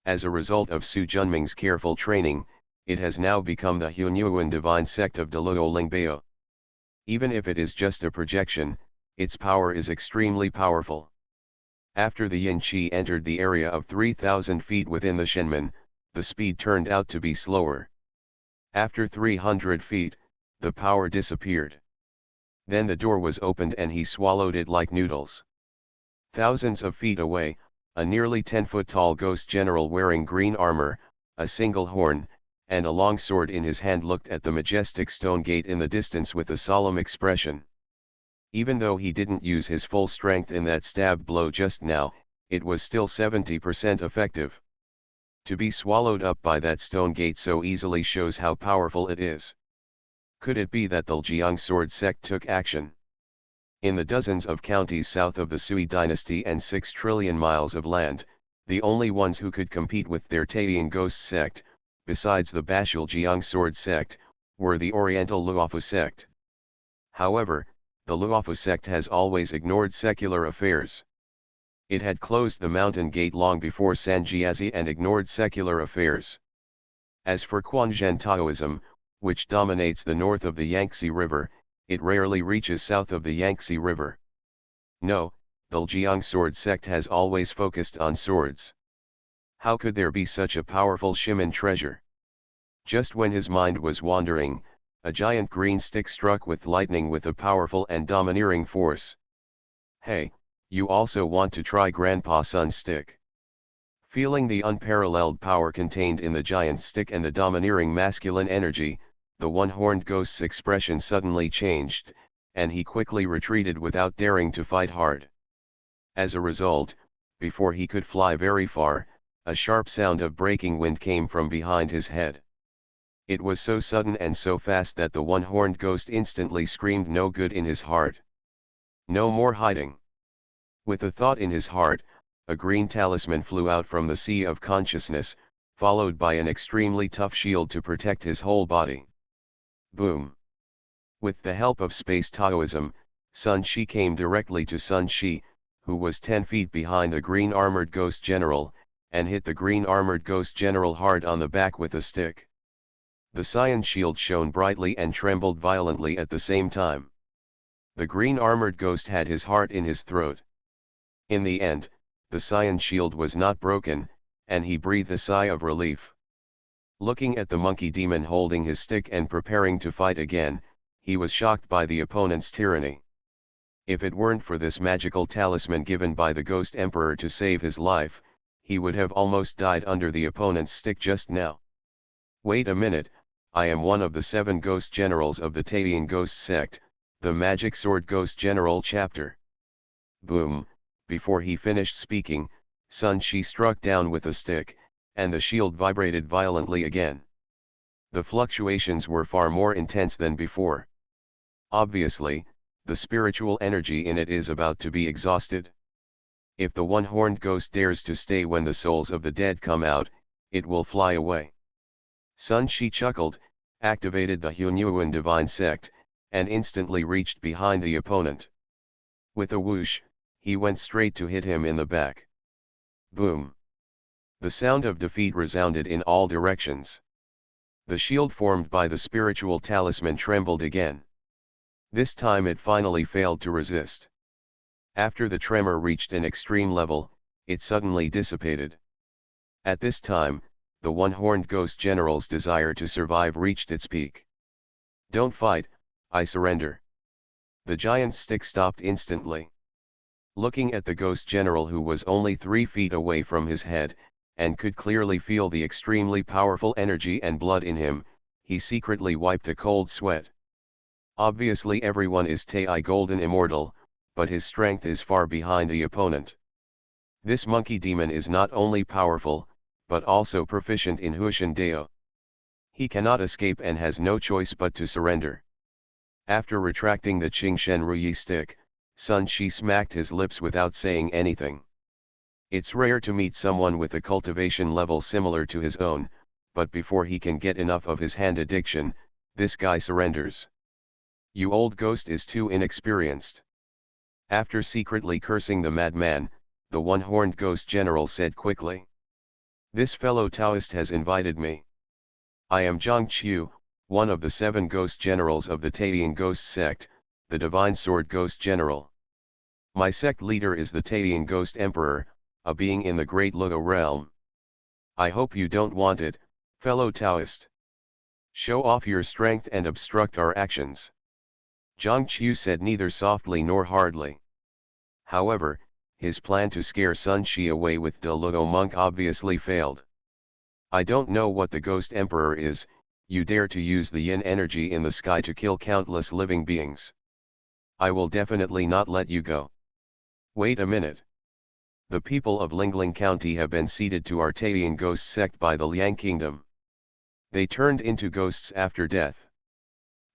As a result of Su Junming's careful training, it has now become the Hunyuan divine sect of Deluo Lingbao. Even if it is just a projection, its power is extremely powerful. After the yin qi entered the area of 3,000 feet within the Shenmin, the speed turned out to be slower. After 300 feet, the power disappeared. Then the door was opened and he swallowed it like noodles. Thousands of feet away, a nearly 10-foot tall ghost general wearing green armor, a single horn, and a long sword in his hand looked at the majestic stone gate in the distance with a solemn expression. Even though he didn't use his full strength in that stab blow just now, it was still 70% effective. To be swallowed up by that stone gate so easily shows how powerful it is. Could it be that the Lijiang sword sect took action? In the dozens of counties south of the Sui dynasty and 6 trillion miles of land, the only ones who could compete with their Taoist ghost sect, besides the Bashul Jiang sword sect, were the Oriental Luofu sect. However, the Luofu sect has always ignored secular affairs. It had closed the mountain gate long before Sanjiazhi and ignored secular affairs. As for Quanzhen Taoism, which dominates the north of the Yangtze River, it rarely reaches south of the Yangtze River. No, the Lijiang sword sect has always focused on swords. How could there be such a powerful Shimen treasure? Just when his mind was wandering, a giant green stick struck with lightning with a powerful and domineering force. Hey, you also want to try Grandpa Sun's stick? Feeling the unparalleled power contained in the giant stick and the domineering masculine energy, the one-horned ghost's expression suddenly changed, and he quickly retreated without daring to fight hard. As a result, before he could fly very far, a sharp sound of breaking wind came from behind his head. It was so sudden and so fast that the one-horned ghost instantly screamed no good in his heart. No more hiding. With a thought in his heart, a green talisman flew out from the sea of consciousness, followed by an extremely tough shield to protect his whole body. Boom! With the help of space Taoism, Sun Shi came directly to Sun Shi, who was 10 feet behind the green armored ghost general, and hit the green armored ghost general hard on the back with a stick. The cyan shield shone brightly and trembled violently at the same time. The green armored ghost had his heart in his throat. In the end, the cyan shield was not broken, and he breathed a sigh of relief. Looking at the monkey demon holding his stick and preparing to fight again, he was shocked by the opponent's tyranny. If it weren't for this magical talisman given by the Ghost Emperor to save his life, he would have almost died under the opponent's stick just now. Wait a minute, I am one of the 7 ghost generals of the Taoist ghost sect, the Magic Sword Ghost General chapter. Boom, Before he finished speaking, Sun Shi struck down with a stick, and the shield vibrated violently again. The fluctuations were far more intense than before. Obviously, the spiritual energy in it is about to be exhausted. If the one-horned ghost dares to stay when the souls of the dead come out, it will fly away. Sun Shi chuckled, activated the Hunyuan divine sect, and instantly reached behind the opponent. With a whoosh, he went straight to hit him in the back. Boom! The sound of defeat resounded in all directions. The shield formed by the spiritual talisman trembled again. This time it finally failed to resist. After the tremor reached an extreme level, it suddenly dissipated. At this time, the one-horned ghost general's desire to survive reached its peak. "Don't fight, I surrender." The giant's stick stopped instantly. Looking at the ghost general, who was only 3 feet away from his head, and could clearly feel the extremely powerful energy and blood in him, he secretly wiped a cold sweat. Obviously everyone is Tai Golden Immortal, but his strength is far behind the opponent. This monkey demon is not only powerful, but also proficient in Hushan Dao. He cannot escape and has no choice but to surrender. After retracting the Qingshen Ruyi stick, Sun Shi smacked his lips without saying anything. It's rare to meet someone with a cultivation level similar to his own, but before he can get enough of his hand addiction, this guy surrenders. "You old ghost is too inexperienced." After secretly cursing the madman, the one-horned ghost general said quickly, "This fellow Taoist has invited me. I am Zhang Qiu, one of the 7 ghost generals of the Taiyan ghost sect, the Divine Sword Ghost General. My sect leader is the Taiyan Ghost Emperor, a being in the Great Luo realm. I hope you don't want it, fellow Taoist. Show off your strength and obstruct our actions." Zhang Qiu said neither softly nor hardly. However, his plan to scare Sun Shi away with De Luo monk obviously failed. "I don't know what the Ghost Emperor is. You dare to use the yin energy in the sky to kill countless living beings. I will definitely not let you go." "Wait a minute. The people of Lingling County have been ceded to our Taiyan ghost sect by the Liang Kingdom. They turned into ghosts after death.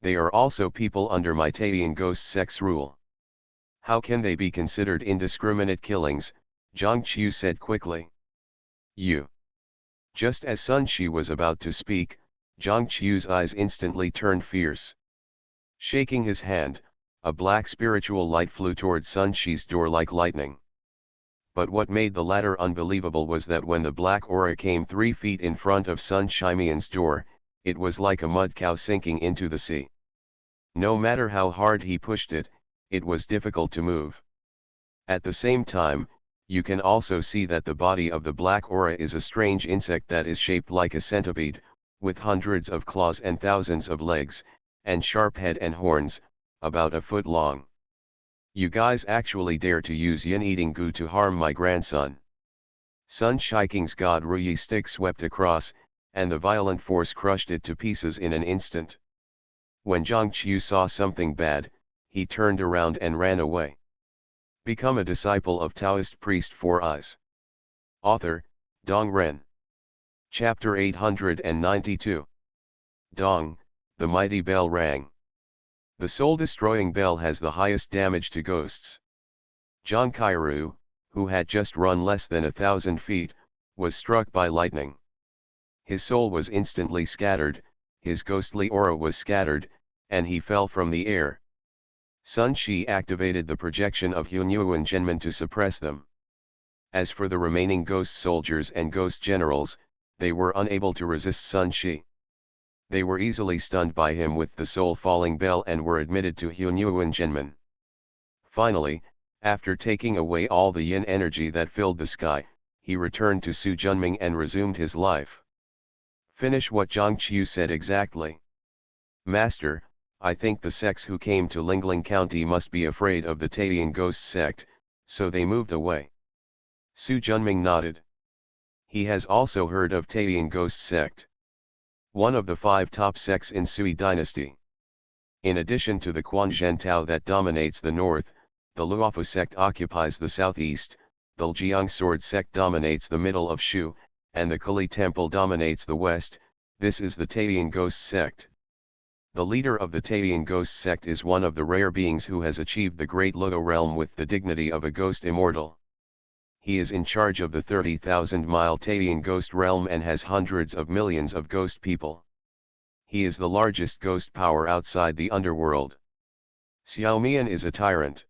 They are also people under my Taiyan ghost sect's rule. How can they be considered indiscriminate killings?" Zhang Qiu said quickly. "You." Just as Sun Shi was about to speak, Zhang Qiu's eyes instantly turned fierce. Shaking his hand, a black spiritual light flew toward Sun Shi's door like lightning. But what made the latter unbelievable was that when the black aura came 3 feet in front of Sun Shimian's door, it was like a mud cow sinking into the sea. No matter how hard he pushed it, it was difficult to move. At the same time, you can also see that the body of the black aura is a strange insect that is shaped like a centipede, with hundreds of claws and thousands of legs, and sharp head and horns, about a foot long. "You guys actually dare to use yin-eating goo to harm my grandson." Sun Shiking's god Ruyi stick swept across, and the violent force crushed it to pieces in an instant. When Zhang Qiu saw something bad, he turned around and ran away. Become a disciple of Taoist priest 4 Eyes. Author, Dong Ren. Chapter 892. Dong, the mighty bell rang. The soul-destroying bell has the highest damage to ghosts. Zhang Kairu, who had just run less than 1,000 feet, was struck by lightning. His soul was instantly scattered, his ghostly aura was scattered, and he fell from the air. Sun Shi activated the projection of Hunyuan Genman to suppress them. As for the remaining ghost soldiers and ghost generals, they were unable to resist Sun Shi. They were easily stunned by him with the soul-falling bell and were admitted to Hunyuan Genman. Finally, after taking away all the yin energy that filled the sky, he returned to Su Junming and resumed his life. Finish what Zhang Qiu said exactly. "Master, I think the sects who came to Lingling County must be afraid of the Taiyan ghost sect, so they moved away." Su Junming nodded. He has also heard of Taiyan ghost sect, one of the 5 top sects in Sui dynasty. In addition to the Quanzhen Tao that dominates the north, the Luofu sect occupies the southeast, the Lijiang sword sect dominates the middle of Shu, and the Kali temple dominates the west. This is the Taoian ghost sect. The leader of the Taoian ghost sect is one of the rare beings who has achieved the great Luo realm with the dignity of a ghost immortal. He is in charge of the 30,000-mile Taoian ghost realm and has hundreds of millions of ghost people. He is the largest ghost power outside the underworld. Xiaomian is a tyrant.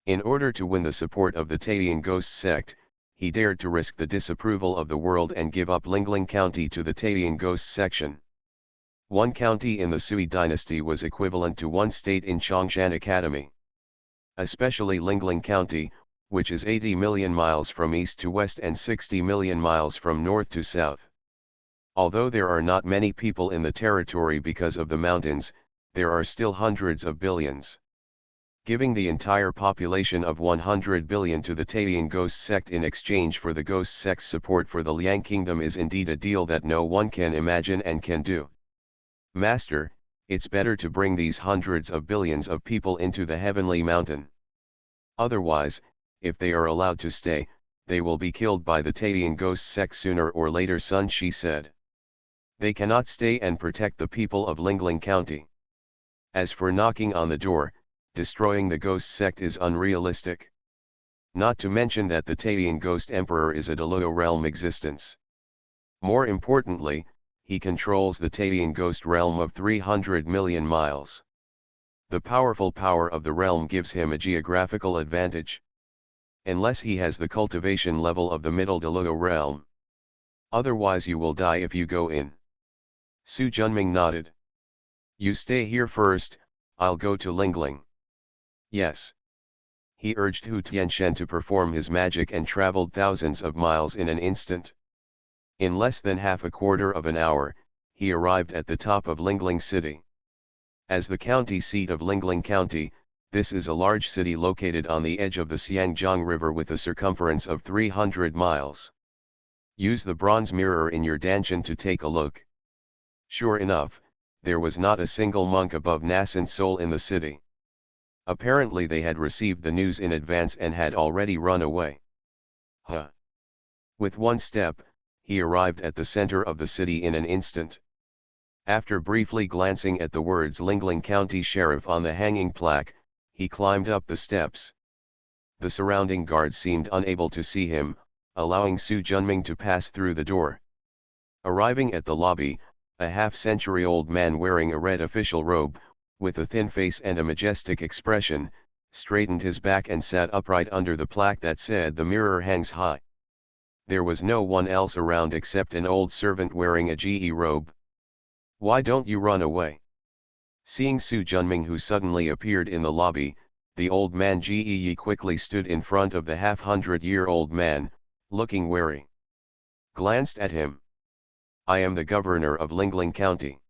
In order to win the support of the Taoian ghost sect, he dared to risk the disapproval of the world and give up Lingling County to the Taoian ghost section. One county in the Sui dynasty was equivalent to one state in Chongshan Academy. Especially Lingling County, which is 80 million miles from east to west and 60 million miles from north to south. Although there are not many people in the territory because of the mountains, there are still hundreds of billions. Giving the entire population of 100 billion to the Taoian ghost sect in exchange for the ghost sect's support for the Liang kingdom is indeed a deal that no one can imagine and can do. Master, it's better to bring these hundreds of billions of people into the heavenly mountain. Otherwise, if they are allowed to stay, they will be killed by the Taoian ghost sect sooner or later, Sun Shi said. They cannot stay and protect the people of Lingling County. As for knocking on the door, destroying the ghost sect is unrealistic. Not to mention that the Taoian ghost emperor is a Deluo realm existence. More importantly, he controls the Taoian ghost realm of 300 million miles. The powerful power of the realm gives him a geographical advantage. Unless he has the cultivation level of the middle Deluo realm. Otherwise you will die if you go in. Su Junming nodded. You stay here first, I'll go to Lingling. Yes. He urged Hu Tianshen to perform his magic and traveled thousands of miles in an instant. In less than half a quarter of an hour, he arrived at the top of Lingling city. As the county seat of Lingling County, this is a large city located on the edge of the Xiangjiang River with a circumference of 300 miles. Use the bronze mirror in your dantian to take a look. Sure enough, there was not a single monk above nascent soul in the city. Apparently they had received the news in advance and had already run away. Huh. With one step, he arrived at the center of the city in an instant. After briefly glancing at the words Lingling County Sheriff on the hanging plaque, he climbed up the steps. The surrounding guards seemed unable to see him, allowing Su Junming to pass through the door. Arriving at the lobby, a half-century-old man wearing a red official robe, with a thin face and a majestic expression, straightened his back and sat upright under the plaque that said "The mirror hangs high." There was no one else around except an old servant wearing a GE robe. Why don't you run away? Seeing Su Junming, who suddenly appeared in the lobby, the old man Ge quickly stood in front of the half-hundred-year-old man, looking wary. Glanced at him. I am the governor of Lingling County.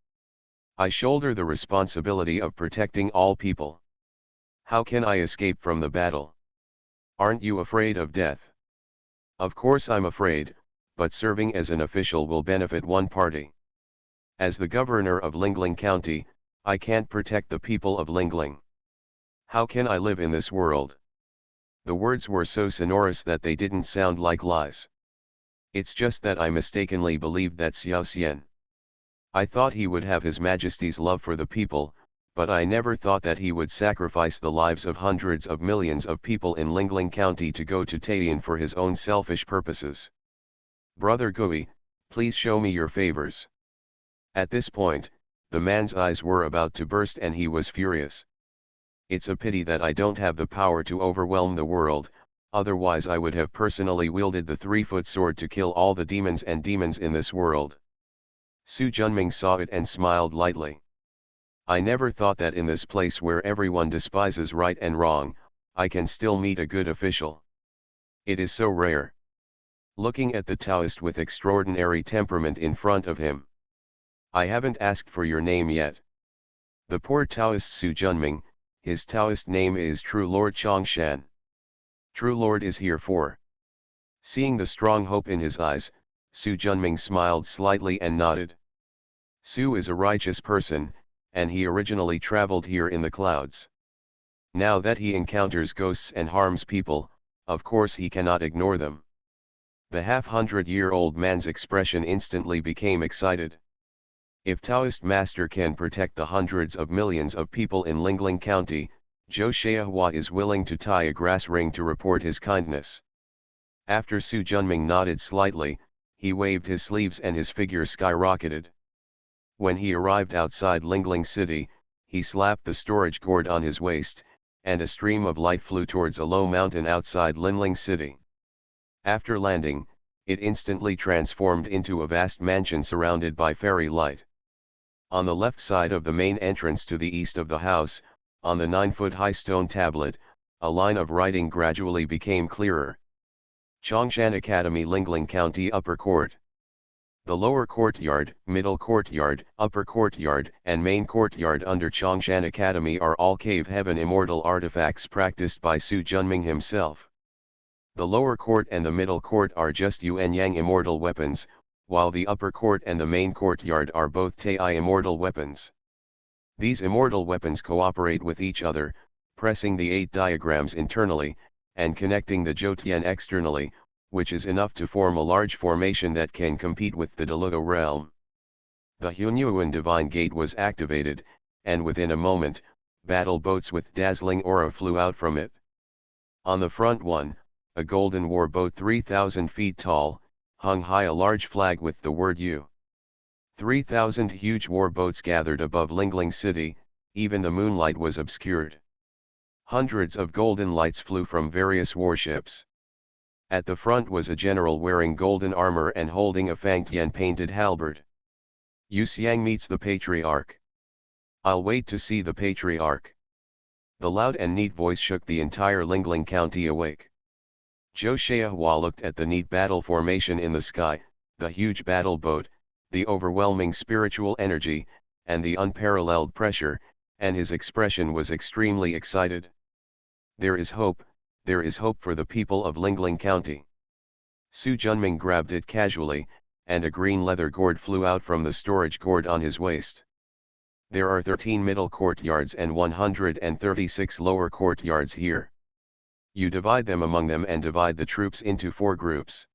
I shoulder the responsibility of protecting all people. How can I escape from the battle? Aren't you afraid of death? Of course I'm afraid, but serving as an official will benefit one party. As the governor of Lingling County, I can't protect the people of Lingling. How can I live in this world? The words were so sonorous that they didn't sound like lies. It's just that I mistakenly believed that Xiao Xian. I thought he would have His Majesty's love for the people, but I never thought that he would sacrifice the lives of hundreds of millions of people in Lingling County to go to Taiyan for his own selfish purposes. Brother Gui, please show me your favors. At this point, the man's eyes were about to burst and he was furious. It's a pity that I don't have the power to overwhelm the world, otherwise I would have personally wielded the 3-foot sword to kill all the demons and demons in this world. Su Junming saw it and smiled lightly. I never thought that in this place where everyone despises right and wrong, I can still meet a good official. It is so rare. Looking at the Taoist with extraordinary temperament in front of him. I haven't asked for your name yet. The poor Taoist Su Junming, his Taoist name is True Lord Chongshan. True Lord is here for. Seeing the strong hope in his eyes, Su Junming smiled slightly and nodded. Su is a righteous person, and he originally traveled here in the clouds. Now that he encounters ghosts and harms people, of course he cannot ignore them. The half-hundred-year-old man's expression instantly became excited. If Taoist master can protect the hundreds of millions of people in Lingling County, Zhou Shaihua is willing to tie a grass ring to report his kindness. After Su Junming nodded slightly, he waved his sleeves and his figure skyrocketed. When he arrived outside Lingling City, he slapped the storage cord on his waist, and a stream of light flew towards a low mountain outside Lingling City. After landing, it instantly transformed into a vast mansion surrounded by fairy light. On the left side of the main entrance to the east of the house, on the 9-foot-high stone tablet, a line of writing gradually became clearer. Chongshan Academy, Lingling County, Upper Court. The lower courtyard, middle courtyard, upper courtyard, and main courtyard under Chongshan Academy are all Cave Heaven immortal artifacts practiced by Su Junming himself. The lower court and the middle court are just Yuan Yang immortal weapons, while the upper court and the main courtyard are both Tai immortal weapons. These immortal weapons cooperate with each other, pressing the 8 diagrams internally, and connecting the Zhoutian externally, which is enough to form a large formation that can compete with the Deluo realm. The Hunyuan Divine Gate was activated, and within a moment, battle boats with dazzling aura flew out from it. On the front one, a golden war boat 3,000 feet tall, hung high a large flag with the word U. 3,000 huge war boats gathered above Lingling City, even the moonlight was obscured. Hundreds of golden lights flew from various warships. At the front was a general wearing golden armor and holding a Fangtian painted halberd. Yu Xiang meets the Patriarch. I'll wait to see the Patriarch. The loud and neat voice shook the entire Lingling County awake. Zhou Shaihua looked at the neat battle formation in the sky, the huge battle boat, the overwhelming spiritual energy, and the unparalleled pressure, and his expression was extremely excited. There is hope for the people of Lingling County. Su Junming grabbed it casually, and a green leather gourd flew out from the storage gourd on his waist. There are 13 middle courtyards and 136 lower courtyards here. You divide them among them and divide the troops into 4 groups.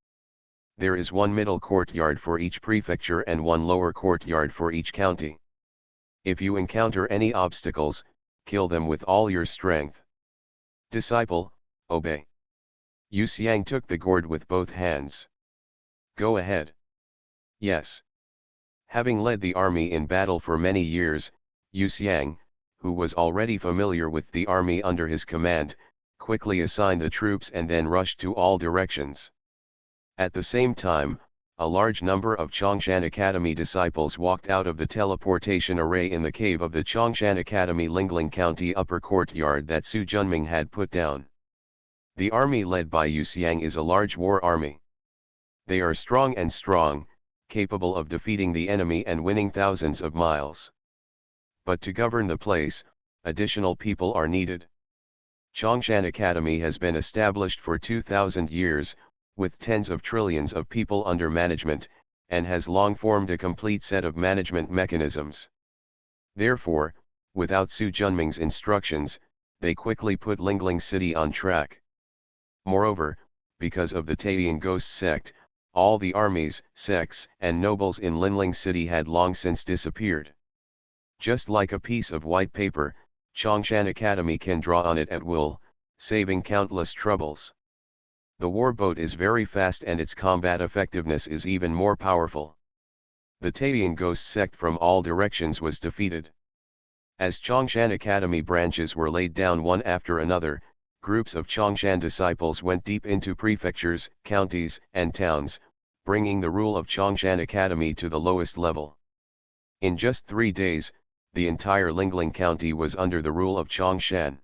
There is 1 middle courtyard for each prefecture and 1 lower courtyard for each county. If you encounter any obstacles, kill them with all your strength. Disciple, obey. Yu Xiang took the gourd with both hands. Go ahead. Yes. Having led the army in battle for many years, Yu Xiang, who was already familiar with the army under his command, quickly assigned the troops and then rushed to all directions. At the same time, a large number of Chongshan Academy disciples walked out of the teleportation array in the cave of the Chongshan Academy Lingling County upper courtyard that Su Junming had put down. The army led by Yu Xiang is a large war army. They are strong, capable of defeating the enemy and winning thousands of miles. But to govern the place, additional people are needed. Chongshan Academy has been established for 2,000 years, with tens of trillions of people under management, and has long formed a complete set of management mechanisms. Therefore, without Su Junming's instructions, they quickly put Lingling City on track. Moreover, because of the Taoist ghost sect, all the armies, sects, and nobles in Lingling City had long since disappeared. Just like a piece of white paper, Chongshan Academy can draw on it at will, saving countless troubles. The warboat is very fast and its combat effectiveness is even more powerful. The Taoist ghost sect from all directions was defeated. As Chongshan Academy branches were laid down one after another, groups of Chongshan disciples went deep into prefectures, counties, and towns, bringing the rule of Chongshan Academy to the lowest level. In just 3 days, the entire Lingling County was under the rule of Chongshan.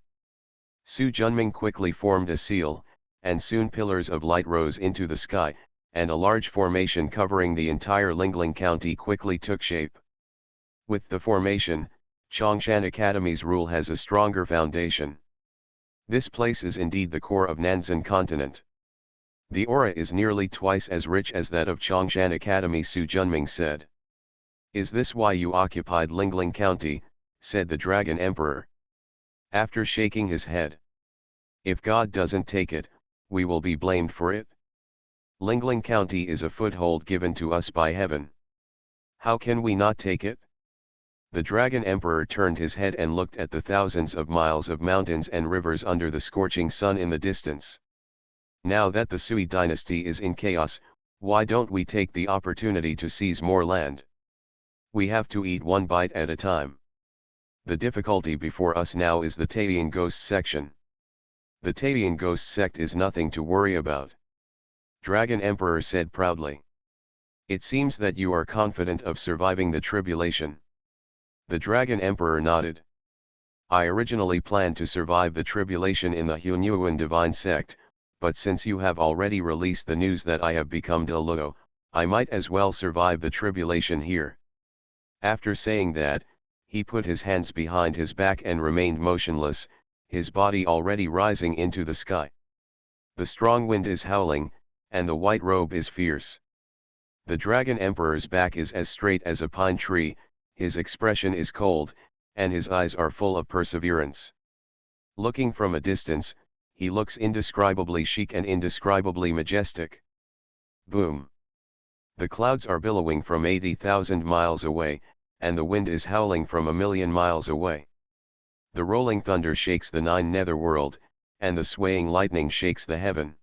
Su Junming quickly formed a seal, and soon pillars of light rose into the sky, and a large formation covering the entire Lingling County quickly took shape. With the formation, Chongshan Academy's rule has a stronger foundation. This place is indeed the core of Nanzan continent. The aura is nearly twice as rich as that of Chongshan Academy, Su Junming said. Is this why you occupied Lingling County, said the Dragon Emperor. After shaking his head. If God doesn't take it, we will be blamed for it. Lingling County is a foothold given to us by heaven. How can we not take it? The Dragon Emperor turned his head and looked at the thousands of miles of mountains and rivers under the scorching sun in the distance. Now that the Sui dynasty is in chaos, why don't we take the opportunity to seize more land? We have to eat one bite at a time. The difficulty before us now is the Taoian ghost section. The Taoian ghost sect is nothing to worry about. Dragon Emperor said proudly. It seems that you are confident of surviving the tribulation. The Dragon Emperor nodded. I originally planned to survive the tribulation in the Hunyuan divine sect, but since you have already released the news that I have become De Luo, I might as well survive the tribulation here. After saying that, he put his hands behind his back and remained motionless, his body already rising into the sky. The strong wind is howling, and the white robe is fierce. The Dragon Emperor's back is as straight as a pine tree, his expression is cold, and his eyes are full of perseverance. Looking from a distance, he looks indescribably chic and indescribably majestic. Boom! The clouds are billowing from 80,000 miles away, and the wind is howling from 1,000,000 miles away. The rolling thunder shakes the 9 netherworld, and the swaying lightning shakes the heaven.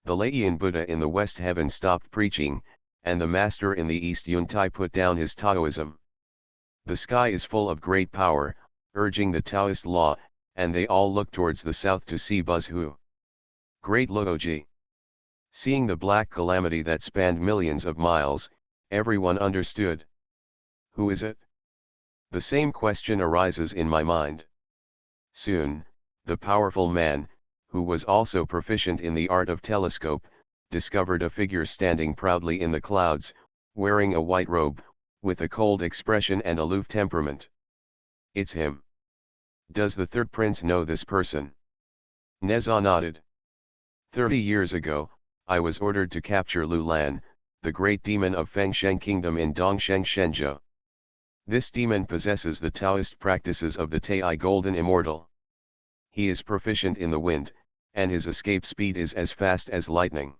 The Laiyan Buddha in the west heaven stopped preaching, and the master in the east Yuntai put down his Taoism. The sky is full of great power, urging the Taoist law, and they all look towards the south to see Buzhu. Great Luoji. Seeing the black calamity that spanned millions of miles, everyone understood. Who is it? The same question arises in my mind. Soon, the powerful man, who was also proficient in the art of telescope, discovered a figure standing proudly in the clouds, wearing a white robe, with a cold expression and aloof temperament. It's him. Does the third prince know this person? Neza nodded. 30 years ago, I was ordered to capture Lu Lan, the great demon of Fengsheng Kingdom in Dongsheng Shenzhou. This demon possesses the Taoist practices of the Tai Golden Immortal. He is proficient in the wind, and his escape speed is as fast as lightning.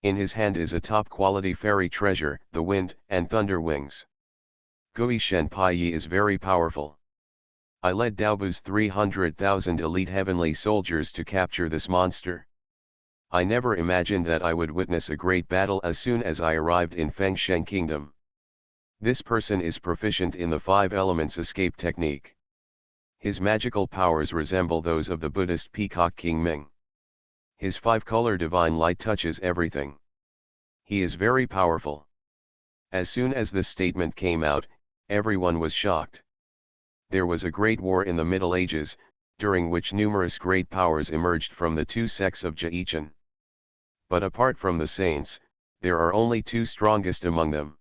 In his hand is a top-quality fairy treasure, the wind and thunder wings. Gui Shen Pai Yi is very powerful. I led Daobu's 300,000 elite heavenly soldiers to capture this monster. I never imagined that I would witness a great battle as soon as I arrived in Fengsheng Kingdom. This person is proficient in the 5 elements escape technique. His magical powers resemble those of the Buddhist peacock King Ming. His 5-color divine light touches everything. He is very powerful. As soon as this statement came out, everyone was shocked. There was a great war in the Middle Ages, during which numerous great powers emerged from the 2 sects of Jaichen. But apart from the saints, there are only 2 strongest among them.